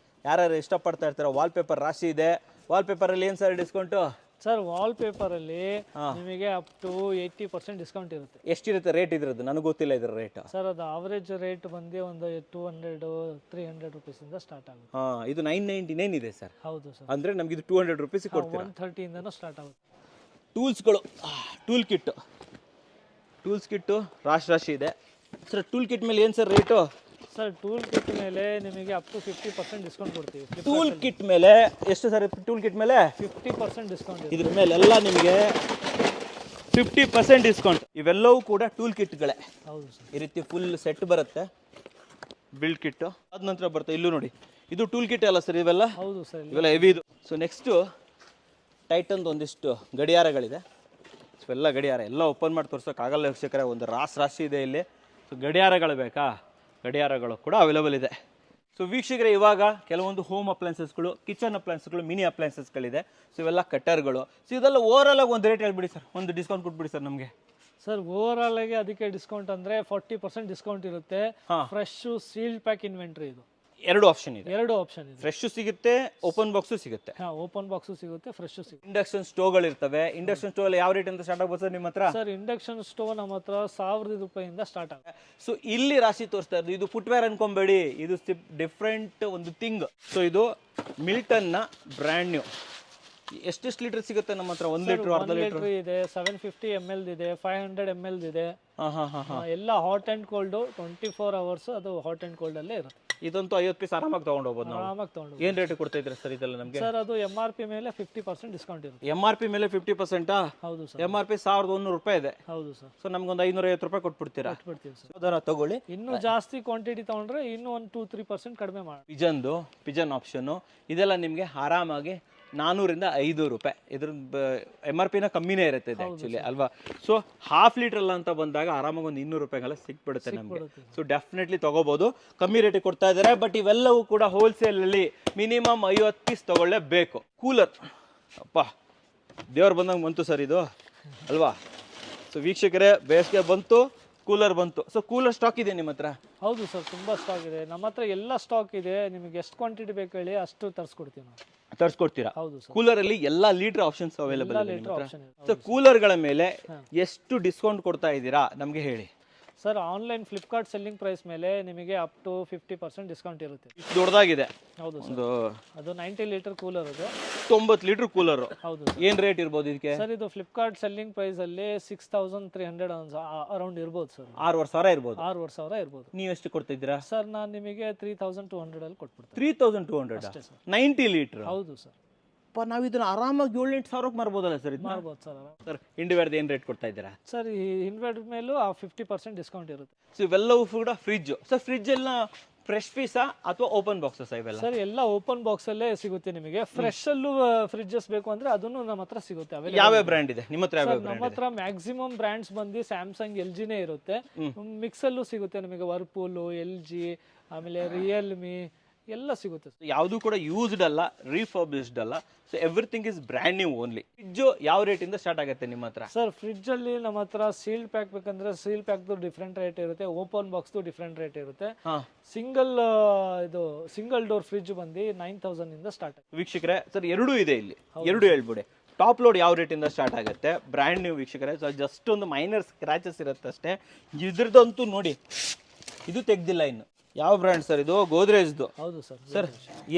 ಯಾರ್ಯಾರು ಇಷ್ಟಪಡ್ತಾ ಇರ್ತಾರೋ ವಾಲ್ಪೇಪರ್ ರಾಶಿ ಇದೆ. ವಾಲ್ಪೇಪರಲ್ಲಿ ಏನು ಸರ್ ಡಿಸ್ಕೌಂಟು? ಸರ್ ವಾಲ್ಪೇಪರಲ್ಲಿ ನಿಮಗೆ ಅಪ್ ಟು 80% ಡಿಸ್ಕೌಂಟ್ ಇರುತ್ತೆ. ಎಷ್ಟಿರುತ್ತೆ ರೇಟ್ ಇದ್ರದ್ದು? ನನಗೆ ಗೊತ್ತಿಲ್ಲ ಇದ್ರ ರೇಟ್. ಸರ್ ಅದು ಅವರೇಜ್ ರೇಟ್ ಬಂದು ಒಂದು 200-300 ರೂಪೀಸಿಂದ ಸ್ಟಾರ್ಟ್ ಆಗುತ್ತೆ. ಹಾಂ, ಇದು 999 ಇದೆ ಸರ್. ಹೌದು ಸರ್. ಅಂದರೆ ನಮ್ಗೆ ಇದು 200 ರೂಪೀಸ್ ಕೊಡ್ತೀರಾ? 130 ಇಂದನೂ ಸ್ಟಾರ್ಟ್ ಆಗುತ್ತೆ. ಟೂಲ್ಸ್ಗಳು, ಟೂಲ್ ಕಿಟ್ಟು ರಾಶಿ ಇದೆ ಸರ್. ಟೂಲ್ ಕಿಟ್ ಮೇಲೆ ಏನು sir rate? Sir tool kit ಮೇಲೆ ನಿಮಗೆ ಅಪ್ ಟು 50% ಡಿಸ್ಕೌಂಟ್ ಕೊಡ್ತೀವಿ. ಟೂಲ್ ಕಿಟ್ ಮೇಲೆ ಎಷ್ಟು ಸರ್? ಟೂಲ್ ಕಿಟ್ ಮೇಲೆ 50% ಡಿಸ್ಕೌಂಟ್ ಇದೆ. ಇದ್ರ ಮೇಲೆಲ್ಲ ನಿಮಗೆ 50% ಡಿಸ್ಕೌಂಟ್. ಇವೆಲ್ಲವೂ ಕೂಡ ಟೂಲ್ ಕಿಟ್ಗಳೇ. ಹೌದು ಸರ್. ಈ ರೀತಿ ಫುಲ್ ಸೆಟ್ ಬರುತ್ತೆ, ಬಿಲ್ಡ್ ಕಿಟ್ಟು. ಅದ ನಂತರ ಬರುತ್ತೆ ಇಲ್ಲೂ ನೋಡಿ, ಇದು ಟೂಲ್ ಕಿಟ್ ಅಲ್ಲ ಸರ್ ಇವೆಲ್ಲ? ಹೌದು ಸರ್. ಇವೆಲ್ಲ ಹೆವಿ ಇದು. ಸೊ ನೆಕ್ಸ್ಟು ಟೈಟನ್ದು ಒಂದಿಷ್ಟು ಗಡಿಯಾರಗಳಿದೆ. ಸೊ ಎಲ್ಲ ಗಡಿಯಾರ ಎಲ್ಲ ಓಪನ್ ಮಾಡಿ ತೋರ್ಸೋಕ್ಕಾಗಲ್ಲ ವೀಕ್ಷಕರೇ, ಒಂದು ರಾಶಿ ಇದೆ ಇಲ್ಲಿ. ಸೊ ಗಡಿಯಾರಗಳು ಬೇಕಾ? ಗಡಿಯಾರಗಳು ಕೂಡ ಅವೈಲೇಬಲ್ ಇದೆ. ಸೊ ವೀಕ್ಷಕರೇ, ಇವಾಗ ಕೆಲವೊಂದು ಹೋಮ್ ಅಪ್ಲೈನ್ಸಸ್ಗಳು, ಕಿಚನ್ ಅಪ್ಲೈನ್ಸಸ್ಗಳು, ಮಿನಿ ಅಪ್ಲೈನ್ಸಸ್ಗಳಿದೆ. ಸೊ ಇವೆಲ್ಲ ಕಟ್ಟರ್ಗಳು. ಸೊ ಇದೆಲ್ಲ ಓವರಾಲ್ ಆಗಿ ಒಂದು ರೇಟ್ ಹೇಳ್ಬಿಡಿ ಸರ್, ಒಂದು ಡಿಸ್ಕೌಂಟ್ ಕೊಟ್ಬಿಡಿ ಸರ್ ನಮಗೆ. ಸರ್ ಓವರಾಲ್ ಆಗಿ ಅದಕ್ಕೆ ಡಿಸ್ಕೌಂಟ್ ಅಂದರೆ 40% ಡಿಸ್ಕೌಂಟ್ ಇರುತ್ತೆ. ಫ್ರೆಶ್ ಸೀಲ್ಡ್ ಪ್ಯಾಕ್ ಇನ್ವೆಂಟ್ರಿ ಇದು. 2 ಆಪ್ಷನ್ ಇದೆ. 2 ಆಪ್ಷನ್ ಇದೆ. ಫ್ರೆಶ್ ಸಿಗುತ್ತೆ, ಓಪನ್ ಬಾಕ್ಸು ಸಿಗುತ್ತೆ. ಓಪನ್ ಬಾಕ್ಸು ಸಿಗುತ್ತೆ, ಫ್ರೆಶ್ ಸಿಗುತ್ತೆ. ಇಂಡಕ್ಷನ್ ಸ್ಟೋವ್ಗಳು ಇರ್ತವೆ. ಇಂಡಕ್ಷನ್ ಸ್ಟೋವ್ ಅಲ್ಲಿ ಯಾವ ರೇಟ್ ಅಂತ ಸ್ಟಾರ್ಟ್ ಆಗ್ಬೋದು ಸರ್ ನಿಮ್ಮ ಹತ್ರ? ಸರ್ ಇಂಡಕ್ಷನ್ ಸ್ಟೋವ್ ನಮ್ಮ ಹತ್ರ 1,000 ರೂಪಾಯಿಂದ ಸ್ಟಾರ್ಟ್ ಆಗುತ್ತೆ. ಸೊ ಇಲ್ಲಿ ರಾಶಿ ತೋರಿಸ್ತಾ ಇರೋದು ಇದು ಫುಟ್ವೇರ್ ಅನ್ಕೊಂಬೇಡಿ, ಇದು ಡಿಫ್ರೆಂಟ್ ಒಂದು ಥಿಂಗ್. ಸೊ ಇದು ಮಿಲ್ಟನ್ನ ಬ್ರ್ಯಾಂಡ್ ನ್ಯೂ. ಎಷ್ಟೆಷ್ಟು ಲೀಟರ್ ಸಿಗುತ್ತೆ ನಮ್ಮ ಹತ್ರ? 1 ಲೀಟರ್, ಅರ್ಧ ಲೀಟರ್ ಇದೆ, 750 ml ಇದೆ, 500 ml ಇದೆ. ಎಲ್ಲ ಹಾಟ್ ಅಂಡ್ ಕೋಲ್ಡ್ 24 hours ಅದು ಹಾಟ್ ಅಂಡ್ ಕೋಲ್ಡ್ ಅಲ್ಲೇ ಇರುತ್ತೆ. ಇದಂತೂ 50 ಪೀಸ್ ಆರಾಮಾಗಿ ತಗೊಂಡು ಹೋಗ್ಬೋದು ನಾವು. ಆರಾಮಾಗಿ ತಗೊಂಡು. ಏನು ರೇಟ್ ಕೊಡ್ತಾ ಇದ್ರೆ ಸರ್ ಇದೆಲ್ಲ ನಮಗೆ? ಸರ್ ಅದು MRP ಮೇಲೆ 50% ಡಿಸ್ಕೌಂಟ್ ಇರುತ್ತೆ. MRP ಮೇಲೆ 50%? ಹೌದು ಸರ್. MRP 1,100 ರೂಪಾಯಿ ಇದೆ. ಹೌದು ಸರ್. ಸೊ ನಮ್ಗೊಂದು 550 ರೂಪಾಯಿ ಕೊಟ್ಬಿಡ್ತೀರಾ? ಕೊಟ್ಬಿಡ್ತೀವಿ ಸರ್. ಅದನ್ನ ತಗೊಳ್ಳಿ. ಇನ್ನೂ ಜಾಸ್ತಿ ಕ್ವಾಂಟಿಟಿ ತಗೊಂಡ್ರೆ ಇನ್ನೂ ಒಂದು 2-3% ಕಡಿಮೆ ಮಾಡಿ. ಪಿಜನ್ ಆಪ್ಷನ್ನು ಇದೆಲ್ಲ ನಿಮಗೆ ಆರಾಮಾಗಿ 400 - 500 ರೂಪಾಯಿ. ಇದ್ರ MRPನ ಕಮ್ಮಿನೇ ಇರುತ್ತೆ ಇದು ಆ್ಯಕ್ಚುಲಿ ಅಲ್ವಾ? ಸೊ ಹಾಫ್ ಲೀಟರ್ ಅಲ್ಲ ಅಂತ ಬಂದಾಗ ಆರಾಮಾಗಿ ಒಂದು 200 ರೂಪಾಯಿಗೆಲ್ಲ ಸಿಕ್ಬಿಡುತ್ತೆ ನಮಗೆ. ಸೊ ಡೆಫಿನೆಟ್ಲಿ ತಗೋಬಹುದು, ಕಮ್ಮಿ ರೇಟಿಗೆ ಕೊಡ್ತಾ ಇದ್ದಾರೆ. ಬಟ್ ಇವೆಲ್ಲವೂ ಕೂಡ ಹೋಲ್ಸೇಲಲ್ಲಿ ಮಿನಿಮಮ್ 50 ಪೀಸ್ ತಗೊಳ್ಳೇಬೇಕು. ಕೂಲರ್, ಅಪ್ಪ ದೇವ್ರು ಬಂದಂಗೆ ಬಂತು ಸರ್ ಇದು ಅಲ್ವಾ? ಸೊ ವೀಕ್ಷಕರೇ, ಬೇಸಿಗೆ ಬಂತು, ಕೂಲರ್ ಬಂತು. ಸೊ ಕೂಲರ್ ಸ್ಟಾಕ್ ಇದೆ ನಿಮ್ಮ ಹತ್ರ? ಹೌದು ಸರ್, ತುಂಬ ಸ್ಟಾಕ್ ಇದೆ ನಮ್ಮ ಹತ್ರ. ಎಲ್ಲ ಸ್ಟಾಕ್ ಇದೆ. ನಿಮಗೆ ಎಷ್ಟು ಕ್ವಾಂಟಿಟಿ ಬೇಕು ಹೇಳಿ ಅಷ್ಟು ತರಿಸ್ಕೊಡ್ತೀವಿ ನಾವು. ತರಿಸ್ಕೊಡ್ತೀರಾ? ಹೌದು ಸರ್. ಕೂಲರ್ ಅಲ್ಲಿ ಎಲ್ಲಾ ಲೀಟರ್ ಆಪ್ಷನ್ಸ್ ಅವೈಲೇಬಲ್ ಇದೆ. ಆಪ್ಷನ್ ಇದೆ. ಸೊ ಕೂಲರ್ಗಳ ಮೇಲೆ ಎಷ್ಟು ಡಿಸ್ಕೌಂಟ್ ಕೊಡ್ತಾ ಇದ್ದೀರಾ ನಮಗೆ ಹೇಳಿ. Sir online Flipkart selling price ಮೇಲೆ ನಿಮಗೆ ಅಪ್ ಟು 50% ಡಿಸ್ಕೌಂಟ್ ಇರುತ್ತೆ. ಇಷ್ಟು ದೊಡ್ಡದಾಗಿದೆ. ಹೌದು ಸರ್. ಒಂದು ಅದು 90 ಲೀಟರ್ ಕೂಲರ್ ಅದು. 90 ಲೀಟರ್ ಕೂಲರ್. ಹೌದು. ಏನ್ ರೇಟ್ ಇರ್ಬೋದು ಇದಕ್ಕೆ? ಸರ್ ಇದು ಫ್ಲಿಪ್ಕಾರ್ಟ್ ಸೆಲ್ಲಿಂಗ್ ಪ್ರೈಸ್ ಅಲ್ಲಿ 6300 ಅರೌಂಡ್ ಇರ್ಬೋದು ಸರ್. 6,500 ಇರ್ಬೋದು. 6,500 ಇರ್ಬೋದು. ನೀವು ಎಷ್ಟು ಕೊಡ್ತಾ ಇದ್ದೀರಾ? ಸರ್ ನಾನು ನಿಮಗೆ 3200 ಅಲ್ಲಿ ಕೊಟ್ಬಿಡ್ತೀನಿ. 3200 ಅಷ್ಟೇ ಸರ್. 90 ಲೀಟರ್. ಹೌದು ಸರ್. ನಾವು ಇದನ್ನ ಆರಾಮಾಗಿ 7-8 ಸಾವಿರಕ್ಕೆ ಮಾರ್ಬೋದಲ್ಲ ಸರ್? ಇದು ಮಾಡ್ಬೋದು ಸರ್. ಸರ್ ಇಂಡಿವೇರ್ದು ಏನು ರೇಟ್ ಕೊಡ್ತಾ ಇದ್ದೀರಾ? ಸರ್ ಈ ಇನ್ವರ್ಟರ್ ಮೇಲೂ ಆ 50% ಡಿಸ್ಕೌಂಟ್ ಇರುತ್ತೆ. ಸೊ ಇವೆಲ್ಲವೂ ಕೂಡ ಫ್ರಿಜ್. ಸರ್ ಫ್ರಿಜ್ ಎಲ್ಲ ಫ್ರೆಶ್ ಪೀಸಾ ಅಥವಾ ಓಪನ್ ಬಾಕ್ಸಸ್ ಇವೆಲ್ಲ? ಸರ್ ಎಲ್ಲ ಓಪನ್ ಬಾಕ್ಸ್ ಅಲ್ಲೇ ಸಿಗುತ್ತೆ ನಿಮಗೆ. ಫ್ರೆಶ್ ಅಲ್ಲೂ ಫ್ರಿಡ್ಜಸ್ ಬೇಕು ಅಂದ್ರೆ ಅದನ್ನು ನಮ್ಮ ಹತ್ರ ಸಿಗುತ್ತೆ. ಯಾವ ಬ್ರ್ಯಾಂಡ್ ಇದೆ ನಿಮ್ಮ ಹತ್ರ? ನಮ್ಮ ಹತ್ರ ಮ್ಯಾಕ್ಸಿಮಮ್ ಬ್ರ್ಯಾಂಡ್ಸ್ ಬಂದು ಸ್ಯಾಮ್ಸಂಗ್, ಎಲ್ ಜಿನೇ ಇರುತ್ತೆ. ಮಿಕ್ಸ್ ಅಲ್ಲೂ ಸಿಗುತ್ತೆ ನಿಮಗೆ. ವರ್ಪೂಲು, ಎಲ್ ಜಿ, ಆಮೇಲೆ ರಿಯಲ್ಮಿ ಎಲ್ಲ ಸಿಗುತ್ತೆ. ಯಾವುದು ಕೂಡ ಯೂಸ್ಡ್ ಅಲ್ಲ, ರೀಫರ್ಬಿಶ್ಡ್ ಅಲ್ಲ. So everything is brand new only. Fridge ಯಾವ ರೇಟ್ ಇಂದ ಸ್ಟಾರ್ಟ್ ಆಗುತ್ತೆ ನಿಮ್ಮ ಹತ್ರ? ಸರ್ ಫ್ರಿಡ್ಜ್ ಅಲ್ಲಿ ನಮ್ಮ ಹತ್ರ ಸೀಲ್ ಪ್ಯಾಕ್ ಬೇಕಂದ್ರೆ ಸೀಲ್ ಪ್ಯಾಕ್ದು ಡಿಫ್ರೆಂಟ್ ರೇಟ್ ಇರುತ್ತೆ, ಓಪನ್ ಬಾಕ್ಸ್ದು ಡಿಫ್ರೆಂಟ್ ರೇಟ್ ಇರುತ್ತೆ. ಸಿಂಗಲ್ ಡೋರ್ ಫ್ರಿಡ್ಜ್ ಬಂದು 9000 ಇಂದ ಸ್ಟಾರ್ಟ್ ಆಗುತ್ತೆ. ವೀಕ್ಷಕರೇ, ಸರ್ ಎರಡೂ ಇದೆ ಇಲ್ಲಿ, ಎರಡು ಹೇಳ್ಬಿಡಿ. ಟಾಪ್ ಲೋಡ್ ಯಾವ ರೇಟಿಂದ ಸ್ಟಾರ್ಟ್ ಆಗುತ್ತೆ? ಬ್ರ್ಯಾಂಡ್ ನ್ಯೂ ವೀಕ್ಷಕರೇ. ಸೊ ಜಸ್ಟ್ ಒಂದು ಮೈನರ್ ಸ್ಕ್ರಾಚಸ್ ಇರುತ್ತೆ ಅಷ್ಟೇ. ಇದ್ರದಂತೂ ನೋಡಿ, ಇದು ತೆಗ್ದಿಲ್ಲ ಇನ್ನು. ಯಾವ ಬ್ರ್ಯಾಂಡ್ ಸರ್ ಇದು? ಗೋದ್ರೇಜ್ದು. ಹೌದು ಸರ್. ಸರ್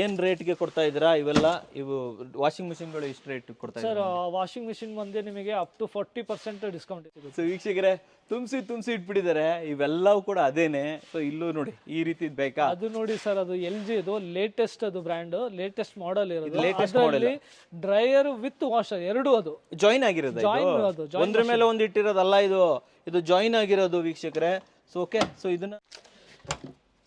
ಏನ್ ರೇಟ್ಗೆ ಕೊಡ್ತಾ ಇದ್ದೀರಾ ಇವೆಲ್ಲ? ಇವು ವಾಷಿಂಗ್ ಮಿಷಿನ್ಗಳು ಎಷ್ಟು ರೇಟ್ ಕೊಡ್ತಾ ಇದ್ದೀರಾ? ಸರ್ ವಾಷಿಂಗ್ ಮಿಷಿನ್ ಬಂದು ನಿಮಗೆ ಅಪ್ ಟು 40% ಡಿಸ್ಕೌಂಟ್ ಸಿಗುತ್ತೆ. ಸೊ ವೀಕ್ಷಕರೇ, ತುಂಬಿಸಿ ಇಟ್ಬಿಟ್ಟಿದ್ದಾರೆ. ಇವೆಲ್ಲವೂ ಕೂಡ ಅದೇನೆ. ಸೊ ಇಲ್ಲೂ ನೋಡಿ, ಈ ರೀತಿ ಬೇಕಾ? ಅದು ನೋಡಿ ಸರ್, ಅದು ಎಲ್ ಜಿ ಅದು ಲೇಟೆಸ್ಟ್, ಅದು ಬ್ರ್ಯಾಂಡ್ ಲೇಟೆಸ್ಟ್ ಮಾಡೆಲ್ ಇರೋದು. Latest model, dryer with washer ಎರಡು ಅದು ಜಾಯಿನ್ ಆಗಿರೋದು. ಒಂದ್ರ ಮೇಲೆ ಒಂದು ಇಟ್ಟಿರೋದಲ್ಲ, ಇದು ಜಾಯಿನ್ ಆಗಿರೋದು ವೀಕ್ಷಕರೇ. So okay. ಸೊ ಇದನ್ನ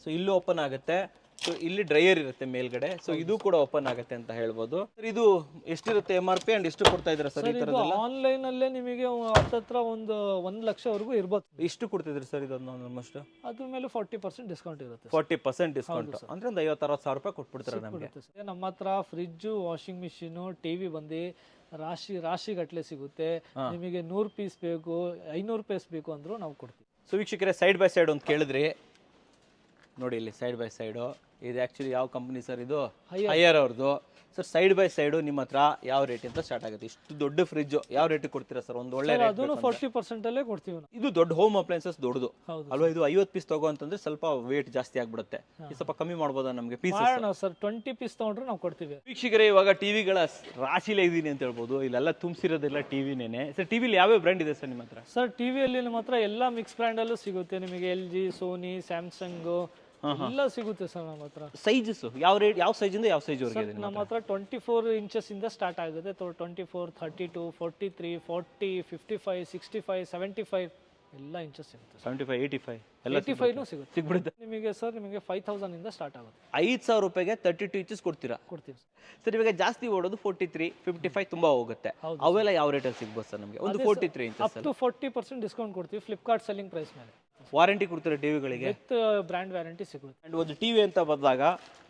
ಇಲ್ಲೂ ಓಪನ್ ಆಗುತ್ತೆ. ಸೊ ಇಲ್ಲಿ ಡ್ರೈಯರ್ ಇರುತ್ತೆ ಮೇಲ್ಗಡೆ. ಸೊ ಇದು ಕೂಡ ಓಪನ್ ಆಗುತ್ತೆ ಅಂತ ಹೇಳ್ಬೋದು. ಇದು ಎಷ್ಟಿರುತ್ತೆ MRP ಅಂಡ್ ಎಷ್ಟು ಕೊಡ್ತಾ ಇದ್ದೀರಾ ಸರ್? ಈ ತರದೆಲ್ಲ ಆನ್ಲೈನ್ ಅಲ್ಲೇ ನಿಮಗೆ ಹತ್ತತ್ರ ಒಂದು 1 ಲಕ್ಷ ವರೆಗೂ ಇರ್ಬೋದು. ಎಷ್ಟು ಕೊಡ್ತಿದ್ರಿ ಸರ್ ಇದನ್ನು? ಆಲ್ಮೋಸ್ಟ್ ಅದ್ರ ಮೇಲೆ 40% ಡಿಸ್ಕೌಂಟ್ ಇರುತ್ತೆ. 40% ಡಿಸ್ಕೌಂಟ್ ಅಂದ್ರೆ ಒಂದು 50-60 ಸಾವಿರ ರೂಪಾಯಿ ಕೊಟ್ಬಿಡ್ತಾರೆ ನಮಗೆ. ನಮ್ಮ ಹತ್ರ ಫ್ರಿಜ್, ವಾಷಿಂಗ್ ಮಿಷಿನ್, ಟಿವಿ ಬಂದು ರಾಶಿ ಗಟ್ಟಲೆ ಸಿಗುತ್ತೆ. ನಿಮಗೆ 100 ಪೀಸ್ ಬೇಕು, 500 ಪೀಸ್ ಬೇಕು ಅಂದ್ರೂ ನಾವು ಕೊಡ್ತೀವಿ. ಸೊ ವೀಕ್ಷಕರೇ, ಸೈಡ್ ಬೈ ಸೈಡ್ ಅಂತ ಕೇಳಿದ್ರಿ ನೋಡಿ, ಇಲ್ಲಿ ಸೈಡ್ ಬೈ ಸೈಡು. ಇದು ಆ್ಯಕ್ಚುಲಿ ಯಾವ ಕಂಪ್ನಿ ಸರ್? ಇದು ಹೈಯರ್ ಅವ್ರದ್ದು. ಸರ್ ಸೈಡ್ ಬೈ ಸೈಡು ನಿಮ್ಮ ಹತ್ರ ಯಾವ ರೇಟ್ ಅಂತ ಸ್ಟಾರ್ಟ್ ಆಗುತ್ತೆ? ಇಷ್ಟು ದೊಡ್ಡ ಫ್ರಿಜ್ ಯಾವ ರೇಟಿಗೆ ಕೊಡ್ತೀರಾ ಸರ್? ಒಂದು ಒಳ್ಳೆ ರೇಟ್. ಅದನ್ನು 40% ಅಲ್ಲೇ ಕೊಡ್ತೀವಿ. ಇದು ದೊಡ್ಡ ಹೋಮ್ ಅಪ್ಲೈನ್ಸಸ್ ದೊಡ್ಡದು ಅಲ್ವಾ? ಇದು 50 ಪೀಸ್ ತಗೋ ಅಂತಂದ್ರೆ ಸ್ವಲ್ಪ ವೇಟ್ ಜಾಸ್ತಿ ಆಗ್ಬಿಡುತ್ತೆ. ಸ್ವಲ್ಪ ಕಮ್ಮಿ ಮಾಡ್ಬೋದಾ ನಮಗೆ ಪೀಸ್? ಸರ್ 20 ಪೀಸ್ ತಗೊಂಡ್ರೆ ನಾವು ಕೊಡ್ತೀವಿ. ವೀಕ್ಷಕರೇ, ಇವಾಗ ಟಿವಿಗಳ ರಾಶಿಲೇ ಇದೀನಿ ಅಂತ ಹೇಳ್ಬೋದು. ಇಲ್ಲೆಲ್ಲ ತುಂಬಿಸಿರೋದೆಲ್ಲ ಟಿವಿನೇನೆ. ಸರ್ ಟಿವಿಲಿ ಯಾವ್ಯಾವ ಬ್ರ್ಯಾಂಡ್ ಇದೆ ಸರ್ ನಿಮ್ಮ ಹತ್ರ? ಸರ್ ಟಿವಿಯಲ್ಲಿ ನಮ್ಮ ಹತ್ರ ಎಲ್ಲ ಮಿಕ್ಸ್ ಬ್ರ್ಯಾಂಡ್ ಅಲ್ಲೂ ಸಿಗುತ್ತೆ ನಿಮಗೆ. ಎಲ್ ಜಿ, ಸೋನಿ, ಸ್ಯಾಮ್ಸಂಗ್ ಎಲ್ಲ ಸಿಗುತ್ತೆ ಸರ್ ನಮ್ಮ ಹತ್ರ. ಸೈಜಸ್ ಯಾವ ರೇಟ್? ಯಾವ ಸೈಜ್ ಇಂದ ಯಾವ ಸೈಜ್ ವರೆಗೆ ಇದೆ ನಮ್ಮ ಹತ್ರ? 24 ಇಂಚಸ್ ಇಂದ ಸ್ಟಾರ್ಟ್ ಆಗುತ್ತೆ. 24, 32, 43, 40, 55, 65, 75 ಎಲ್ಲ ಇಂಚಸ್ ಸಿಗುತ್ತೆ. 75, 85 ಎಲ್ಲ 85 ಸಿಗುತ್ತೆ, ಸಿಗ್ಬಿಡುತ್ತೆ ನಿಮಗೆ. ಸರ್ ನಿಮಗೆ 5000 ಇಂದ ಸ್ಟಾರ್ಟ್ ಆಗುತ್ತೆ. 5000 ರೂಪಾಯಿಗೆ 32 ಇಂಚಸ್ ಕೊಡ್ತೀರಾ? ಕೊಡ್ತೀವಿ ಸರ್. ಇವಾಗ ಜಾಸ್ತಿ ಓಡೋದು 43, 55 ತುಂಬಾ ಹೋಗುತ್ತೆ. ಅವೆಲ್ಲ ಯಾವ ರೇಟಲ್ಲಿ ಸಿಗ್ಬೋದು ಸರ್ ನಮಗೆ? ಒಂದು 43 ಇಂಚಸ್ ಅಪ್ ಟು 40% ಡಿಸ್ಕೌಂಟ್ ಕೊಡ್ತೀವಿ ಫ್ಲಿಪ್ಕಾರ್ಟ್ ಸೆಲ್ಲಿಂಗ್ ಪ್ರೈಸ್ ಮೇಲೆ. ವಾರಂಟಿ ಕೊಡ್ತೀರಾ ಟಿವಿಗಳಿಗೆ? ವಿತ್ ಬ್ರ್ಯಾಂಡ್ ವ್ಯಾರಂಟಿ ಸಿಗುತ್ತೆ. ಆ್ಯಂಡ್ ಒಂದು ಟಿವಿ ಅಂತ ಬಂದಾಗ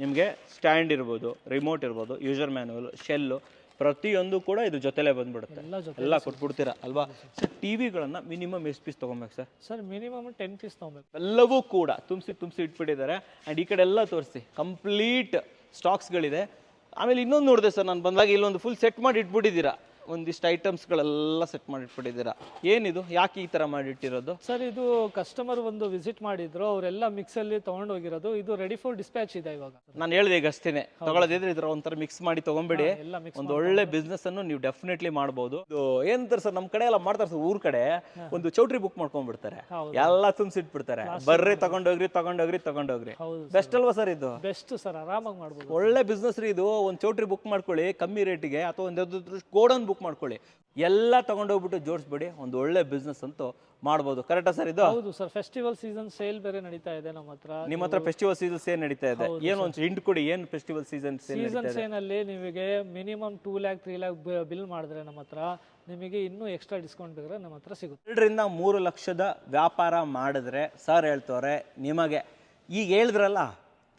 ನಿಮಗೆ ಸ್ಟ್ಯಾಂಡ್ ಇರ್ಬೋದು, ರಿಮೋಟ್ ಇರ್ಬೋದು, ಯೂಸರ್ ಮ್ಯಾನುವಲ್, ಶೆಲ್ಲು, ಪ್ರತಿಯೊಂದು ಕೂಡ ಇದು ಜೊತೆಲೇ ಬಂದ್ಬಿಡುತ್ತೆ. ಎಲ್ಲ ಕೊಟ್ಬಿಡ್ತೀರಾ ಅಲ್ವಾ? ಸರ್ ಟಿವಿಗಳನ್ನ ಮಿನಿಮಮ್ ಎಷ್ಟು ಪೀಸ್ ತೊಗೊಬೇಕು ಸರ್? ಸರ್ ಮಿನಿಮಮ್ 10 ಪೀಸ್ ತೊಗೊಬೇಕು. ಎಲ್ಲವೂ ಕೂಡ ತುಂಬಿಸಿ ಇಟ್ಬಿಟ್ಟಿದ್ದಾರೆ. ಆ್ಯಂಡ್ ಈ ಕಡೆ ಎಲ್ಲ ತೋರಿಸಿ, ಕಂಪ್ಲೀಟ್ ಸ್ಟಾಕ್ಸ್ಗಳಿದೆ. ಆಮೇಲೆ ಇನ್ನೊಂದು ನೋಡಿದೆ ಸರ್, ನಾನು ಬಂದಾಗ ಇಲ್ಲೊಂದು ಫುಲ್ ಸೆಟ್ ಮಾಡಿ ಇಟ್ಬಿಟ್ಟಿದ್ದೀರಾ. ಒಂದಿಷ್ಟು ಐಟಮ್ಸ್ಗಳೆಲ್ಲ ಸೆಟ್ ಮಾಡಿಟ್ಬಿಟ್ಟಿದ್ದೀರಾ. ಏನಿದು? ಯಾಕೆ ಈ ಥರ ಮಾಡಿಟ್ಟಿರೋದು? ಸರ್ ಇದು ಕಸ್ಟಮರ್ ಒಂದು ವಿಸಿಟ್ ಮಾಡಿದ್ರು, ಅವರೆಲ್ಲ ಮಿಕ್ಸಲ್ಲಿ ತೊಗೊಂಡು ಹೋಗಿರೋದು. ಇದು ರೆಡಿ ಫಾರ್ ಡಿಸ್ಪ್ಯಾಚ್ ಇದೆ ಇವಾಗ. ನಾನು ಹೇಳಿದೆ ಈಗ ಅಷ್ಟೇನೆ, ತಗೊಳ್ಳೋದಿದ್ರೆ ಇದ್ರ ಒಂಥರ ಮಿಕ್ಸ್ ಮಾಡಿ ತೊಗೊಂಬೇಡಿ. ಒಂದು ಒಳ್ಳೆ ಬಿಸ್ನೆಸ್ ಅನ್ನು ನೀವು ಡೆಫಿನೆಟ್ಲಿ ಮಾಡ್ಬೋದು. ಏನಂತಾರೆ ಸರ್, ನಮ್ಮ ಕಡೆ ಎಲ್ಲ ಮಾಡ್ತಾರೆ ಸರ್, ಊರ್ ಕಡೆ ಒಂದು ಚೌಟ್ರಿ ಬುಕ್ ಮಾಡ್ಕೊಂಡ್ಬಿಡ್ತಾರೆ, ಎಲ್ಲ ತುಂಬಿಸಿಟ್ಬಿಡ್ತಾರೆ. ಬರ್ರಿ ತಗೊಂಡೋಗ್ರಿ. ಬೆಸ್ಟ್ ಅಲ್ವಾ ಸರ್? ಇದು ಬೆಸ್ಟ್ ಸರ್, ಆರಾಮಾಗಿ ಮಾಡ್ಬೋದು. ಒಳ್ಳೆ ಬಿಸ್ನೆಸ್ ರೀ ಇದು. ಒಂದು ಚೌಟ್ರಿ ಬುಕ್ ಮಾಡ್ಕೊಳ್ಳಿ ಕಮ್ಮಿ ರೇಟಿಗೆ, ಅಥವಾ ಒಂದು ಗೋಡನ್ ಬುಕ್ ಮಾಡ್ಕೊಳ್ಳಿ, ಎಲ್ಲ ತಗೊಂಡೋಗ್ಬಿಟ್ಟು ಜೋಡಿಸ್ಬಿಡಿ, ಒಂದು ಒಳ್ಳೆ ಬಿಸ್ನೆಸ್ ಅಂತೂ ಮಾಡ್ಬೋದು. ಕರೆಕ್ಟಾ ಸರ್ ಇದು? ಹೌದು ಸರ್. ಫೆಸ್ಟಿವಲ್ ಸೀಸನ್ ಸೇಲ್ ಬೇರೆ ನಡೀತಾ ಇದೆ ನಮ್ಮ ಹತ್ರ. ನಿಮ್ಮ ಹತ್ರ ಫೆಸ್ಟಿವಲ್ ಸೀಸನ್ ಸೇಲ್ ನಡೀತಾ ಇದೆ. ಏನು ಒಂದು ಹಿಂಟ್ ಕೊಡಿ, ಏನು ಫೆಸ್ಟಿವಲ್ ಸೀಸನ್ ಸೇಲ್ ಅಲ್ಲಿ ನಿಮಗೆ ಮಿನಿಮಮ್ 2 lakh 3 lakh ಬಿಲ್ ಮಾಡಿದ್ರೆ ನಮ್ಮ ಹತ್ರ ನಿಮಗೆ ಇನ್ನೂ ಎಕ್ಸ್ಟ್ರಾ ಡಿಸ್ಕೌಂಟ್ ಬೇಕಾದ್ರೆ ನಮ್ಮ ಹತ್ರ ಸಿಗುತ್ತೆ. 2 ರಿಂದ 3 ಲಕ್ಷದ ವ್ಯಾಪಾರ ಮಾಡಿದ್ರೆ ಸರ್ ಹೇಳ್ತವ್ರೆ ನಿಮಗೆ, ಈಗ ಹೇಳಿದ್ರಲ್ಲ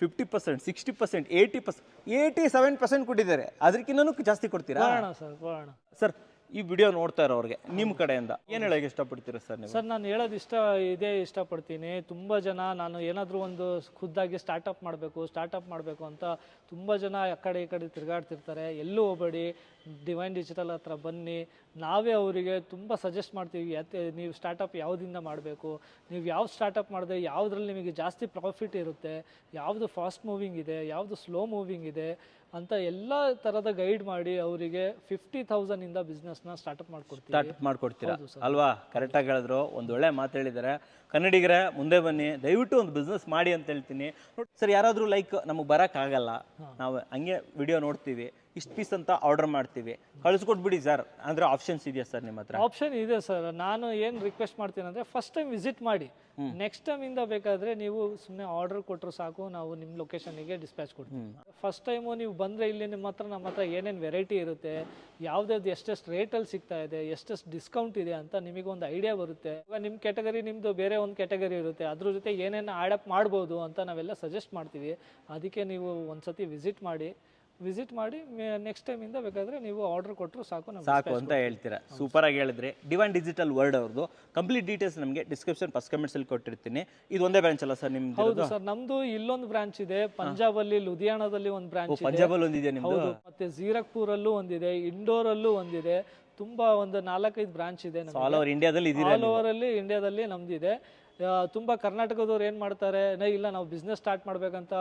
50%, 60%, 80%, 87% ಕೊಟ್ಟಿದ್ದಾರೆ. ಅದಕ್ಕಿನ್ನೂ ಜಾಸ್ತಿ ಕೊಡ್ತೀರಾ ಸರ್? ಈ ವಿಡಿಯೋ ನೋಡ್ತಾ ಇರೋರಿಗೆ ನಿಮ್ಮ ಕಡೆಯಿಂದ ಏನು ಹೇಳಕ್ಕೆ ಇಷ್ಟಪಡ್ತೀರಾ ಸರ್ ನೀವು? ಸರ್ ನಾನು ಹೇಳೋದು ಇಷ್ಟಪಡ್ತೀನಿ. ತುಂಬ ಜನ ನಾನು ಏನಾದರೂ ಒಂದು ಖುದ್ದಾಗಿ ಸ್ಟಾರ್ಟಪ್ ಮಾಡಬೇಕು ಅಂತ ತುಂಬ ಜನ ಆ ಕಡೆ ಈ ಕಡೆ ತಿರುಗಾಡ್ತಿರ್ತಾರೆ. ಎಲ್ಲೂ ಹೋಗಬೇಡಿ, ಡಿವೈನ್ ಡಿಜಿಟಲ್ ಹತ್ರ ಬನ್ನಿ, ನಾವೇ ಅವರಿಗೆ ತುಂಬ ಸಜೆಸ್ಟ್ ಮಾಡ್ತೀವಿ. ನೀವು ಸ್ಟಾರ್ಟಪ್ ಯಾವುದಿಂದ ಮಾಡಬೇಕು, ನೀವು ಯಾವ ಸ್ಟಾರ್ಟಪ್ ಮಾಡಿದ್ರೆ ಯಾವುದ್ರಲ್ಲಿ ನಿಮಗೆ ಜಾಸ್ತಿ ಪ್ರಾಫಿಟ್ ಇರುತ್ತೆ, ಯಾವುದು ಫಾಸ್ಟ್ ಮೂವಿಂಗ್ ಇದೆ, ಯಾವುದು ಸ್ಲೋ ಮೂವಿಂಗ್ ಇದೆ ಅಂತ ಎಲ್ಲ ಥರದ ಗೈಡ್ ಮಾಡಿ ಅವರಿಗೆ 50,000 ಇಂದ ಬಿಸ್ನೆಸ್ನ ಸ್ಟಾರ್ಟ್ ಮಾಡ್ಕೊಡ್ತೀರಾ ಅಲ್ವಾ? ಕರೆಕ್ಟಾಗಿ ಹೇಳಿದ್ರು, ಒಂದು ಒಳ್ಳೆ ಮಾತು ಹೇಳಿದ್ದಾರೆ. ಕನ್ನಡಿಗರೇ ಮುಂದೆ ಬನ್ನಿ, ದಯವಿಟ್ಟು ಒಂದು ಬಿಸ್ನೆಸ್ ಮಾಡಿ ಅಂತ ಹೇಳ್ತೀನಿ. ಸರ್, ಯಾರಾದರೂ ಲೈಕ್ ನಮಗೆ ಬರೋಕ್ಕಾಗಲ್ಲ, ನಾವು ಹಂಗೆ ವಿಡಿಯೋ ನೋಡ್ತೀವಿ, ಇಷ್ಟು ಪೀಸ್ ಅಂತ ಆರ್ಡರ್ ಮಾಡ್ತೀವಿ, ಕಳಿಸ್ಕೊಟ್ಬಿಡಿ ಸರ್ ಅಂದರೆ ಆಪ್ಷನ್ಸ್ ಇದೆಯಾ ಸರ್ ನಿಮ್ಮ ಹತ್ರ? ಆಪ್ಷನ್ ಇದೆ ಸರ್. ನಾನು ಏನು ರಿಕ್ವೆಸ್ಟ್ ಮಾಡ್ತೀನಿ ಅಂದರೆ ಫಸ್ಟ್ ಟೈಮ್ ವಿಸಿಟ್ ಮಾಡಿ, ನೆಕ್ಸ್ಟ್ ಟೈಮಿಂದ ಬೇಕಾದರೆ ನೀವು ಸುಮ್ಮನೆ ಆರ್ಡರ್ ಕೊಟ್ಟರು ಸಾಕು, ನಾವು ನಿಮ್ಮ ಲೊಕೇಶನಿಗೆ ಡಿಸ್ಪ್ಯಾಚ್ ಕೊಡ್ತೀವಿ. ಫಸ್ಟ್ ಟೈಮು ನೀವು ಬಂದರೆ ಇಲ್ಲಿ ನಮ್ಮ ಹತ್ರ ಏನೇನು ವೆರೈಟಿ ಇರುತ್ತೆ, ಯಾವುದ್ಯಾವ್ದು ಎಷ್ಟೆಷ್ಟು ರೇಟಲ್ಲಿ ಸಿಗ್ತಾ ಇದೆ, ಎಷ್ಟೆಷ್ಟು ಡಿಸ್ಕೌಂಟ್ ಇದೆ ಅಂತ ನಿಮಗೊಂದು ಐಡಿಯಾ ಬರುತ್ತೆ. ಇವಾಗ ನಿಮ್ಮ ಕ್ಯಾಟಗರಿ ನಿಮ್ಮದು ಬೇರೆ ಒಂದು ಕ್ಯಾಟಗರಿ ಇರುತ್ತೆ, ಅದ್ರ ಜೊತೆ ಏನೇನು ಆ್ಯಡಪ್ ಮಾಡ್ಬೋದು ಅಂತ ನಾವೆಲ್ಲ ಸಜೆಸ್ಟ್ ಮಾಡ್ತೀವಿ. ಅದಕ್ಕೆ ನೀವು ಒಂದ್ಸತಿ ವಿಸಿಟ್ ಮಾಡಿ ನೆಕ್ಸ್ಟ್ ಟೈಮಿಂದ ಬೇಕಾದರೆ ನೀವು ಆರ್ಡರ್ ಕೊಟ್ಟರು ಸಾಕು ಅಂತ ಹೇಳ್ತೀರಾ. ಸೂಪರ್ ಆಗಿ ಹೇಳಿದ್ರಿ. ಡಿವೈನ್ ಡಿಜಿಟಲ್ ವರ್ಲ್ಡ್ ಅವ್ರದ್ದು ಕಂಪ್ಲೀಟ್ ಡೀಟೇಲ್ಸ್ ನಮಗೆ ಡಿಸ್ಕ್ರಿಪ್ಷನ್ ಫಸ್ಟ್ ಕಮೆಂಟ್ಸಲ್ಲಿ ಕೊಟ್ಟಿರ್ತೀನಿ. ಇದು ಒಂದೇ ಬ್ರಾಂಚ್ ಅಲ್ಲ ಸರ್ ನಿಮ್ದು? ಹೌದು ಸರ್, ನಮ್ದು ಇಲ್ಲೊಂದು ಬ್ರಾಂಚ್ ಇದೆ, ಪಂಜಾಬಲ್ಲಿ ಲುಧಿಯಾಣದಲ್ಲಿ ಒಂದು ಬ್ರಾಂಚ್ ಇದೆ, ಪಂಜಾಬಲ್ಲಿ ಒಂದಿದೆ ನಿಮ್ದು, ಮತ್ತೆ ಝೀರಕ್ಪುರಲ್ಲೂ ಒಂದಿದೆ, ಇಂಡೋರಲ್ಲೂ ಒಂದಿದೆ. ತುಂಬಾ ಒಂದು 4-5 ಬ್ರಾಂಚ್ ಇದೆ. ಆಲ್ ಓವರ್ ಇಂಡಿಯಾದಲ್ಲಿ ಆಲ್ ಓವರ್ ಅಲ್ಲಿ ಇಂಡಿಯಾದಲ್ಲಿ ನಮ್ದಿದೆ. ತುಂಬ ಕರ್ನಾಟಕದವ್ರು ಏನು ಮಾಡ್ತಾರೆ, ಇಲ್ಲ ನಾವು ಬಿಸ್ನೆಸ್ ಸ್ಟಾರ್ಟ್ ಮಾಡ್ಬೇಕಂತ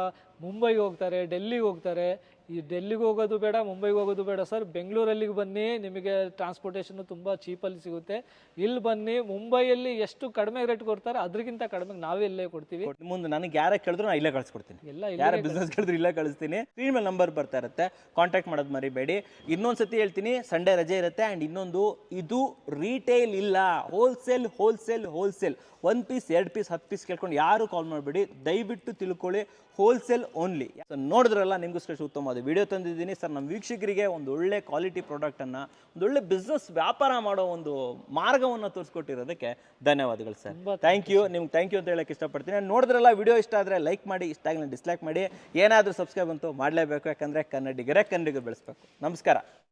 ಮುಂಬೈಗೆ ಹೋಗ್ತಾರೆ, ಡೆಲ್ಲಿಗೆ ಹೋಗ್ತಾರೆ. ಈ ಡೆಲ್ಲಿಗೆ ಹೋಗೋದು ಬೇಡ, ಮುಂಬೈಗೆ ಹೋಗೋದು ಬೇಡ ಸರ್, ಬೆಂಗಳೂರಲ್ಲಿಗೆ ಬನ್ನಿ, ನಿಮಗೆ ಟ್ರಾನ್ಸ್ಪೋರ್ಟೇಷನ್ ತುಂಬ ಚೀಪಲ್ಲಿ ಸಿಗುತ್ತೆ. ಇಲ್ಲಿ ಬನ್ನಿ, ಮುಂಬೈಯಲ್ಲಿ ಎಷ್ಟು ಕಡಿಮೆ ರೇಟ್ ಕೊಡ್ತಾರೆ ಅದಕ್ಕಿಂತ ಕಡಿಮೆ ನಾವೇ ಇಲ್ಲೇ ಕೊಡ್ತೀವಿ. ಮುಂದೆ ನನಗೆ ಯಾರೇ ಕೇಳಿದ್ರು ನಾನು ಇಲ್ಲೇ ಕಳಿಸ್ಕೊಡ್ತೀನಿ, ಯಾರ ಬಿಸ್ನೆಸ್ ಕೇಳಿದ್ರು ಇಲ್ಲೇ ಕಳಿಸ್ತೀನಿ. ಸ್ಕ್ರೀನ್ ಮೇಲೆ ನಂಬರ್ ಬರ್ತಾ ಇರುತ್ತೆ, ಕಾಂಟ್ಯಾಕ್ಟ್ ಮಾಡೋದು ಮರಿಬೇಡಿ. ಇನ್ನೊಂದ್ಸತಿ ಹೇಳ್ತೀನಿ, ಸಂಡೇ ರಜೆ ಇರುತ್ತೆ. ಆ್ಯಂಡ್ ಇನ್ನೊಂದು, ಇದು ರೀಟೇಲ್ ಇಲ್ಲ, ಹೋಲ್ಸೇಲ್ 1 ಪೀಸ್ 2 ಪೀಸ್ 10 ಪೀಸ್ ಕೇಳ್ಕೊಂಡು ಯಾರು ಕಾಲ್ ಮಾಡಬೇಡಿ, ದಯವಿಟ್ಟು ತಿಳ್ಕೊಳ್ಳಿ, ಹೋಲ್ಸೇಲ್ ಓನ್ಲಿ. ನೋಡಿದ್ರಲ್ಲ, ನಿಮಗೋಸ್ಕರ ಉತ್ತಮವಾದ ವಿಡಿಯೋ ತಂದಿದ್ದೀನಿ ಸರ್. ನಮ್ಮ ವೀಕ್ಷಕರಿಗೆ ಒಂದು ಒಳ್ಳೆ ಕ್ವಾಲಿಟಿ ಪ್ರಾಡಕ್ಟನ್ನು, ಒಂದು ಒಳ್ಳೆ ಬಿಸ್ನೆಸ್ ವ್ಯಾಪಾರ ಮಾಡೋ ಒಂದು ಮಾರ್ಗವನ್ನು ತೋರಿಸ್ಕೊಟ್ಟಿರೋದಕ್ಕೆ ಧನ್ಯವಾದಗಳು ಸರ್. ಥ್ಯಾಂಕ್ ಯು ಅಂತ ಹೇಳಕ್ಕೆ ಇಷ್ಟಪಡ್ತೀನಿ. ನೋಡಿದ್ರಲ್ಲ, ವಿಡಿಯೋ ಇಷ್ಟ ಆದರೆ ಲೈಕ್ ಮಾಡಿ, ಇಷ್ಟ ಆಗಿಲ್ಲ ಡಿಸ್ಲೈಕ್ ಮಾಡಿ, ಏನಾದರೂ ಸಬ್ಸ್ಕ್ರೈಬ್ ಅಂತೂ ಮಾಡಲೇಬೇಕು. ಯಾಕಂದರೆ ಕನ್ನಡಿಗರೇ ಕನ್ನಡಿಗರು ಬೆಳೆಸ್ಬೇಕು. ನಮಸ್ಕಾರ.